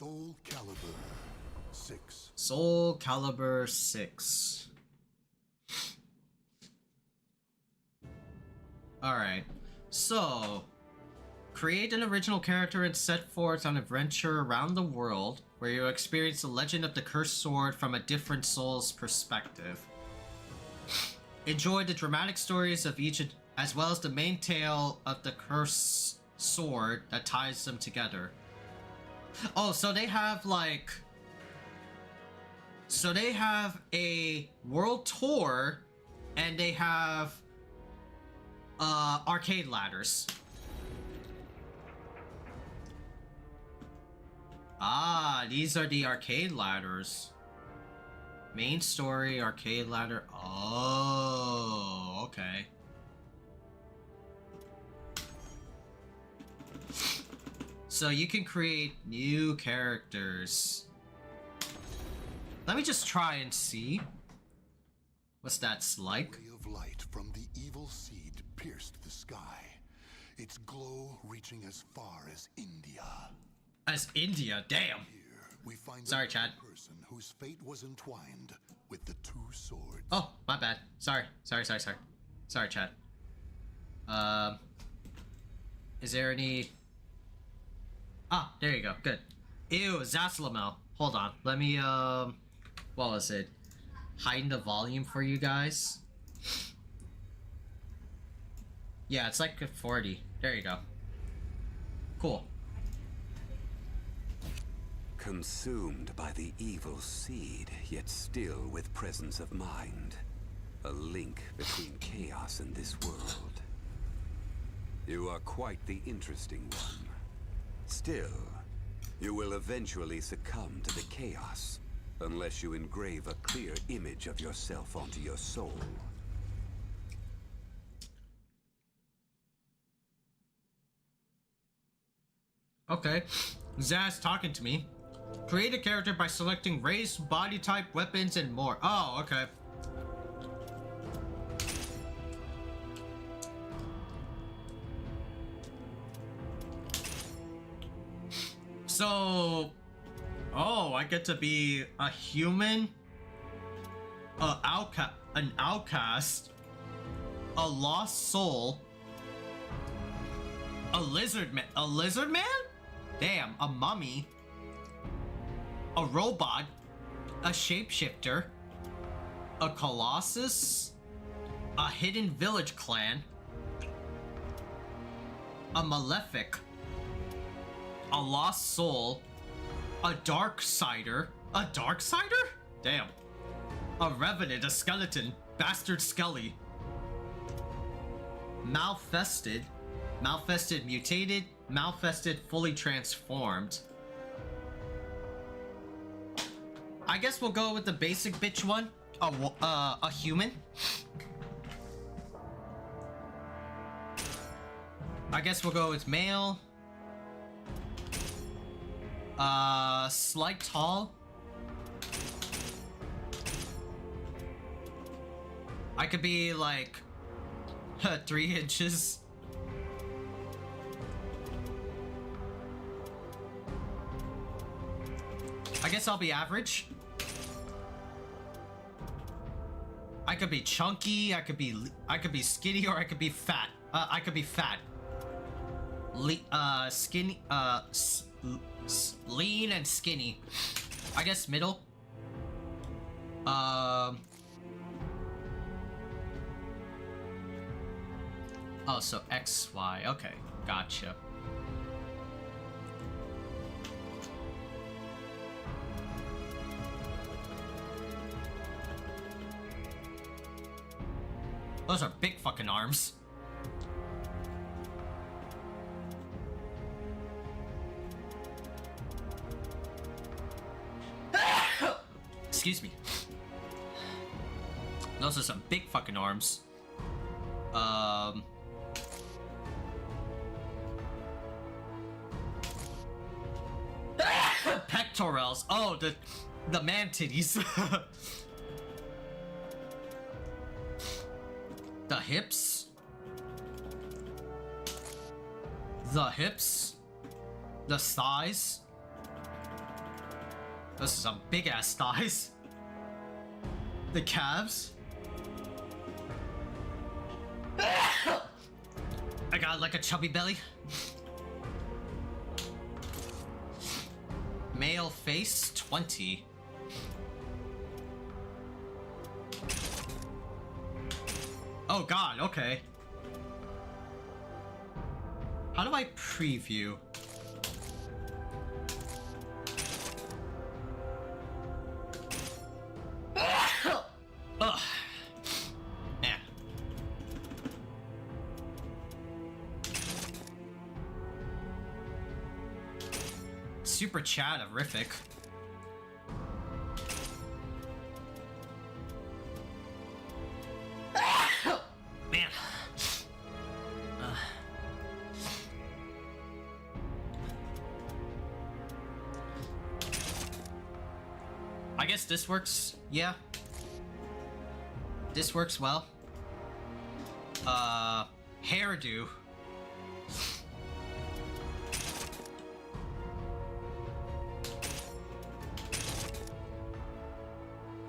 Soul Calibur 6. Soul Calibur 6. Alright, so create an original character and set forth on an adventure around the world where you experience the legend of the cursed sword from a different soul's perspective. Enjoy the dramatic stories of each as well as the main tale of the cursed sword that ties them together. Oh, so they have like... So they have a world tour and they have arcade ladders. Ah, these are the arcade ladders. Main story, arcade ladder. Oh, okay. So you can create new characters. Let me just try and see. What's that's like? A ray of light from the evil seed pierced the sky. Its glow reaching as far as India. As India, damn. Here we find Sorry, the Chad. person whose fate was entwined with the two swords. Oh, my bad. Sorry, Chad. Is there any... Ah, there you go. Good. Ew, Zaslamel. Hold on. Let me, what was it? Heighten the volume for you guys. Yeah, it's like a 40. There you go. Cool. Consumed by the evil seed, yet still with presence of mind. A link between chaos and this world. You are quite the interesting one. Still, you will eventually succumb to the chaos, unless you engrave a clear image of yourself onto your soul. Okay. Zaz talking to me. Create a character by selecting race, body type, weapons, and more. Oh, okay. So... Oh, I get to be a human? An outcast? A lost soul? A lizard man? A lizard man? Damn, a mummy? A robot? A shapeshifter? A colossus? A hidden village clan? A malefic? A lost soul? A darksider? A darksider? Damn. A revenant, a skeleton, bastard Scully. Malfested, malfested mutated, malfested fully transformed. I guess we'll go with the basic bitch one. A human. I guess we'll go with male. Slight tall. I could be like 3 inches. I guess I'll be average. I could be chunky, I could be skinny, or I could be fat. I could be fat. Skinny, lean and skinny. I guess middle. Oh, so XY. Okay, gotcha. Those are big fucking arms. Excuse me. Those are some big fucking arms. Pectorals. Oh, the man titties. The hips. The hips. The thighs. Those are some big ass thighs. The calves. I got like a chubby belly. Male face 20. Oh god, okay. How do I preview? Ugh. Man. Super chat-erific. Man. I guess this works, yeah. This works well. Hairdo.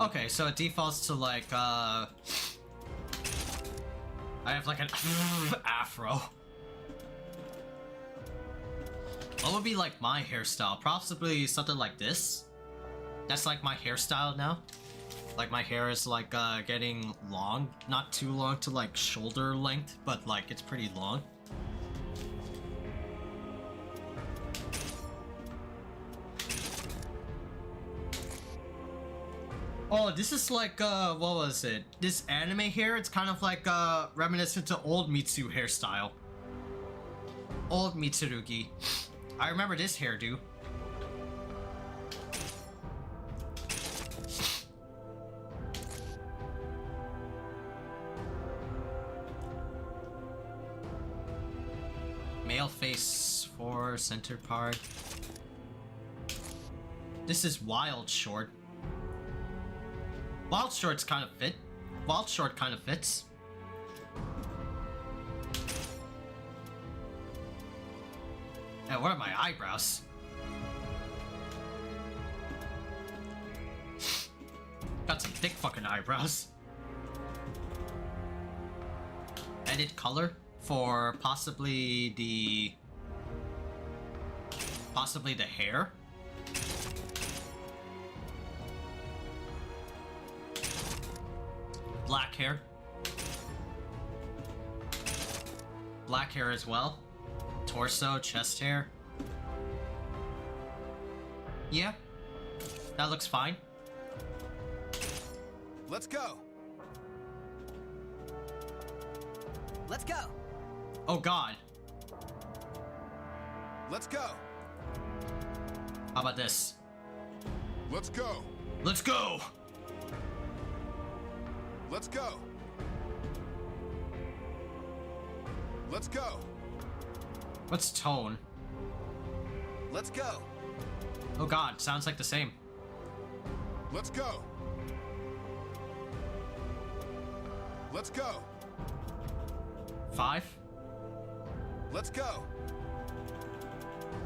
Okay, so it defaults to like, I have like an afro. What would be like my hairstyle? Possibly something like this. That's like my hairstyle now. Like my hair is like getting long, not too long to like shoulder length, but like it's pretty long. Oh, this is like what was it? This anime hair, it's kind of like reminiscent to old Mitsu hairstyle. Old Mitsurugi. I remember this hairdo. Male face for center part. This is wild short. Wild shorts kind of fit. Wild short kind of fits. And what are my eyebrows? Got some thick fucking eyebrows. Edit color for possibly the hair. Black hair. Black hair as well. Torso, chest hair. Yeah. That looks fine. Let's go. Let's go. Oh god. Let's go. How about this? Let's go. Let's go! Let's go. Let's go. What's tone? Let's go. Oh god, sounds like the same. Let's go. Let's go. 5? Let's go.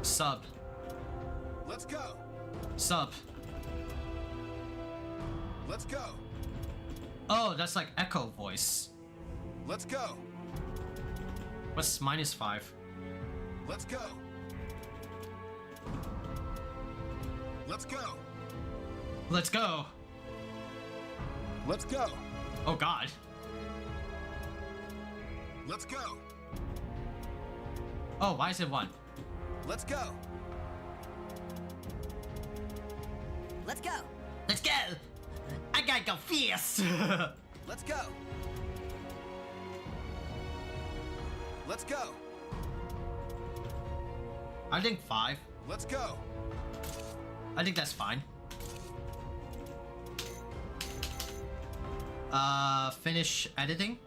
Sub. Let's go. Sub. Let's go. Oh, that's like echo voice. Let's go. What's -5? Let's go. Let's go. Let's go! Let's go. Oh god. Let's go. Oh, why is it 1? Let's go. Let's go. Let's go! I gotta go fierce! Let's go. Let's go. I think 5. Let's go. I think that's fine. Finish editing.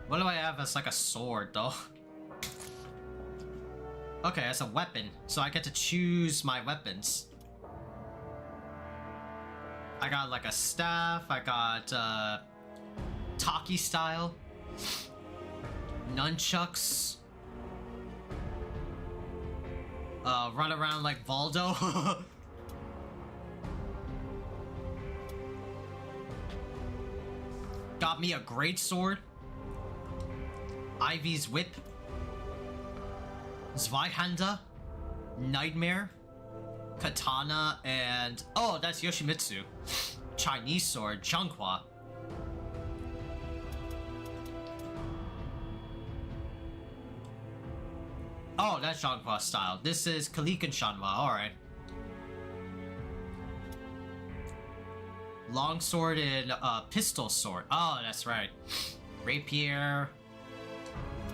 What do I have as like a sword though? Okay, as a weapon, so I get to choose my weapons. I got like a staff, I got Taki style, nunchucks, run around like Valdo. Got me a great sword. Ivy's whip. Zweihanda. Nightmare. Katana and... Oh, that's Yoshimitsu. Chinese sword, Changhua. Oh, that's Changhua style. This is Kalikan Shanhua, alright. Longsword and pistol sword. Oh, that's right. Rapier.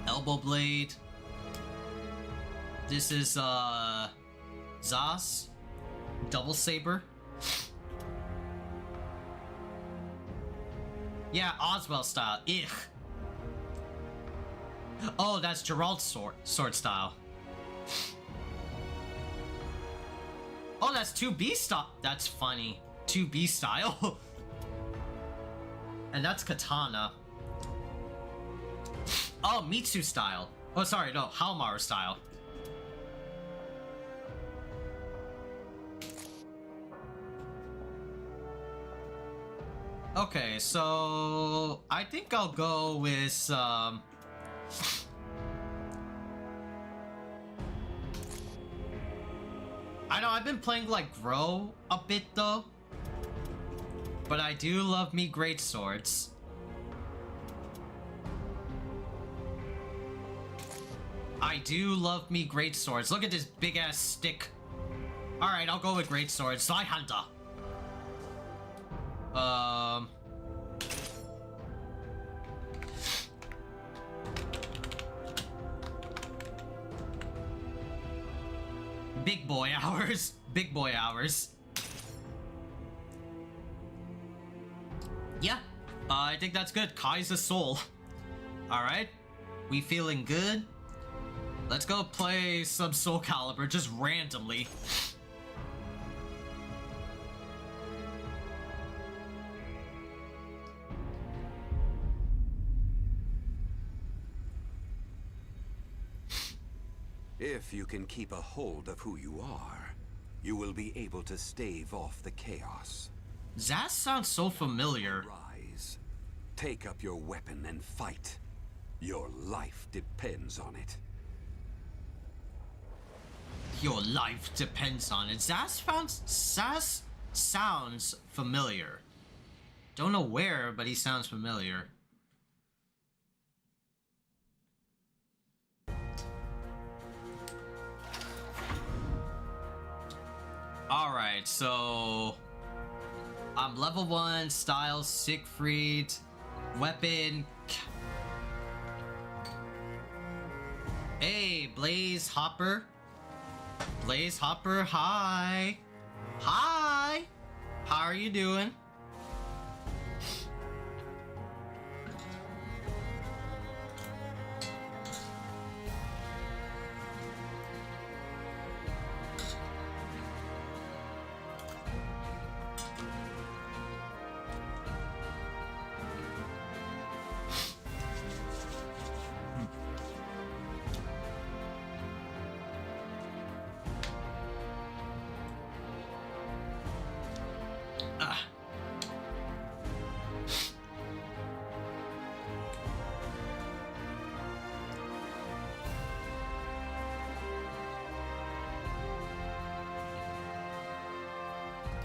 Elbow blade. This is Zas. Double saber. Yeah, Oswell style. Ugh. Oh, that's Gerald's sword style. Oh, that's 2B style. That's funny. 2B style. And that's Katana. Oh, Mitsu style. Oh, sorry, no, Halmaru style. Okay, so I think I'll go with I know I've been playing like Grow a bit though, but I do love me great swords. I do love me great swords. Look at this big ass stick. All right, I'll go with great swords. Zweihanda. Big boy hours. Big boy hours. Yeah, I think that's good. Khaiza Soul. Alright, we feeling good? Let's go play some Soul Calibur just randomly. If you can keep a hold of who you are, you will be able to stave off the chaos. That sounds so familiar. Rise. Take up your weapon and fight. Your life depends on it. Your life depends on it. Zaz sounds familiar. Don't know where, but he sounds familiar. Alright, so I'm level 1, style Siegfried, weapon. Hey, Blaze Hopper. Blaze Hopper, hi. Hi. How are you doing?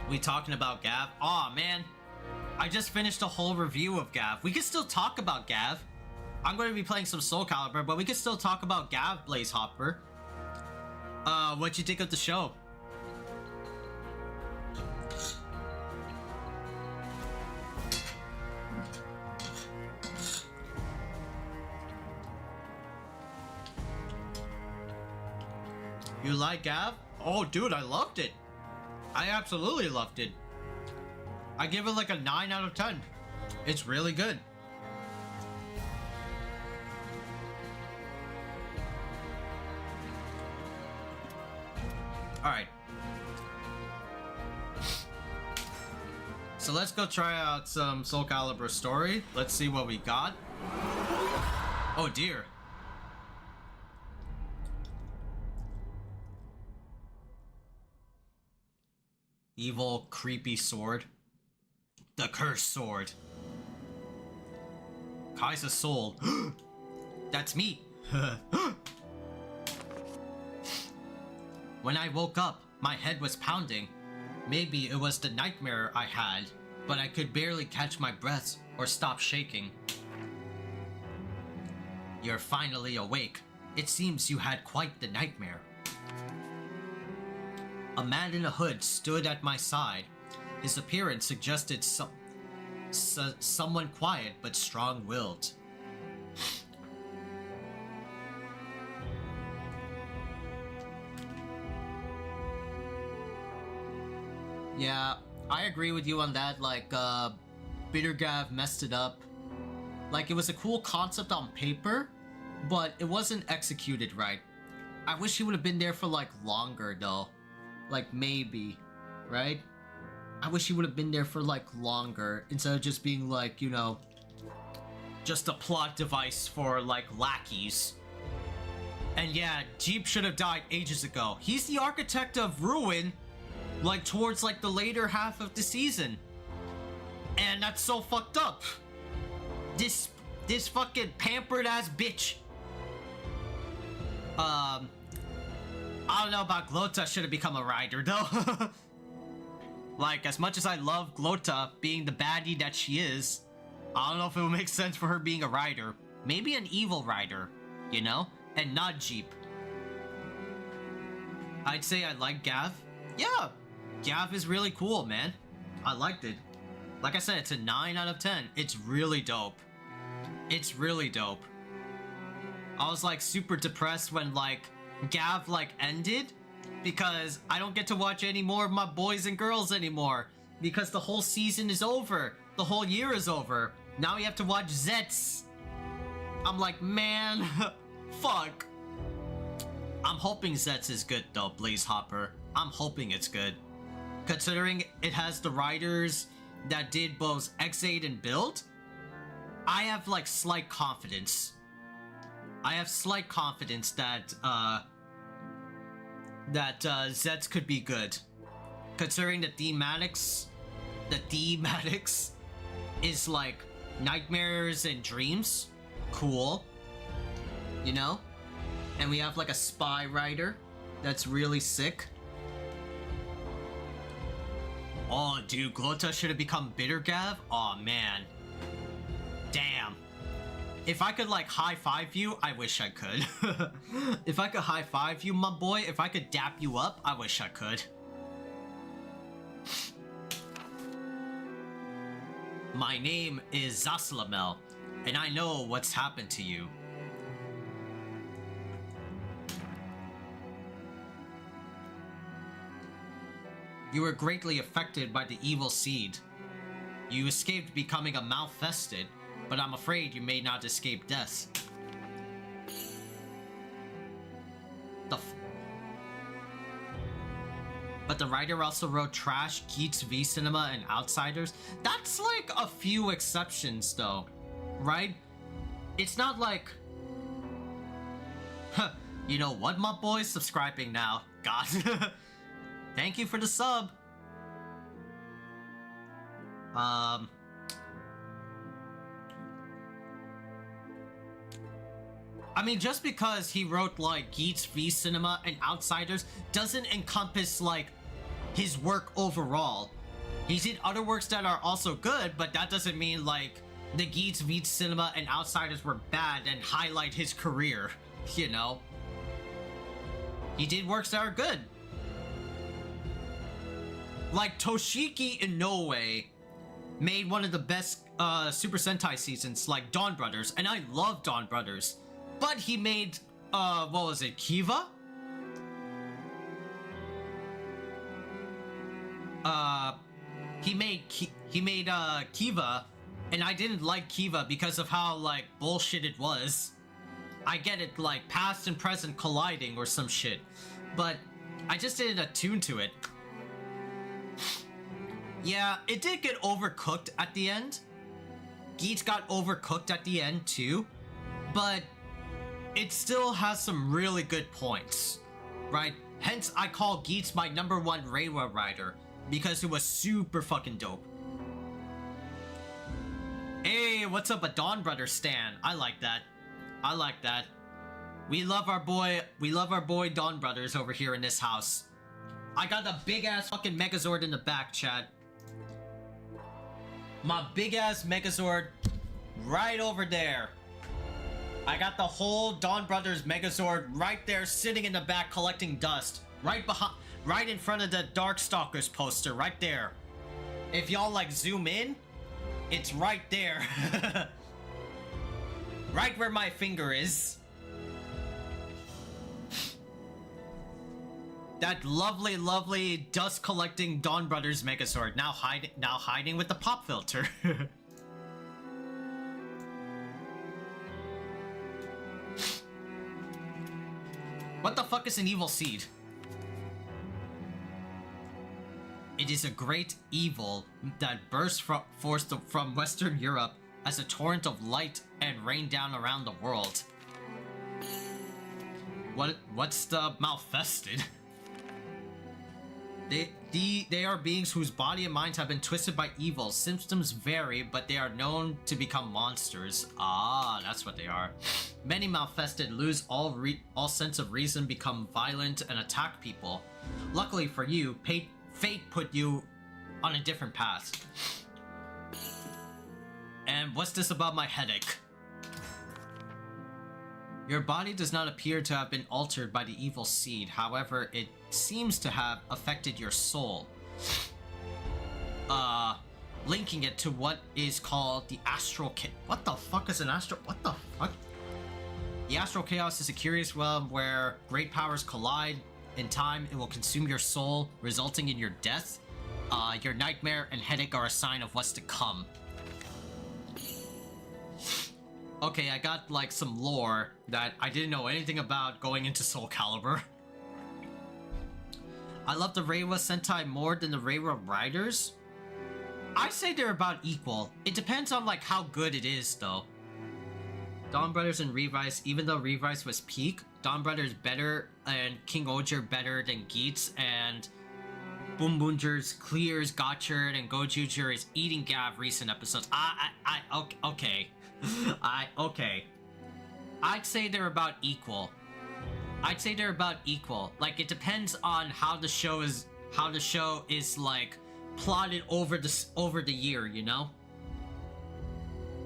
We talking about Gavv? Aw, man. I just finished a whole review of Gavv. We can still talk about Gavv. I'm going to be playing some Soul Calibur, but we can still talk about Gavv, Blaze Hopper. What'd you think of the show? You like Gavv? Oh, dude, I loved it. I absolutely loved it. I give it like a 9 out of 10. It's really good. Alright. So let's go try out some Soul Calibur story. Let's see what we got. Oh dear. Evil, creepy sword. The cursed sword. Khaiza's soul. That's me. When I woke up, my head was pounding. Maybe it was the nightmare I had, but I could barely catch my breath or stop shaking. You're finally awake. It seems you had quite the nightmare. A man in a hood stood at my side. His appearance suggested someone quiet but strong-willed. Yeah, I agree with you on that. Like, Bitter Gavv messed it up. Like, it was a cool concept on paper, but it wasn't executed right. I wish he would have been there for, like, longer, though. Like, maybe, right? I wish he would have been there for, like, longer, instead of just being, like, you know, just a plot device for, like, lackeys. And yeah, Jeep should have died ages ago. He's the architect of ruin, like, towards, like, the later half of the season. And that's so fucked up. This fucking pampered-ass bitch. I don't know about Glota should have become a rider, though. Like, as much as I love Glota being the baddie that she is, I don't know if it would make sense for her being a rider. Maybe an evil rider, you know? And not Jeep. I'd say I like Gavv. Yeah, Gavv is really cool, man. I liked it. Like I said, it's a 9 out of 10. It's really dope. It's really dope. I was like super depressed when like Gavv like ended, because I don't get to watch any more of my boys and girls anymore, because the whole season is over. The whole year is over. Now we have to watch Zets. I'm like, man, fuck. I'm hoping Zets is good though, Blaze Hopper. I'm hoping it's good, considering it has the writers that did both X8 and Build. I have like slight confidence. I have slight confidence that Zets could be good, considering the thematics is like nightmares and dreams. Cool, you know? And we have like a spy writer that's really sick. Oh, dude, Glota should have become Bitter Gavv? Oh, man. Damn. If I could, like, high-five you, I wish I could. If I could high-five you, my boy, if I could dap you up, I wish I could. My name is Zaslamel, and I know what's happened to you. You were greatly affected by the evil seed. You escaped becoming a malfested, but I'm afraid you may not escape death. But the writer also wrote Trash, Geats v Cinema, and Outsiders. That's like a few exceptions though, right? It's not like... You know what, my boys? Subscribing now. God. Thank you for the sub. I mean, just because he wrote like Geats v Cinema and Outsiders doesn't encompass like his work overall. He did other works that are also good, but that doesn't mean like the Geats v Cinema and Outsiders were bad and highlight his career, you know? He did works that are good. Like, Toshiki Inoue made one of the best Super Sentai seasons, like Dawn Brothers, and I love Dawn Brothers. But he made, what was it, Kiva? He made Kiva, and I didn't like Kiva because of how, like, bullshit it was. I get it, like, past and present colliding or some shit, but I just didn't attune to it. Yeah, it did get overcooked at the end. Geats got overcooked at the end too, but it still has some really good points, right? Hence, I call Geats my #1 Reiwa rider, because it was super fucking dope. Hey, what's up, a Dawn Brothers stan? I like that. I like that. We love our boy Dawn Brothers over here in this house. I got the big ass fucking Megazord in the back, chat. My big ass Megazord right over there. I got the whole Dawn Brothers Megazord right there sitting in the back collecting dust. Right behind, right in front of the Darkstalkers poster, right there. If y'all like zoom in, it's right there. Right where my finger is. That lovely, lovely dust collecting Dawn Brothers Megazord now hiding with the pop filter. What the fuck is an evil seed? It is a great evil that bursts forth from Western Europe as a torrent of light and rain down around the world. What's the malfested? They are beings whose body and minds have been twisted by evil. Symptoms vary, but they are known to become monsters. Ah, that's what they are. Many malfested lose all sense of reason, become violent, and attack people. Luckily for you, fate put you on a different path. And what's this about my headache? Your body does not appear to have been altered by the evil seed. However, it seems to have affected your soul. Linking it to what is called the astral what the fuck is an astral? What the fuck? The astral chaos is a curious realm where great powers collide. In time, it will consume your soul, resulting in your death. Your nightmare and headache are a sign of what's to come. Okay, I got like some lore that I didn't know anything about going into Soul Calibur. I love the Reiwa Sentai more than the Reiwa Riders. I say they're about equal. It depends on like how good it is though. Dawn Brothers and Revice, even though Revice was peak, Dawn Brothers better and King Oger better than Geats, and Boom Boonger's clears Gotchard and Gojuger is eating Gavv recent episodes. Okay. Okay. I'd say they're about equal. Like, it depends on how the show is like plotted over the year, you know?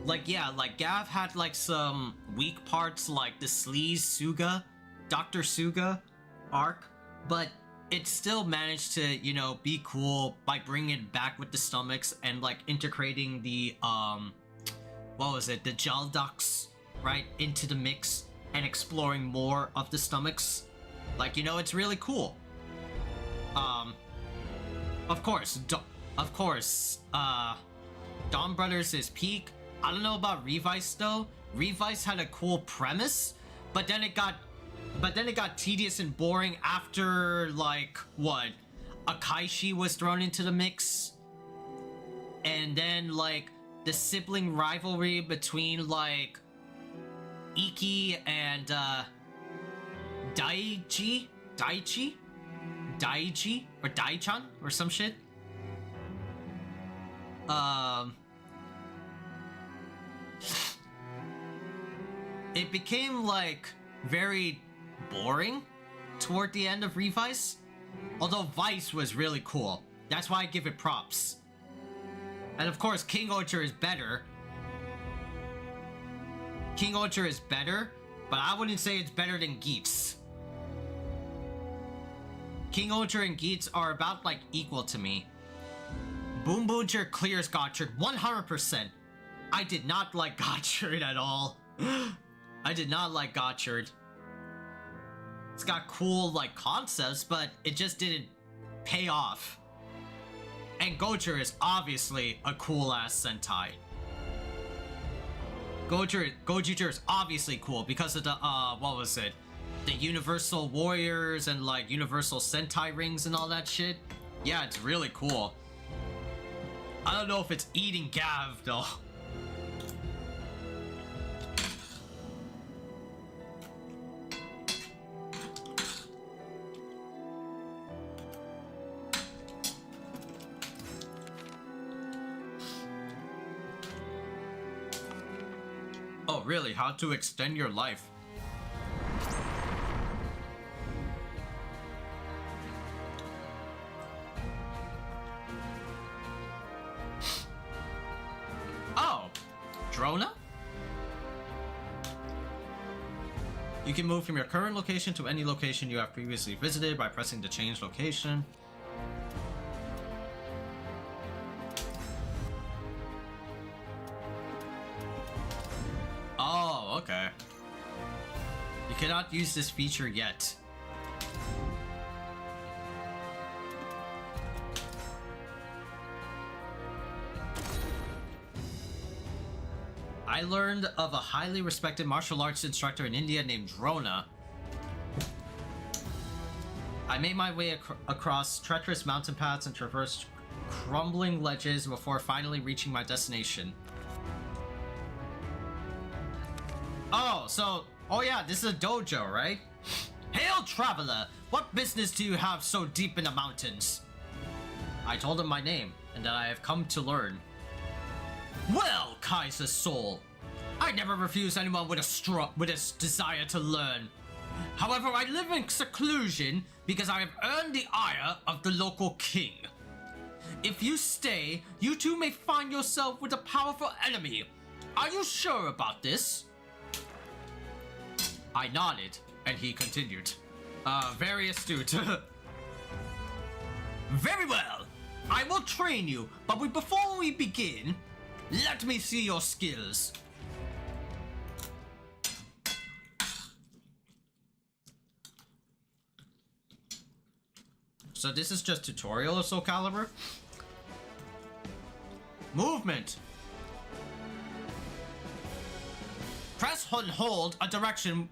Like, yeah, like Gavv had like some weak parts like the Sleaze Suga, Dr. Suga arc, but it still managed to, you know, be cool by bringing it back with the stomachs and like integrating the what was it, the Jalducks, right, into the mix and exploring more of the stomachs. Like, you know, it's really cool. Of course, Dawn Brothers is peak. I don't know about Revice though. Revice had a cool premise, but then it got tedious and boring after like what, Akaishi was thrown into the mix, and then like the sibling rivalry between like Iki and Daiji or Daichan or some shit. It became like very boring toward the end of Revice, although Vice was really cool. That's why I give it props. And of course, King Oger is better. But I wouldn't say it's better than Geats. King Oger and Geats are about like equal to me. Boom Booger clears Gotchard 100%. I did not like Gotchard at all. I did not like Gotchard. It's got cool like concepts, but it just didn't pay off. And Gotchard is obviously a cool ass Sentai. Gojuger is obviously cool because of the what was it? The Universal Warriors and like Universal Sentai rings and all that shit. Yeah, it's really cool. I don't know if it's eating Gavv though. really, how to extend your life. Oh, Drona? You can move from your current location to any location you have previously visited by pressing the change location. Oh, okay. You cannot use this feature yet. I learned of a highly respected martial arts instructor in India named Drona. I made my way across treacherous mountain paths and traversed crumbling ledges before finally reaching my destination. Oh yeah, this is a dojo, right? Hail, traveler! What business do you have so deep in the mountains? I told him my name, and that I have come to learn. Well, Khaiza's soul, I never refuse anyone with a desire to learn. However, I live in seclusion because I have earned the ire of the local king. If you stay, you too may find yourself with a powerful enemy. Are you sure about this? I nodded, and he continued. Very astute. Very well. I will train you, but before we begin, let me see your skills. So this is just tutorial of Soul Calibur? Movement. Press and hold a direction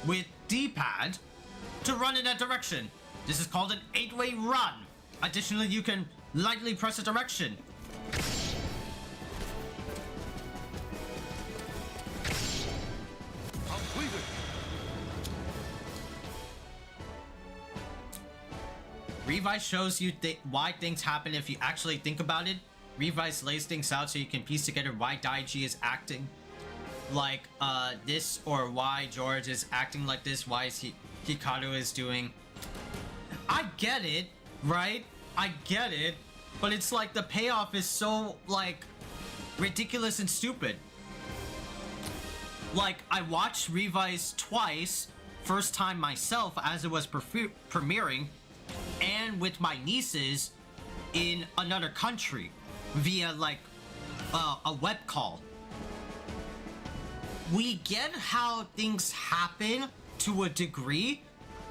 with D-pad to run in that direction. This is called an 8-way run. Additionally, you can lightly press a direction. Completed. Revise shows you why things happen if you actually think about it. Revise lays things out so you can piece together why Daiji is acting like this, or why George is acting like this, why Hikaru is doing. I get it, right? I get it, but it's like the payoff is so like ridiculous and stupid. Like, I watched Revise twice, first time myself as it was premiering, and with my nieces in another country via like a web call. We get how things happen to a degree,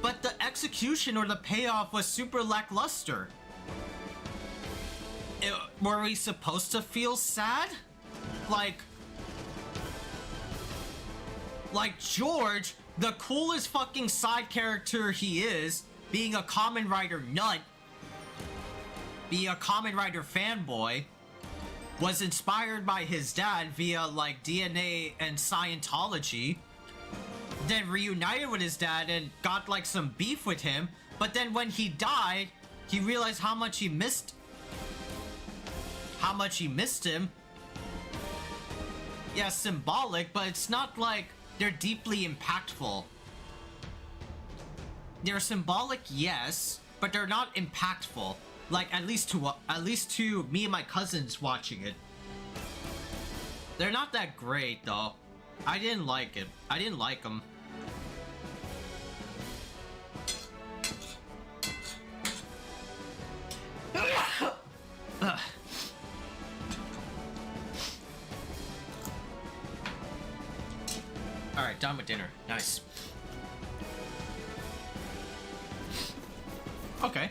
but the execution or the payoff was super lackluster. Were we supposed to feel sad? Like George, the coolest fucking side character he is, being a Kamen Rider nut, being a Kamen Rider fanboy, was inspired by his dad via like DNA and Scientology, then reunited with his dad and got like some beef with him, but then when he died, he realized how much he missed him. Yeah, symbolic, but it's not like they're deeply impactful. They're symbolic, yes, but they're not impactful. Like, at least to me and my cousins watching it. They're not that great, though. I didn't like it. I didn't like them. Alright, done with dinner. Nice. Okay.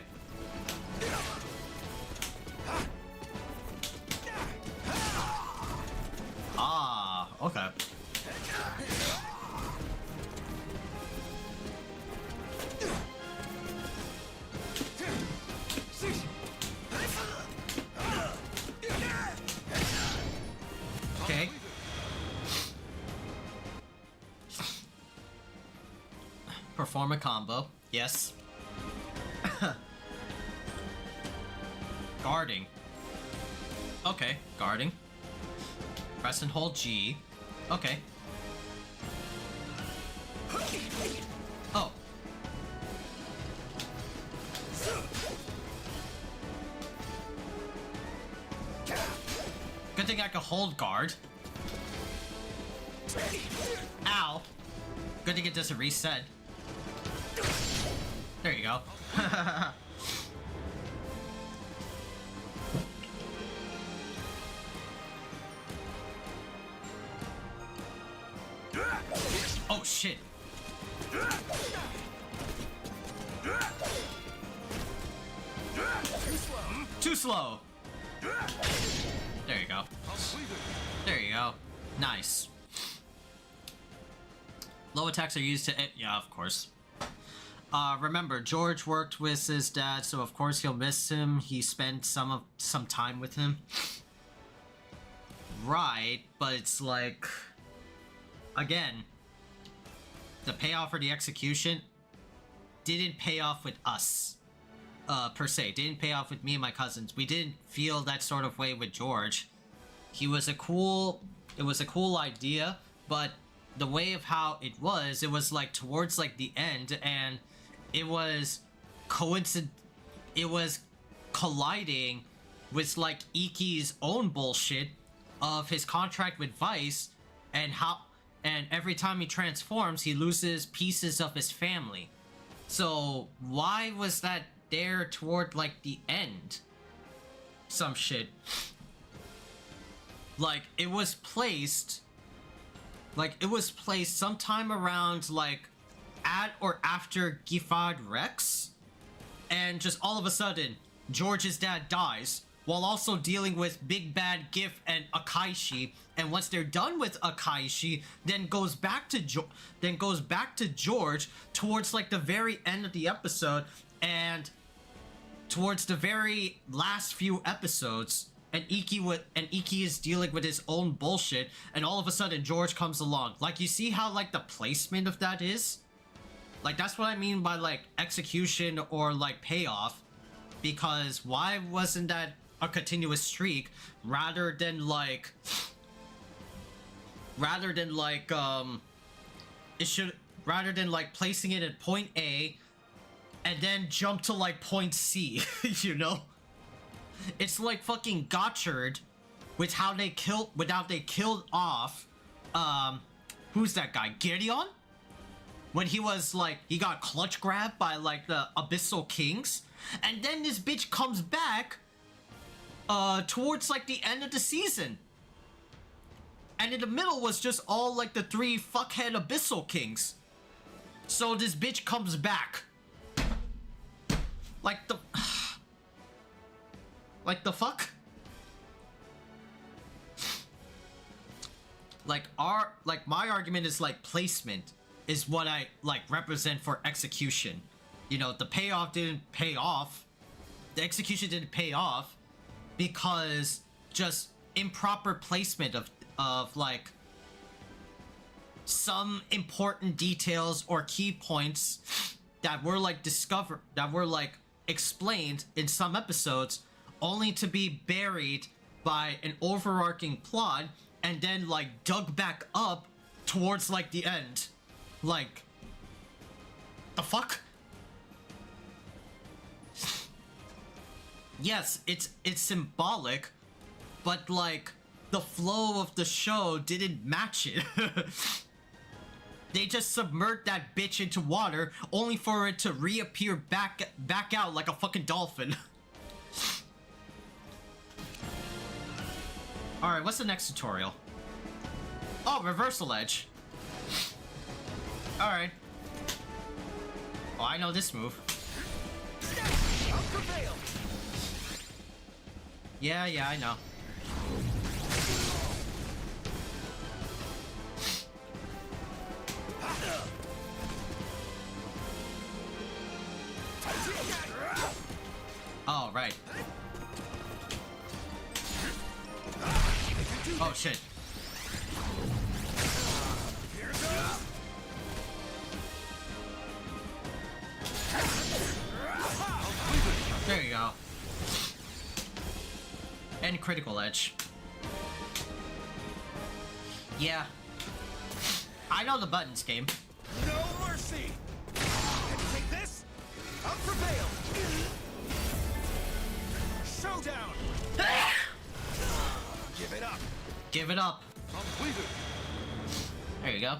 Ah, okay. Okay. Perform a combo. Yes. Guarding. Okay, guarding. Press and hold G. Okay. Oh. Good thing I can hold guard. Ow. Good thing it doesn't reset. There you go. Oh shit. Too slow. There you go. There you go. Nice. Low attacks are used to... Yeah, of course. Remember, George worked with his dad, so of course he'll miss him. He spent some time with him. Right, but it's like... Again, the payoff for the execution didn't pay off with us. Per se. Didn't pay off with me and my cousins. We didn't feel that sort of way with George. It was a cool idea, but the way of how it was like towards like the end, and it was colliding with like Iki's own bullshit of his contract with Vice, and every time he transforms he loses pieces of his family. So why was that there toward like the end? Some shit. Like it was placed sometime around like at or after Giffard Rex, and just all of a sudden George's dad dies while also dealing with Big Bad Giff and Akaishi, and once they're done with Akaishi, then goes back to George towards like the very end of the episode, and towards the very last few episodes, and Iki is dealing with his own bullshit, and all of a sudden George comes along. Like, you see how like the placement of that is? Like, that's what I mean by like execution or like payoff. Because why wasn't that a continuous streak rather than like placing it at point A and then jump to like point C, you know? It's like fucking Gotchard with how they killed off who's that guy? Gideon? When he was like, he got clutch grabbed by like the Abyssal Kings, and then this bitch comes back towards like the end of the season. And in the middle was just all like the 3 fuckhead Abyssal Kings. So this bitch comes back. Like the... Like the fuck? Like my argument is like placement is what I like represent for execution. You know, the payoff didn't pay off. The execution didn't pay off because just improper placement of like some important details or key points that were like explained in some episodes, only to be buried by an overarching plot and then like dug back up towards like the end. Like, the fuck? Yes, it's symbolic, but like the flow of the show didn't match it. They just submerged that bitch into water only for it to reappear back out like a fucking dolphin. Alright, what's the next tutorial? Oh, reversal edge. Alright. Oh, I know this move. Yeah, I know. Oh, right. Oh, shit. There you go. And critical edge. Yeah, I know the buttons, game. No mercy! Can you take this? I'll prevail! Showdown! Give it up! Give it up. Completed! There you go.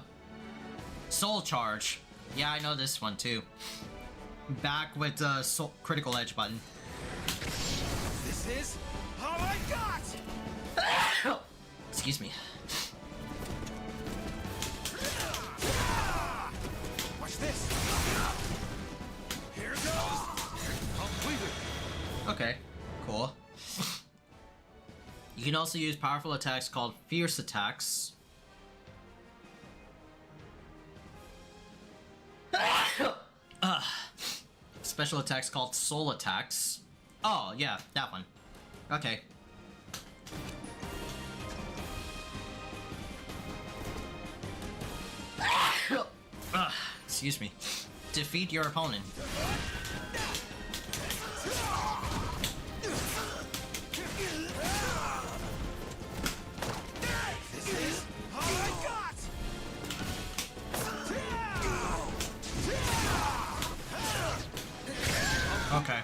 Soul Charge. Yeah, I know this one too. Back with the critical edge button. This is all I got! Excuse me. Watch this! Here goes! Completed! Okay, cool. You can also use powerful attacks called fierce attacks. Special attacks called soul attacks. Oh, yeah, that one. Okay. Excuse me. Defeat your opponent. This is all I got! Okay.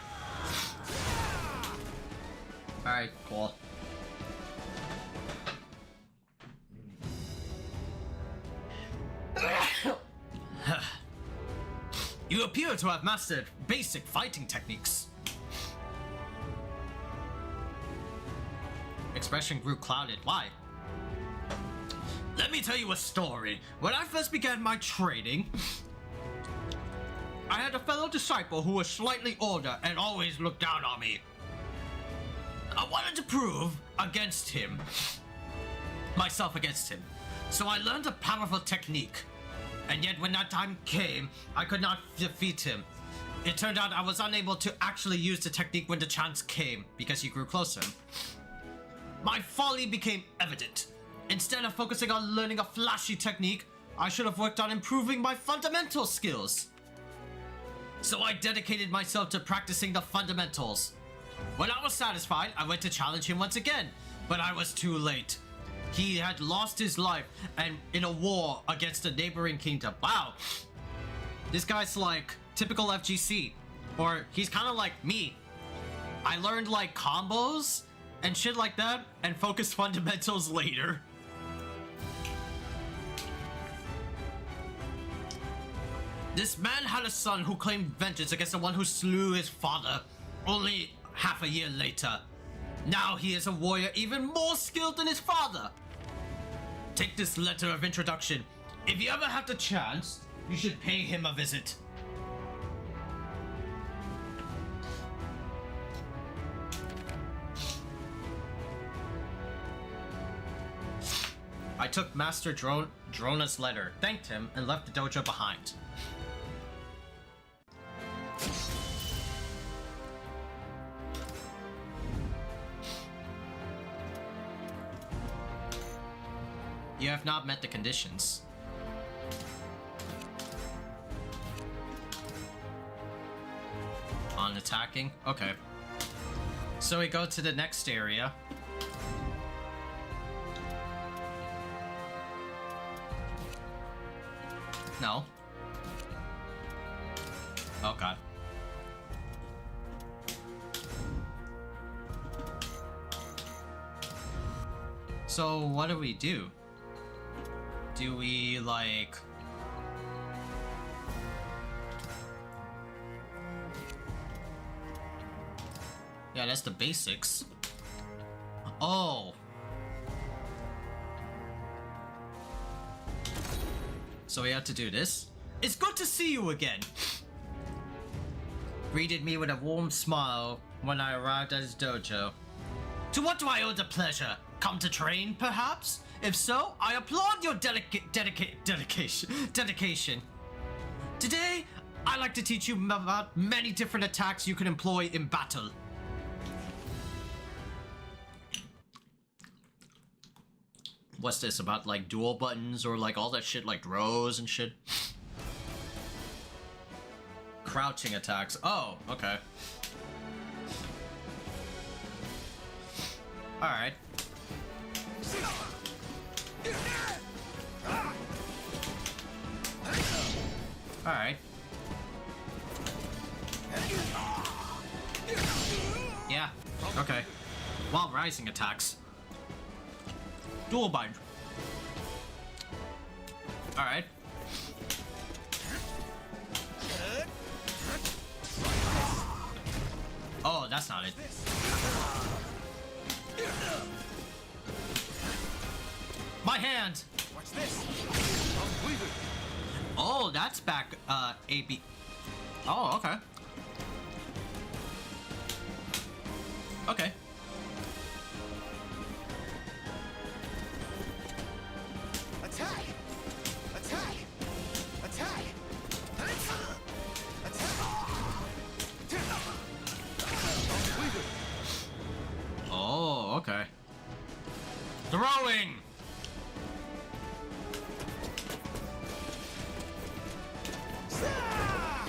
Alright, cool. You appear to have mastered basic fighting techniques. Expression grew clouded. Why? Let me tell you a story. When I first began my training, I had a fellow disciple who was slightly older and always looked down on me. I wanted to prove myself against him. So I learned a powerful technique. And yet when that time came, I could not defeat him. It turned out I was unable to actually use the technique when the chance came because he grew closer. My folly became evident. Instead of focusing on learning a flashy technique, I should have worked on improving my fundamental skills. So I dedicated myself to practicing the fundamentals. When I was satisfied, I went to challenge him once again, but I was too late. He had lost his life and in a war against a neighboring kingdom. Wow. This guy's like typical FGC. Or he's kind of like me. I learned like combos and shit like that and focused fundamentals later. This man had a son who claimed vengeance against the one who slew his father only half a year later. Now he is a warrior even more skilled than his father. Take this letter of introduction. If you ever have the chance, you should pay him a visit. I took Master Drona's letter, thanked him, and left the dojo behind. You have not met the conditions. On attacking? Okay. So we go to the next area. No. Oh god. So what do we do? Do we like... Yeah, that's the basics. Oh. So we have to do this? It's good to see you again. Greeted me with a warm smile when I arrived at his dojo. To what do I owe the pleasure? Come to train, perhaps? If so, I applaud your dedication. Today, I'd like to teach you about many different attacks you can employ in battle. What's this about, like dual buttons or like all that shit, like throws and shit? Crouching attacks. Oh, okay. Alright. Alright. Yeah, okay. While rising attacks. Dual bind. Alright. Oh, that's not it. My hand! Watch this. Oh, that's back, AB. Oh, okay. Okay. Attack! Attack! Attack! Oh, okay. Throwing!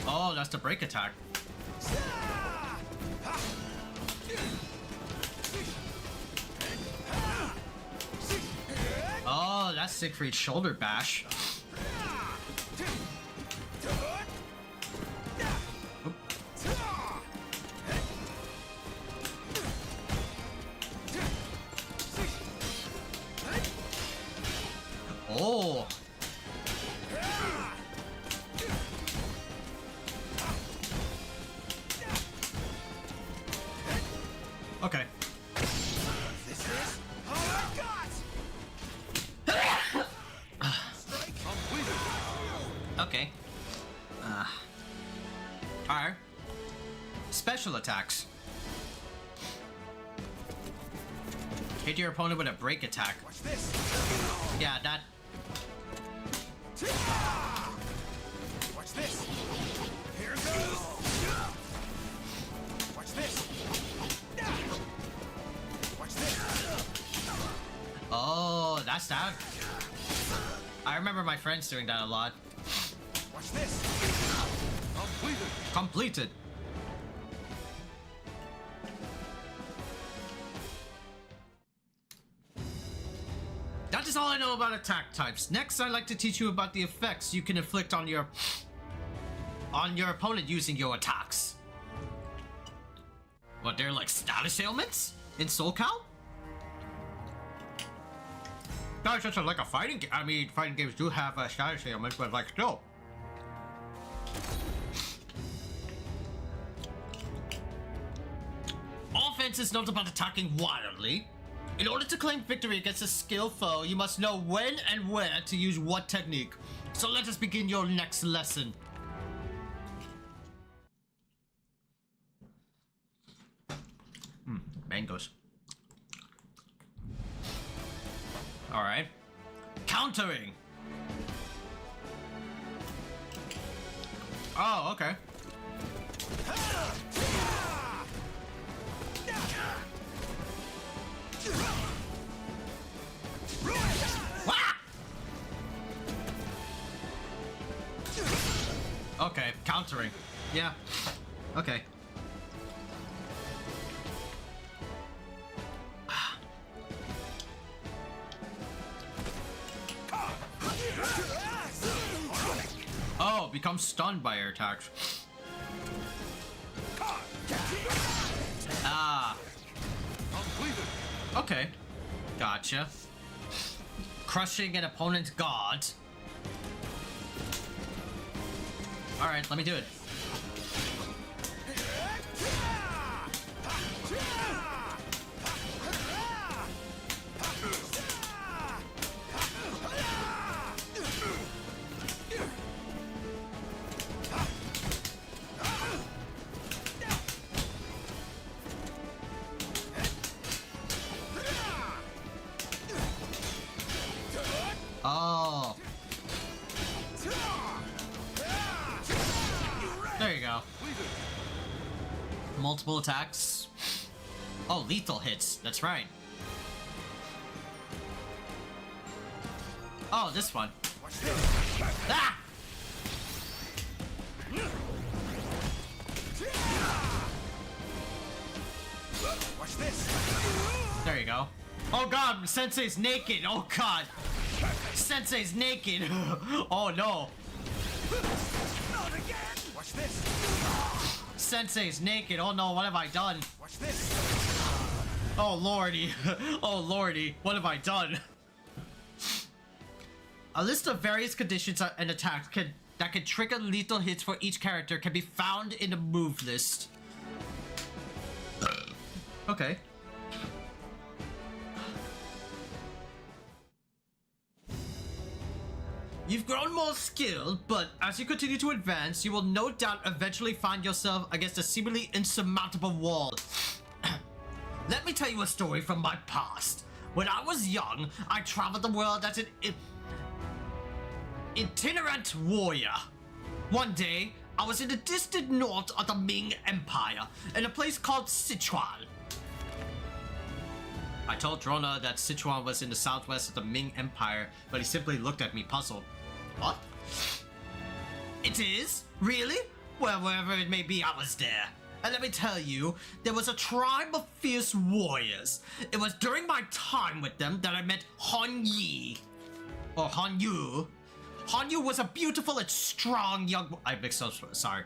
Oh, that's the break attack. Oh, that's Siegfried's shoulder bash. Oh. Okay. This is all I got. Strike completed. Okay. Alright. Special attacks. Hit your opponent with a break attack. Watch this. Yeah, that. Watch this. Here goes. Watch this. Watch this. Oh, that's that. I remember my friends doing that a lot. Watch this. Completed. Completed. That is all I know about attack types. Next, I'd like to teach you about the effects you can inflict on your opponent using your attacks. What, they're like status ailments in Soul Cal? No, it's just like a fighting game. I mean, fighting games do have status ailments, but like still. Offense is not about attacking wildly. In order to claim victory against a skilled foe, you must know when and where to use what technique. So let us begin your next lesson. Mangoes. Alright. Countering! Oh, okay. Wah! Okay, countering. Yeah. Okay. Oh, becomes stunned by your attacks. Ah. Okay. Gotcha. Crushing an opponent's god. Alright, let me do it. Oh. There you go. Multiple attacks. Oh, lethal hits. That's right. Oh, this one. Ah! Watch this. There you go. Oh god, Sensei's naked. Oh god. Sensei's naked. Oh no. sensei's naked. Oh no, what have I done? Watch this. Oh lordy. Oh lordy, what have I done? A list of various conditions and attacks that can trigger lethal hits for each character can be found in the move list. Okay. You've grown more skilled, but as you continue to advance, you will no doubt eventually find yourself against a seemingly insurmountable wall. Let me tell you a story from my past. When I was young, I traveled the world as an itinerant warrior. One day, I was in the distant north of the Ming Empire, in a place called Sichuan. I told Drona that Sichuan was in the southwest of the Ming Empire, but he simply looked at me puzzled. What? It is? Really? Well, wherever it may be, I was there. And let me tell you, there was a tribe of fierce warriors. It was during my time with them that I met Han Yi. Or Han Yu. Han Yu was a beautiful and strong young... I mixed up, sorry.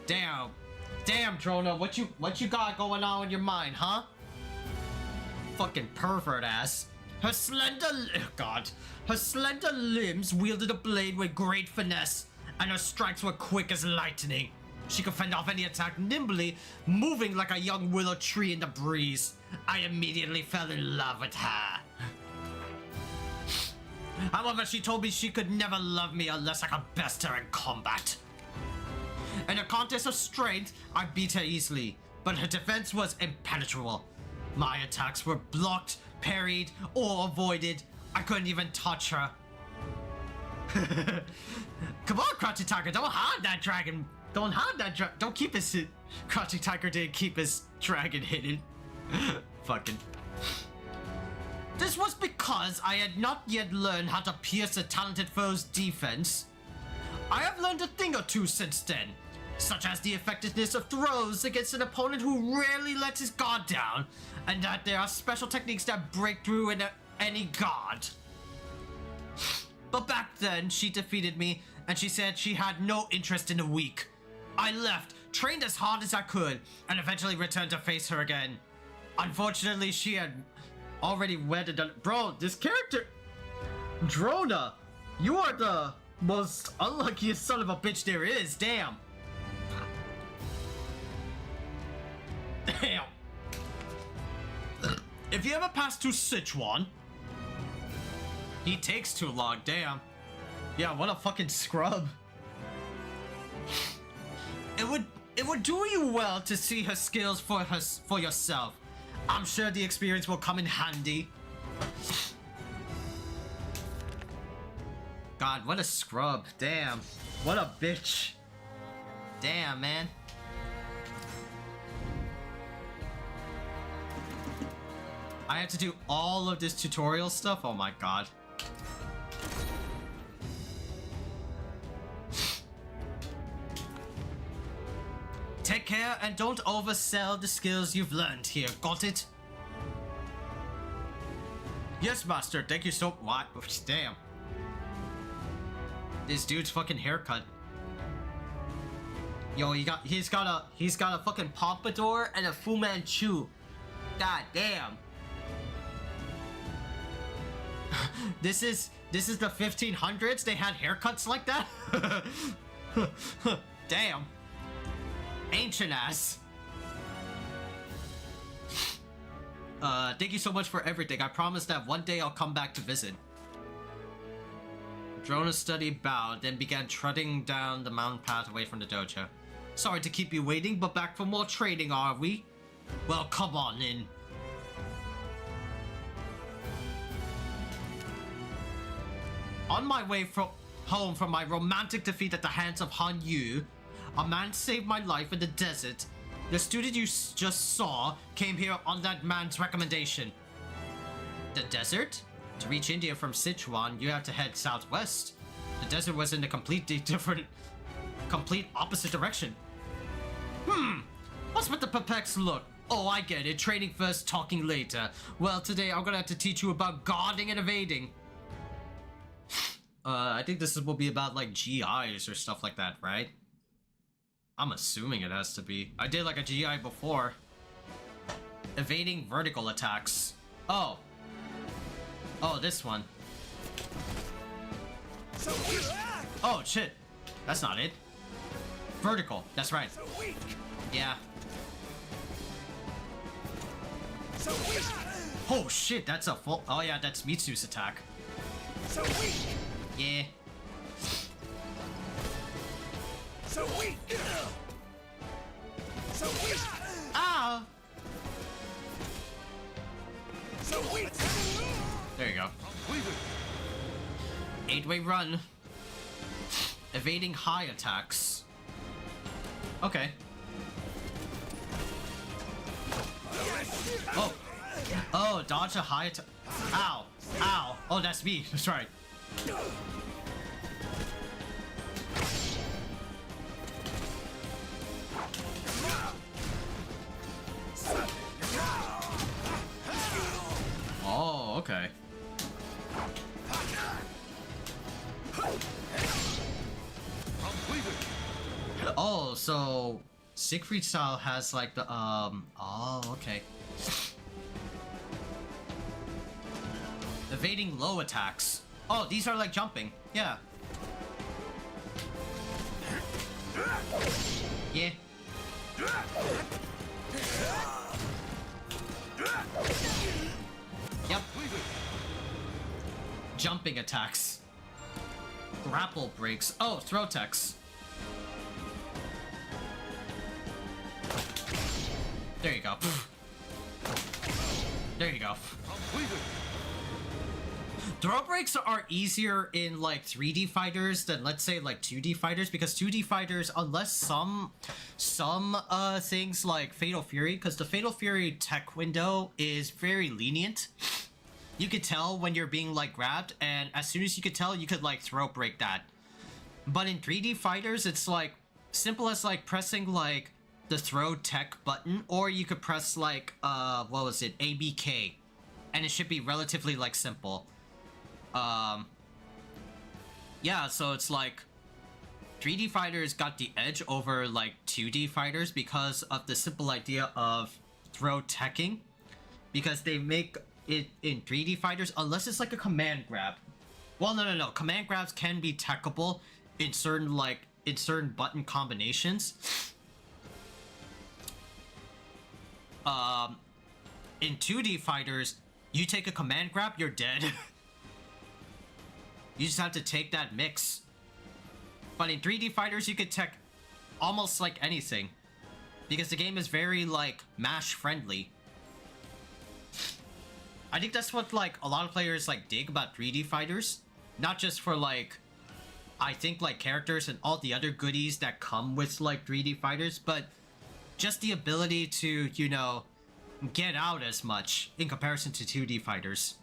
Damn, Drona, what you got going on in your mind, huh? Fucking pervert ass. Her slender limbs wielded a blade with great finesse, and her strikes were quick as lightning. She could fend off any attack nimbly, moving like a young willow tree in the breeze. I immediately fell in love with her. However, she told me she could never love me unless I could best her in combat. In a contest of strength, I beat her easily, but her defense was impenetrable. My attacks were blocked, parried, or avoided. I couldn't even touch her. Come on, Crouching Tiger, don't hide that dragon. Don't keep his... Crouching Tiger didn't keep his dragon hidden. Fucking... This was because I had not yet learned how to pierce a talented foe's defense. I have learned a thing or two since then, such as the effectiveness of throws against an opponent who rarely lets his guard down, and that there are special techniques that break through any guard. But back then, she defeated me, and she said she had no interest in the weak. I left, trained as hard as I could, and eventually returned to face her again. Unfortunately, she had already wedded a... Bro, this character... Drona, you are the most unluckiest son of a bitch there is, damn. Damn. If you ever pass through Sichuan... He takes too long, damn. Yeah, what a fucking scrub. It would do you well to see her skills for yourself. I'm sure the experience will come in handy. God, what a scrub. Damn. What a bitch. Damn, man. I have to do all of this tutorial stuff? Oh my god. Take care and don't oversell the skills you've learned here. Got it? Yes, master. Thank you so much. Damn. This dude's fucking haircut. Yo, he's got a fucking pompadour and a Fu Manchu. God damn. This is the 1500s. They had haircuts like that. Damn. Ancient ass. Thank you so much for everything. I promise that one day I'll come back to visit. Drona studied bowed, then began trotting down the mountain path away from the dojo. Sorry to keep you waiting, but back for more training, are we? Well, come on in. On my way home from my romantic defeat at the hands of Han Yu, a man saved my life in the desert. The student you just saw came here on that man's recommendation. The desert? To reach India from Sichuan, you have to head southwest. The desert was in a complete opposite direction. What's with the perplexed look? Oh, I get it. Training first, talking later. Well, today I'm gonna have to teach you about guarding and evading. I think this will be about, like, GIs or stuff like that, right? I'm assuming it has to be. I did like a GI before. Evading vertical attacks. Oh. Oh, this one. So weak. Oh, shit. That's not it. Vertical. That's right. So weak. Yeah. So weak. Oh, shit. That's a full... Oh, yeah. That's Mitsu's attack. So weak. Yeah. So weak. So weak. Ah! So weak. There you go. 8-way run. Evading high attacks. Okay. Oh. Oh, dodge a high attack. Ow. Ow. Oh, that's me. That's right. Oh, okay. Oh, so Siegfried style has like the oh, okay. Evading low attacks. Oh, these are like jumping. Yeah. Yeah. Yep. Jumping attacks. Grapple breaks. Oh, throw techs. There you go. There you go. Throw breaks are easier in like 3D fighters than let's say like 2D fighters, because 2D fighters, unless some things like Fatal Fury, because the Fatal Fury tech window is very lenient. You could tell when you're being like grabbed, and as soon as you could tell, you could like throw break that. But in 3D fighters, it's like simple as like pressing like the throw tech button, or you could press like what was it, ABK, and it should be relatively like simple. Yeah, so it's like 3D fighters got the edge over like 2D fighters because of the simple idea of throw teching, because they make it in 3D fighters, unless it's like a command grab. Well, no. Command grabs can be techable in certain button combinations. In 2D fighters, you take a command grab, you're dead. You just have to take that mix. But in 3D fighters, you could tech almost like anything, because the game is very like mash friendly. I think that's what like a lot of players like dig about 3D fighters, not just for like, I think like characters and all the other goodies that come with like 3D fighters, but just the ability to, you know, get out as much in comparison to 2D fighters.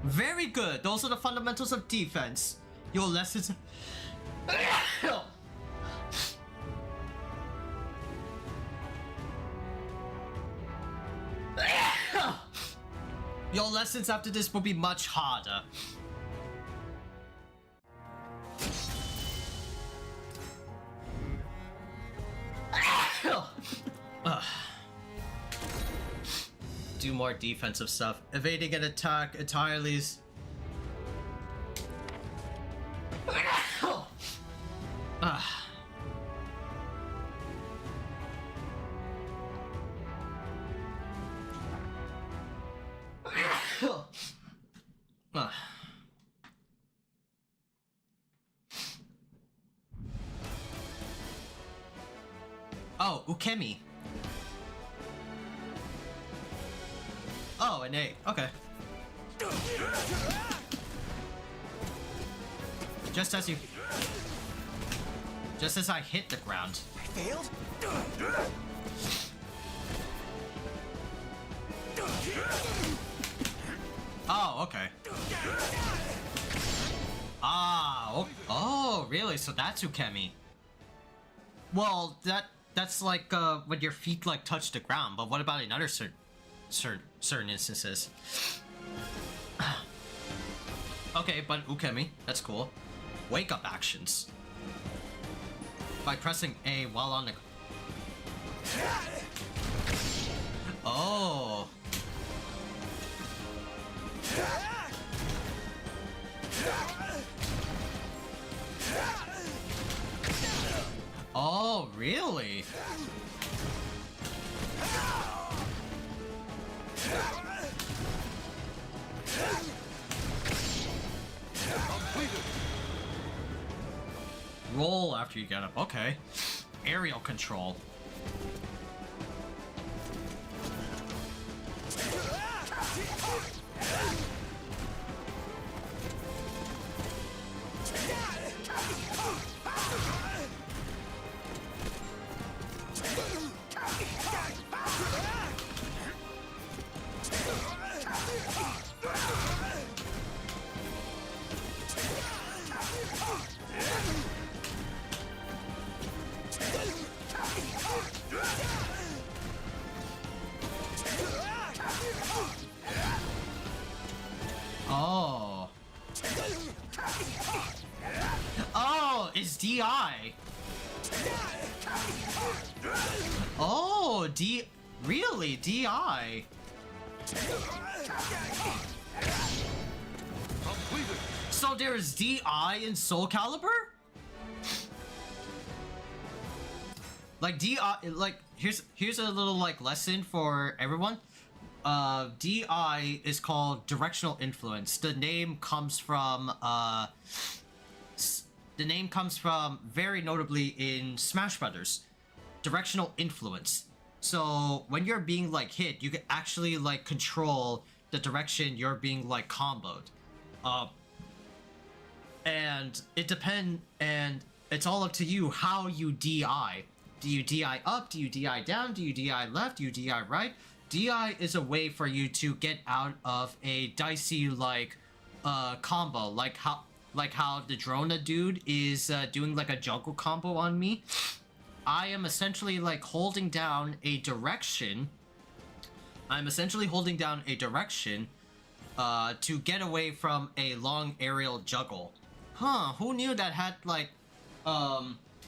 Very good. Those are the fundamentals of defense. Your lessons. Your lessons after this will be much harder. Do more defensive stuff. Evading an attack entirely is... Oh, Ukemi. Oh, an A. Okay. Just as I hit the ground. I failed? Oh, okay. Ah, oh, really? So that's Ukemi. Well, that's like when your feet like touch the ground. But what about in other certain instances? Okay, but ukemi, that's cool. Wake up actions by pressing A while on the. Oh. Oh, really? Roll after you get up. Okay. Aerial control. Oh. Oh, it's DI. Oh, really? DI. So there's DI in Soul Calibur? Like DI, like here's a little like lesson for everyone. DI is called directional influence. The name comes from very notably in Smash Brothers. Directional influence. So when you're being like hit, you can actually like control the direction you're being like comboed. And it's all up to you how you DI. Do you DI up? Do you DI down? Do you DI left? Do you DI right? DI is a way for you to get out of a dicey like combo, like how the Drona dude is doing like a jungle combo on me. I am essentially like holding down a direction. To get away from a long aerial juggle. Huh, who knew that had like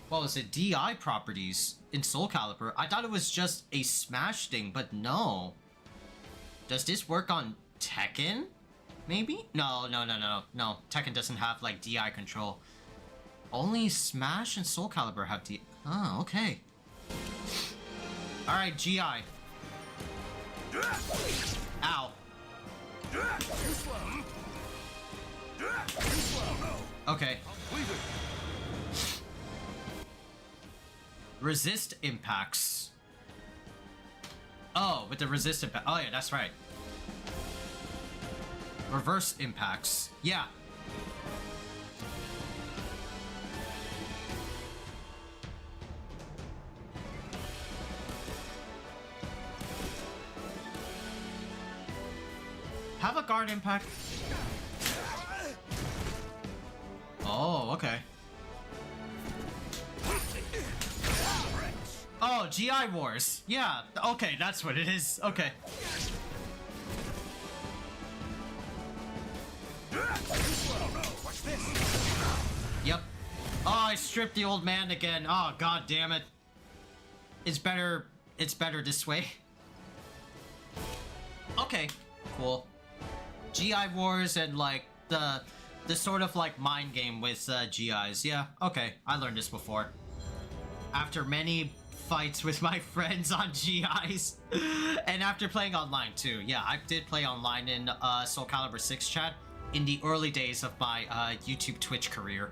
what was it, DI properties in Soul Calibur? I thought it was just a Smash thing, but no. Does this work on Tekken? Maybe? No. Tekken doesn't have like DI control. Only Smash and Soul Calibur have DI. Oh, okay. Alright, GI. Ow. Okay. Resist impacts. Oh, with the resist impact. Oh yeah, that's right. Reverse impacts. Yeah. Have a guard impact. Oh, okay. Oh, GI Wars. Yeah, okay, that's what it is. Okay. Yep. Oh, I stripped the old man again. Oh, god damn it. It's better this way. Okay, cool. GI Wars and like the sort of like mind game with GIs. Yeah, okay, I learned this before. After many fights with my friends on GIs and after playing online too. Yeah, I did play online in Soul Calibur 6 chat in the early days of my YouTube Twitch career.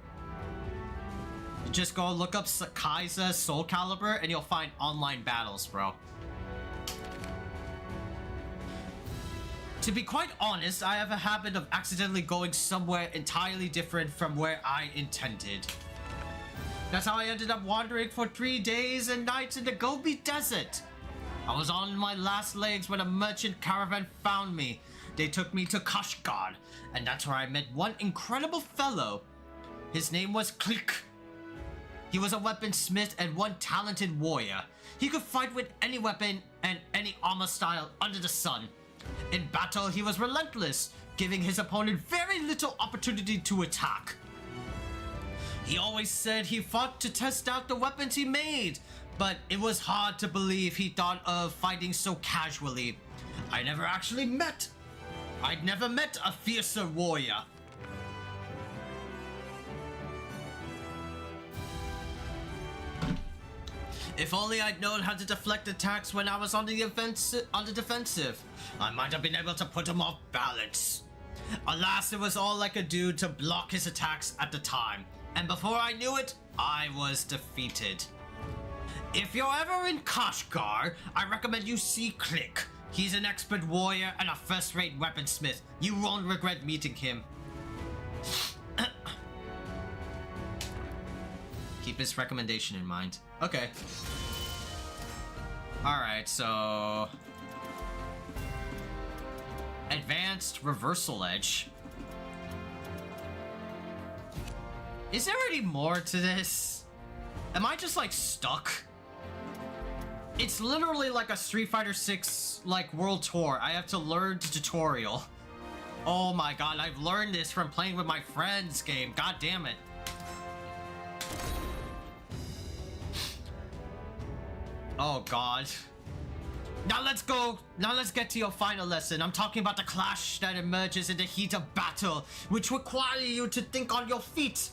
Just go look up Khaiza Soul Calibur and you'll find online battles, bro. To be quite honest, I have a habit of accidentally going somewhere entirely different from where I intended. That's how I ended up wandering for 3 days and nights in the Gobi Desert. I was on my last legs when a merchant caravan found me. They took me to Kashgar, and that's where I met one incredible fellow. His name was Click. He was a weaponsmith and one talented warrior. He could fight with any weapon and any armor style under the sun. In battle, he was relentless, giving his opponent very little opportunity to attack. He always said he fought to test out the weapons he made, but it was hard to believe he thought of fighting so casually. I'd never met a fiercer warrior. If only I'd known how to deflect attacks when I was on the defensive, I might have been able to put him off balance. Alas, it was all I could do to block his attacks at the time, and before I knew it, I was defeated. If you're ever in Kashgar, I recommend you see Click. He's an expert warrior and a first-rate weaponsmith. You won't regret meeting him. Keep his recommendation in mind. Okay. Alright, so... Advanced Reversal Edge. Is there any more to this? Am I just, like, stuck? It's literally like a Street Fighter 6 like world tour. I have to learn the tutorial. Oh my god, I've learned this from playing with my friends game. God damn it. Oh god. Now let's go. Now let's get to your final lesson. I'm talking about the clash that emerges in the heat of battle, which require you to think on your feet.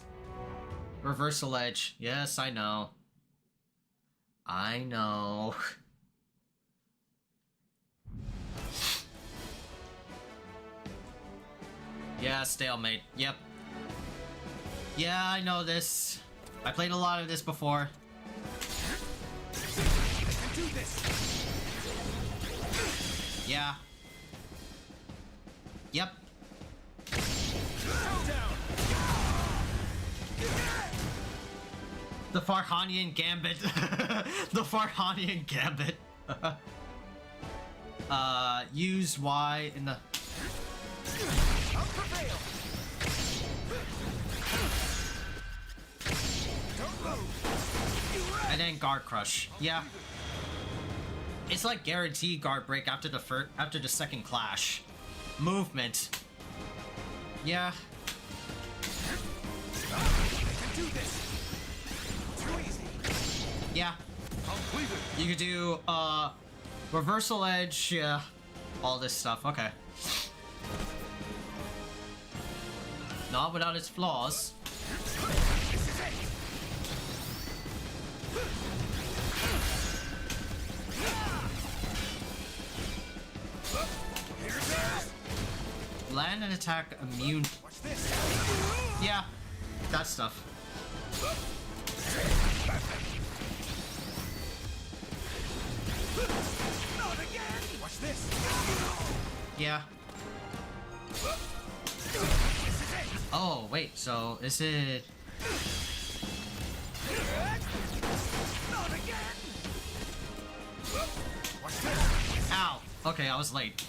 Reversal Edge. Yes, I know. I know. Yeah, stalemate. Yep. Yeah, I know this. I played a lot of this before. Do this. Yeah. Yep. Down. The Farhanian Gambit. The Farhanian Gambit. Use Y in the... I'll prevail. Don't move. And then Guard Crush. Yeah. It's like guaranteed guard break after the second clash. Movement. Yeah. I can do this. Too easy. Yeah. Completed. You could do Reversal Edge, yeah. All this stuff. Okay. Not without its flaws. This is it. Here goes. Land and attack immune. Watch this. Yeah. That stuff. Not again. Watch this. Yeah. This is it. Oh, wait, so is it... Not again. Watch this. Ow! Okay, I was late.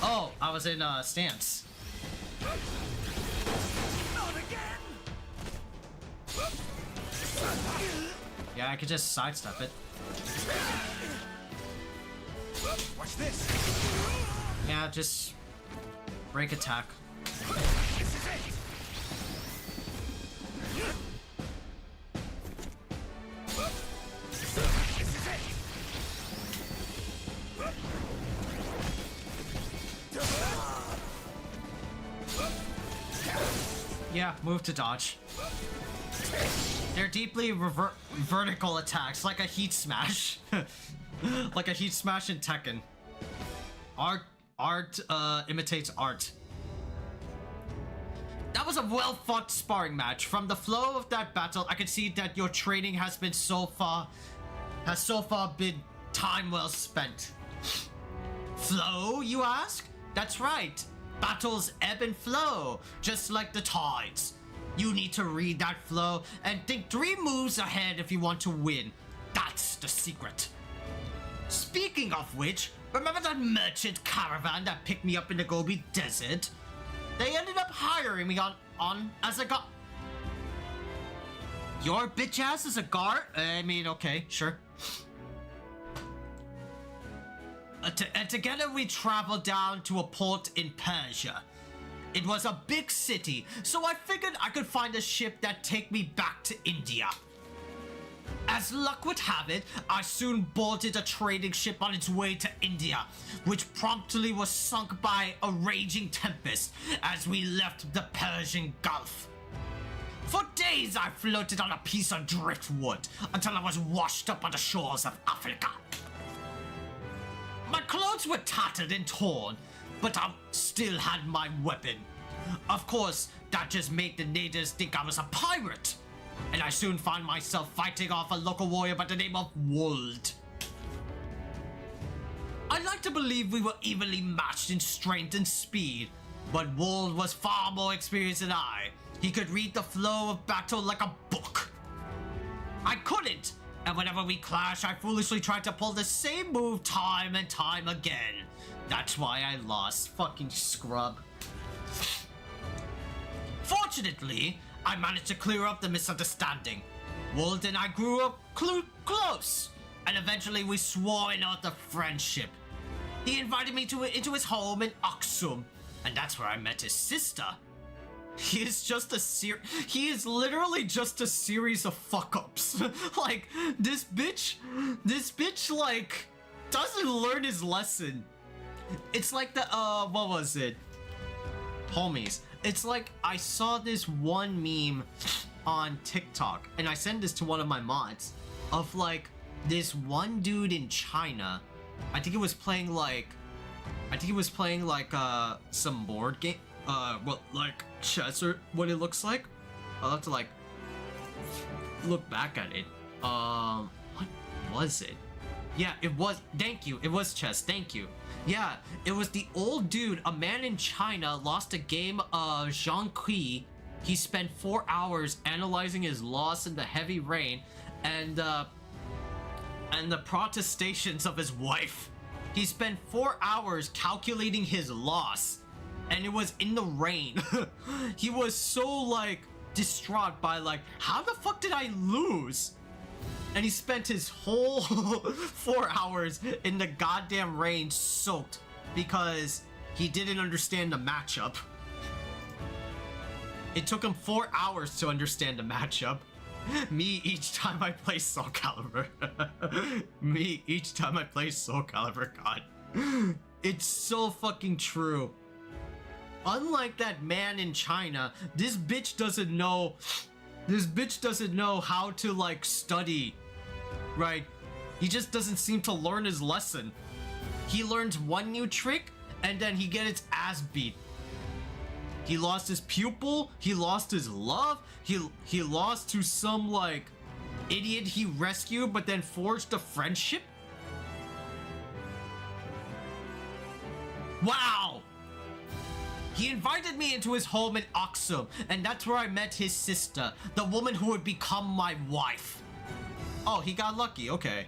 Oh, I was in stance. Not again. Yeah, I could just sidestep it. Watch this. Yeah, just break attack. This is it. This is it. Yeah, move to dodge. They're deeply vertical attacks, like a heat smash. Like a heat smash in Tekken. Art imitates art. That was a well-fought sparring match. From the flow of that battle, I could see that your training has so far been time well spent. Flow, you ask? That's right. Battles ebb and flow, just like the tides. You need to read that flow and think 3 moves ahead if you want to win. That's the secret. Speaking of which, remember that merchant caravan that picked me up in the Gobi Desert? They ended up hiring me on as a guard. Your bitch ass is a guard? I mean, okay, sure. And together we traveled down to a port in Persia. It was a big city, so I figured I could find a ship that'd take me back to India. As luck would have it, I soon boarded a trading ship on its way to India, which promptly was sunk by a raging tempest as we left the Persian Gulf. For days I floated on a piece of driftwood until I was washed up on the shores of Africa. My clothes were tattered and torn, but I still had my weapon. Of course, that just made the natives think I was a pirate, and I soon found myself fighting off a local warrior by the name of Wold. I like to believe we were evenly matched in strength and speed, but Wold was far more experienced than I. He could read the flow of battle like a book. I couldn't, and whenever we clashed, I foolishly tried to pull the same move time and time again. That's why I lost, fucking scrub. Fortunately, I managed to clear up the misunderstanding. Wold and I grew up close, and eventually we swore an oath of friendship. He invited me into his home in Aksum, and that's where I met his sister. He is literally just a series of fuck-ups. Like, this bitch, like, doesn't learn his lesson. It's like the, what was it? Homies. It's like, I saw this one meme on TikTok, and I sent this to one of my mods, of like, this one dude in China. I think he was playing like, some board game. Well, like chess or what it looks like. I'll have to like look back at it. What was it? Yeah, it was. Thank you. It was chess. Thank you. Yeah, it was the old dude. A man in China lost a game of Zhangqi. He spent 4 hours analyzing his loss in the heavy rain, and the protestations of his wife. He spent 4 hours calculating his loss. And it was in the rain. He was so like distraught by like, how the fuck did I lose? And he spent his whole 4 hours in the goddamn rain soaked because he didn't understand the matchup. It took him 4 hours to understand the matchup. Me each time I play Soul Calibur. Me each time I play Soul Calibur, God. It's so fucking true. Unlike that man in China, this bitch doesn't know how to like study, right? He just doesn't seem to learn his lesson. He learns one new trick and then he gets his ass beat. He lost his pupil, he lost his love, he lost to some like idiot he rescued but then forged a friendship. Wow! He invited me into his home in Aksum, and that's where I met his sister, the woman who would become my wife. Oh, he got lucky, okay.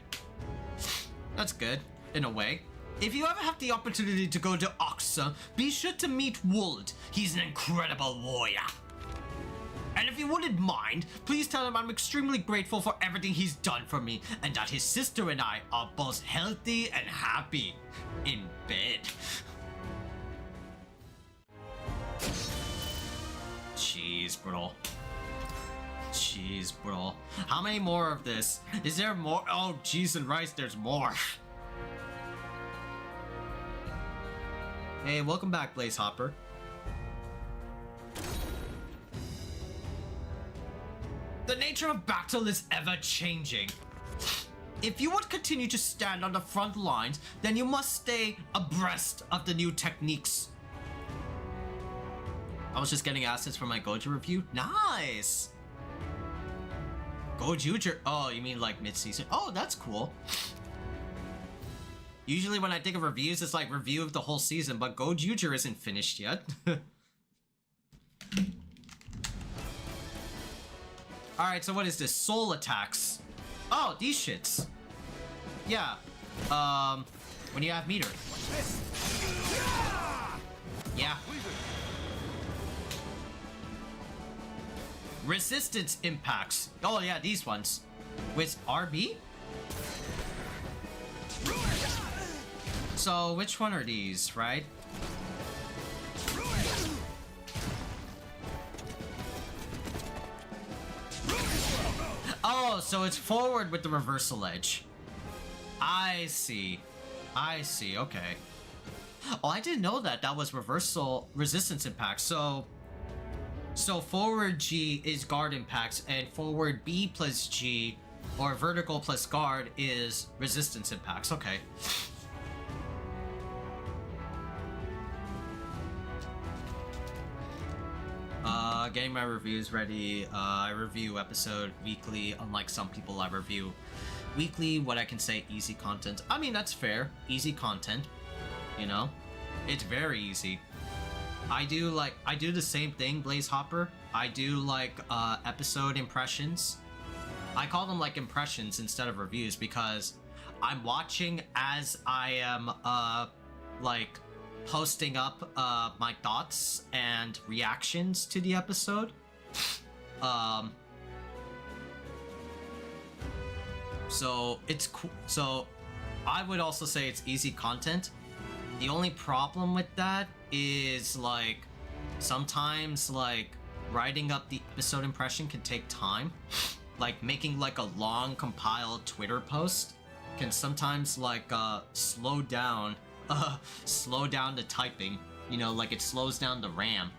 That's good, in a way. If you ever have the opportunity to go to Aksum, be sure to meet Wold. He's an incredible warrior. And if you wouldn't mind, please tell him I'm extremely grateful for everything he's done for me, and that his sister and I are both healthy and happy in bed. Jeez, bro. Jeez, bro. How many more of this? Is there more? Oh, cheese and rice, there's more. Hey, welcome back, Blaze Hopper. The nature of battle is ever changing. If you would continue to stand on the front lines, then you must stay abreast of the new techniques. I was just getting assets for my Goju review. Nice! Goju? Oh, you mean like mid-season? Oh, that's cool. Usually when I think of reviews, it's like review of the whole season, but Goju isn't finished yet. Alright, so what is this? Soul attacks. Oh, these shits. Yeah. When you have meter. Yeah. Resistance impacts. Oh yeah, these ones. With RB? So which one are these, right? Oh, so it's forward with the reversal edge. I see. I see, okay. Oh, I didn't know that that was reversal resistance impact. So forward G is guard impacts, and forward B plus G, or vertical plus guard, is resistance impacts. Okay. Getting my reviews ready. I review episode weekly, unlike some people I review weekly. What I can say, easy content. I mean, that's fair. Easy content, you know? It's very easy. I do the same thing, Blaze Hopper. I do like episode impressions. I call them like impressions instead of reviews because I'm watching as I am like posting up my thoughts and reactions to the episode. So it's cool. So I would also say it's easy content. The only problem with that is like sometimes like writing up the episode impression can take time. Like making like a long compiled Twitter post can sometimes like slow down the typing, you know, like it slows down the RAM.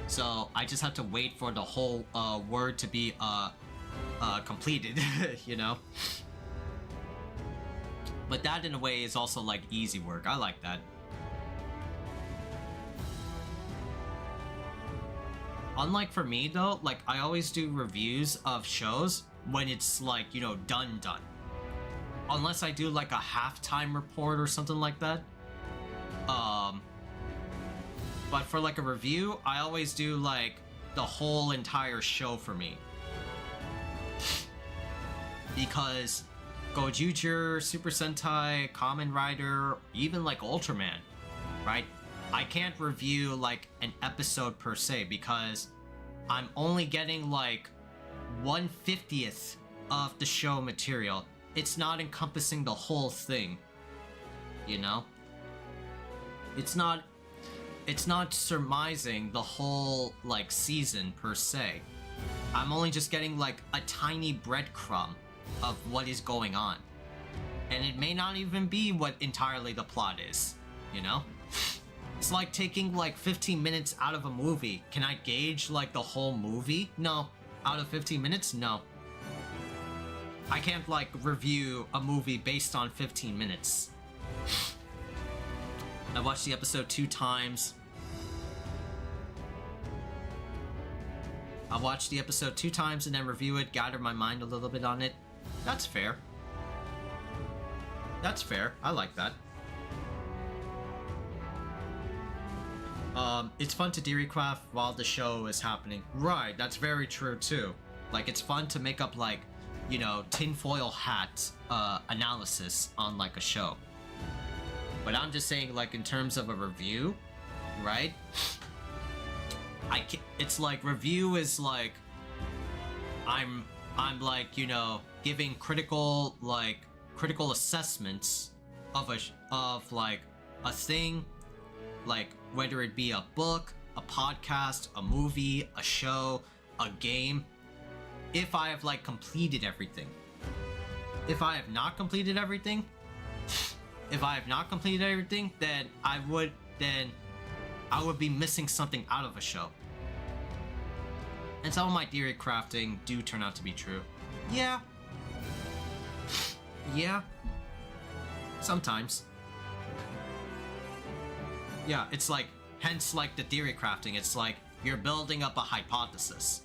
So I just have to wait for the whole word to be completed, you know. But that in a way is also like easy work. I like that. Unlike for me though, like I always do reviews of shows when it's like, you know, done. Unless I do like a halftime report or something like that. But for like a review, I always do like the whole entire show for me. Because Gotchard, Super Sentai, Kamen Rider, even like Ultraman, right? I can't review like an episode per se because I'm only getting like 1/50th of the show material. It's not encompassing the whole thing, you know? It's not surmising the whole like season per se. I'm only just getting like a tiny breadcrumb of what is going on. And it may not even be what entirely the plot is, you know? It's like taking like 15 minutes out of a movie. Can I gauge like the whole movie? No. Out of 15 minutes? No. I can't like review a movie based on 15 minutes. I watched the episode 2 times. I'll watch the episode 2 times and then review it, gather my mind a little bit on it. That's fair. That's fair. I like that. It's fun to theory craft while the show is happening. Right, that's very true too. Like, it's fun to make up like, you know, tinfoil hat analysis on like a show. But I'm just saying, like, in terms of a review, right? It's like review is like I'm like, you know, giving critical assessments of like a thing, like whether it be a book, a podcast, a movie, a show, a game. If I have like completed everything. If I have not completed everything, then I would be missing something out of a show. And some of my theory crafting do turn out to be true. Yeah. Yeah. Sometimes. Yeah, it's like, hence like the theory crafting, it's like you're building up a hypothesis.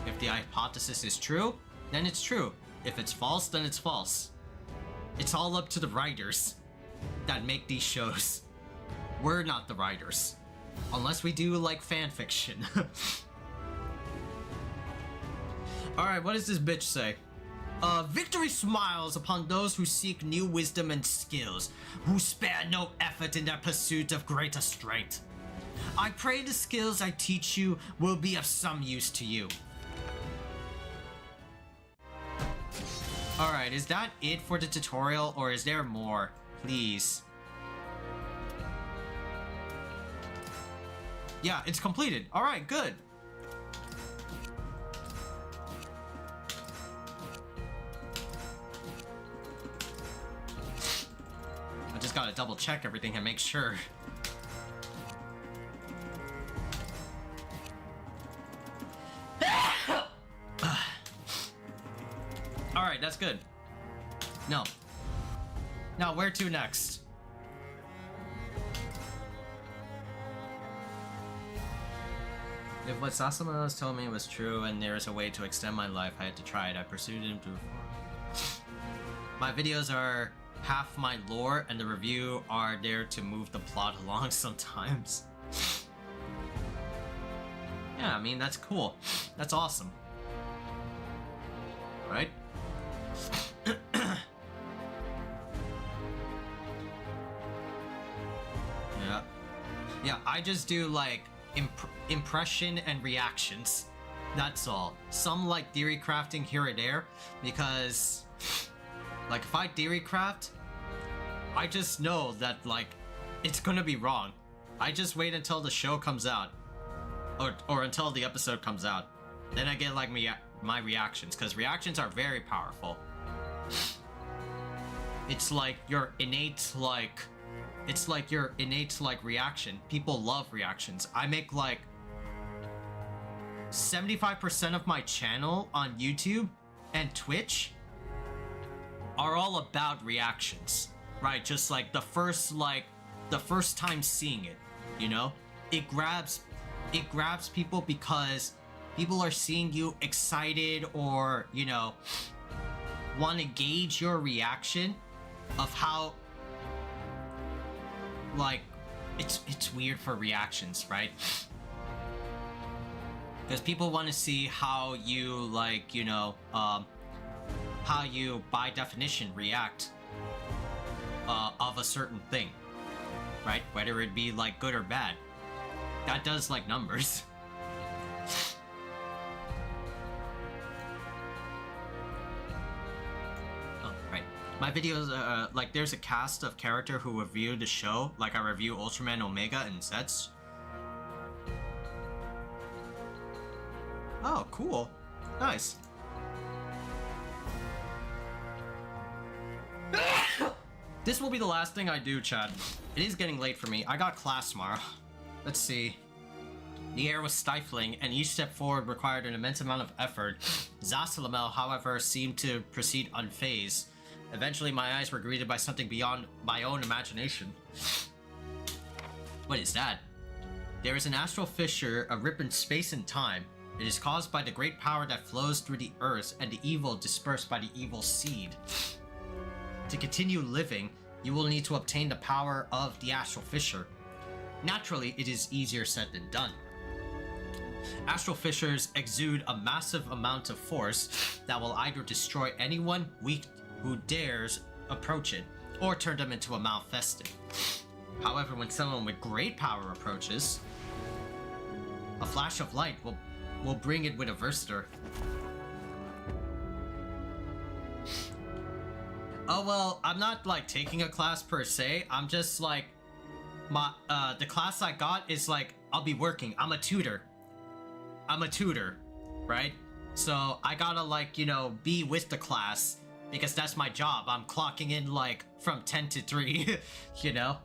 If the hypothesis is true, then it's true. If it's false, then it's false. It's all up to the writers that make these shows. We're not the writers. Unless we do like fan fiction. Alright, what does this bitch say? Victory smiles upon those who seek new wisdom and skills, who spare no effort in their pursuit of greater strength. I pray the skills I teach you will be of some use to you. Alright, is that it for the tutorial, or is there more? Please. Yeah, it's completed. Alright, good. I just gotta double check everything and make sure. Alright, that's good. No. Now, where to next? If what Sasama's told me was true and there is a way to extend my life, I had to try it. I pursued it through. My videos are half my lore, and the review are there to move the plot along sometimes. Yeah, I mean, that's cool. That's awesome. Right? Yeah. Yeah, I just do, like, impression and reactions. That's all. Some, like, theory crafting here or there, because... like, if I theory craft, I just know that, like, it's gonna be wrong. I just wait until the show comes out. Or until the episode comes out. Then I get, like, my reactions, because reactions are very powerful. It's like your innate, like... it's like your innate, like, reaction. People love reactions. I make, like... 75% of my channel on YouTube and Twitch are all about reactions, right? Just like the first time seeing it, you know? It grabs people because people are seeing you excited, or, you know, want to gauge your reaction of how, like, it's weird for reactions, right? Because people want to see how you, like, you know, how you, by definition, react of a certain thing, right? Whether it be, like, good or bad. That does, like, numbers. Oh, right. My videos, like, there's a cast of character who review the show, like I review Ultraman Omega and Zets. Oh, cool. Nice. This will be the last thing I do, Chad. It is getting late for me. I got class tomorrow. Let's see. The air was stifling, and each step forward required an immense amount of effort. Gotchard LMAO, however, seemed to proceed unfazed. Eventually, my eyes were greeted by something beyond my own imagination. What is that? There is an astral fissure, a rip in space and time. It is caused by the great power that flows through the earth and the evil dispersed by the evil seed. To continue living, you will need to obtain the power of the astral fissure. Naturally, it is easier said than done. Astral fissures exude a massive amount of force that will either destroy anyone weak who dares approach it, or turn them into a malfested. However, when someone with great power approaches, a flash of light will bring it with a versor. Oh well, I'm not like taking a class per se. I'm just like the class I got is like I'll be working. I'm a tutor, right? So I gotta, like, you know, be with the class because that's my job. I'm clocking in like from 10 to 3, you know?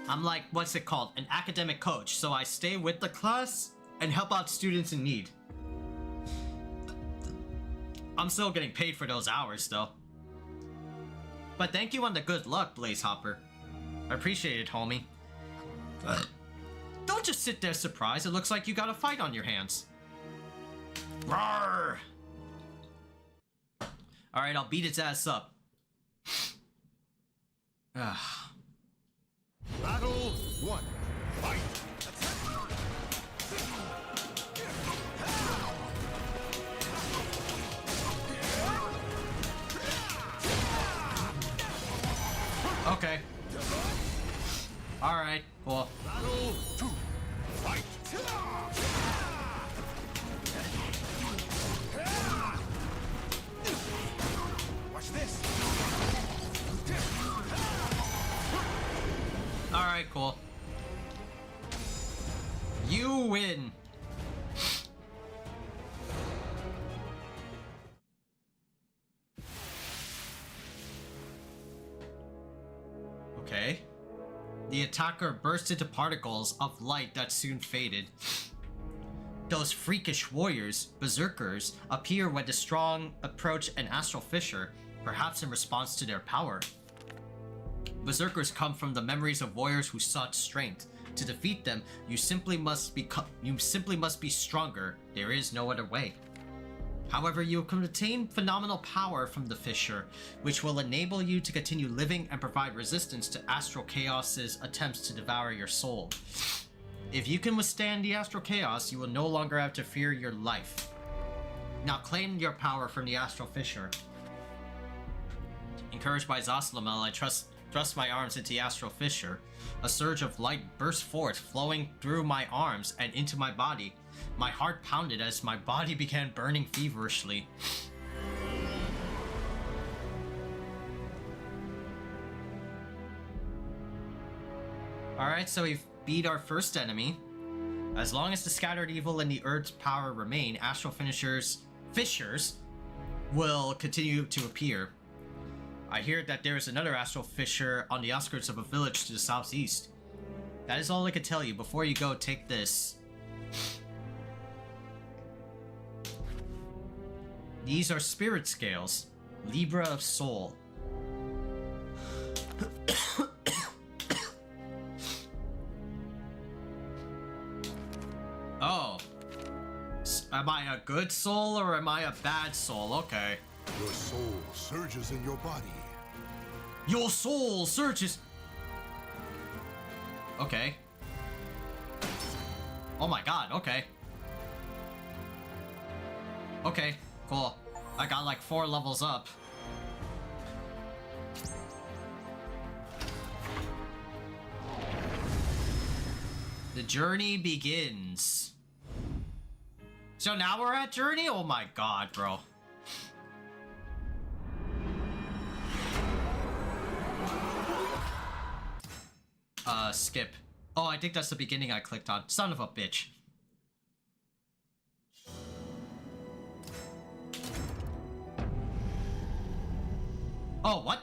I'm like, what's it called? An academic coach. So I stay with the class and help out students in need. I'm still getting paid for those hours though. But thank you on the good luck, Blaze Hopper. I appreciate it, homie. Don't just sit there surprised. It looks like you got a fight on your hands. Roar! Alright, I'll beat its ass up. Battle 1. Fight! Okay. Alright, cool. Battle 2. Fight! You win. Okay. The attacker burst into particles of light that soon faded. Those freakish warriors, berserkers, appear when the strong approach an astral fissure, perhaps in response to their power. Berserkers come from the memories of warriors who sought strength. To defeat them, you simply must be stronger. There is no other way. However, you can obtain phenomenal power from the fissure, which will enable you to continue living and provide resistance to Astral Chaos's attempts to devour your soul. If you can withstand the Astral Chaos, you will no longer have to fear your life. Now claim your power from the Astral Fissure. Encouraged by Zaslamel, I thrust my arms into the Astral Fissure. A surge of light burst forth, flowing through my arms and into my body. My heart pounded as my body began burning feverishly. Alright, so we've beat our first enemy. As long as the scattered evil and the earth's power remain, astral fissures will continue to appear. I hear that there is another astral fissure on the outskirts of a village to the southeast. That is all I can tell you. Before you go, take this. These are spirit scales, Libra of Soul. Oh. Am I a good soul or am I a bad soul? Okay. Your soul surges in your body. Your soul surges. Okay. Oh my god, okay. Okay, cool. I got like 4 levels up. The journey begins. So now we're at journey? Oh my god, bro. Skip. Oh, I think that's the beginning I clicked on. Son of a bitch. Oh, what?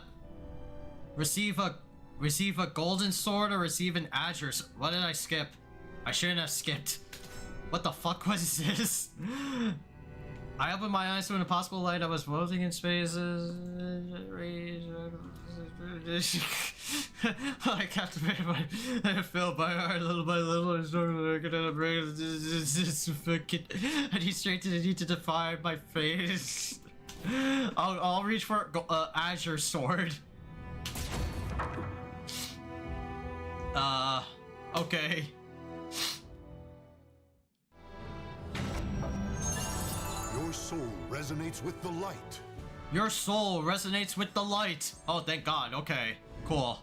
Receive a golden sword or receive an azure. What did I skip? I shouldn't have skipped. What the fuck was this? I opened my eyes to an impossible light. I was floating in spaces. I captivated my. I fell by heart little by little. I started looking at a brain. And he straightened and he to defy my face. I'll reach for azure sword. Okay. Your soul resonates with the light. Your soul resonates with the light. Oh, thank God. Okay, cool.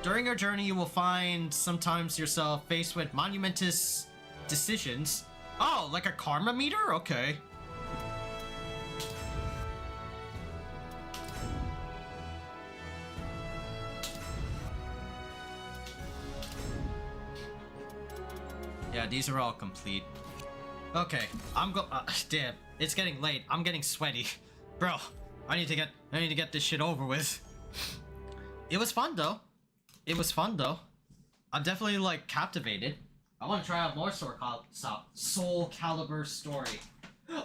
During your journey, you will find sometimes yourself faced with monumentous decisions. Oh, like a karma meter? Okay. Yeah, these are all complete. Okay, damn, it's getting late. I'm getting sweaty. Bro, I need to get this shit over with. It was fun though. I'm definitely like captivated. I want to try out more Soul Calibur story.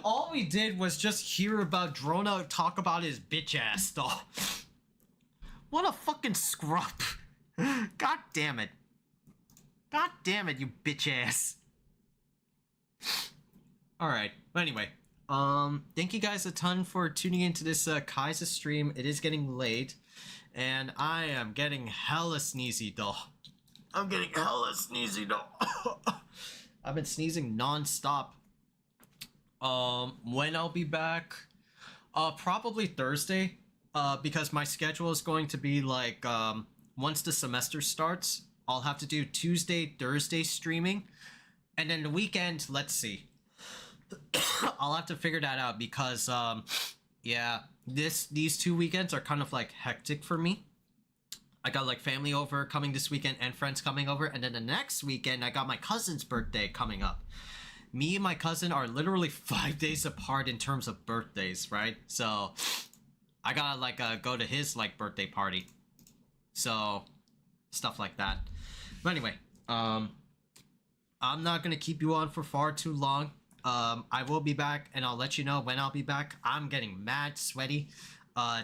All we did was just hear about Drona talk about his bitch ass though. What a fucking scrub. God damn it. God damn it, you bitch ass. Alright, but anyway, thank you guys a ton for tuning into this Khaiza stream. It is getting late, and I am getting hella sneezy though. I've been sneezing non-stop. When I'll be back? Probably Thursday, because my schedule is going to be like, once the semester starts, I'll have to do Tuesday, Thursday streaming, and then the weekend, let's see. I'll have to figure that out because, yeah, these 2 weekends are kind of like hectic for me. I got like family over coming this weekend and friends coming over, and then the next weekend I got my cousin's birthday coming up. Me and my cousin are literally 5 days apart in terms of birthdays, right? So I gotta like go to his like birthday party. So stuff like that. But anyway, I'm not gonna keep you on for far too long. I will be back and I'll let you know when I'll be back. I'm getting mad sweaty.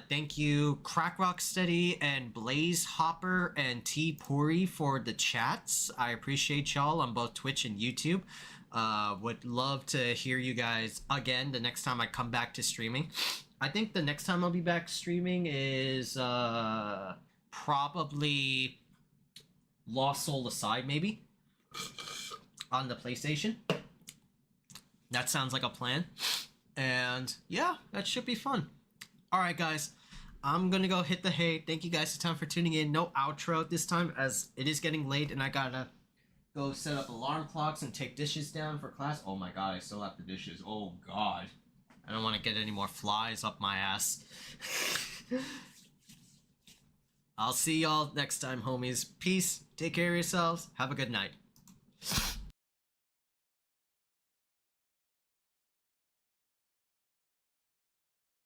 Thank you Crack Rocksteady and Blaze Hopper and T Puri for the chats. I appreciate y'all on both Twitch and YouTube. Would love to hear you guys again the next time I come back to streaming. I think the next time I'll be back streaming is probably Lost Soul Aside, maybe on the PlayStation. That sounds like a plan. And yeah, that should be fun. Alright guys, I'm gonna go hit the hay. Thank you guys for time for tuning in. No outro this time as it is getting late and I gotta go set up alarm clocks and take dishes down for class. Oh my god, I still have the dishes. Oh god. I don't want to get any more flies up my ass. I'll see y'all next time, homies. Peace. Take care of yourselves. Have a good night.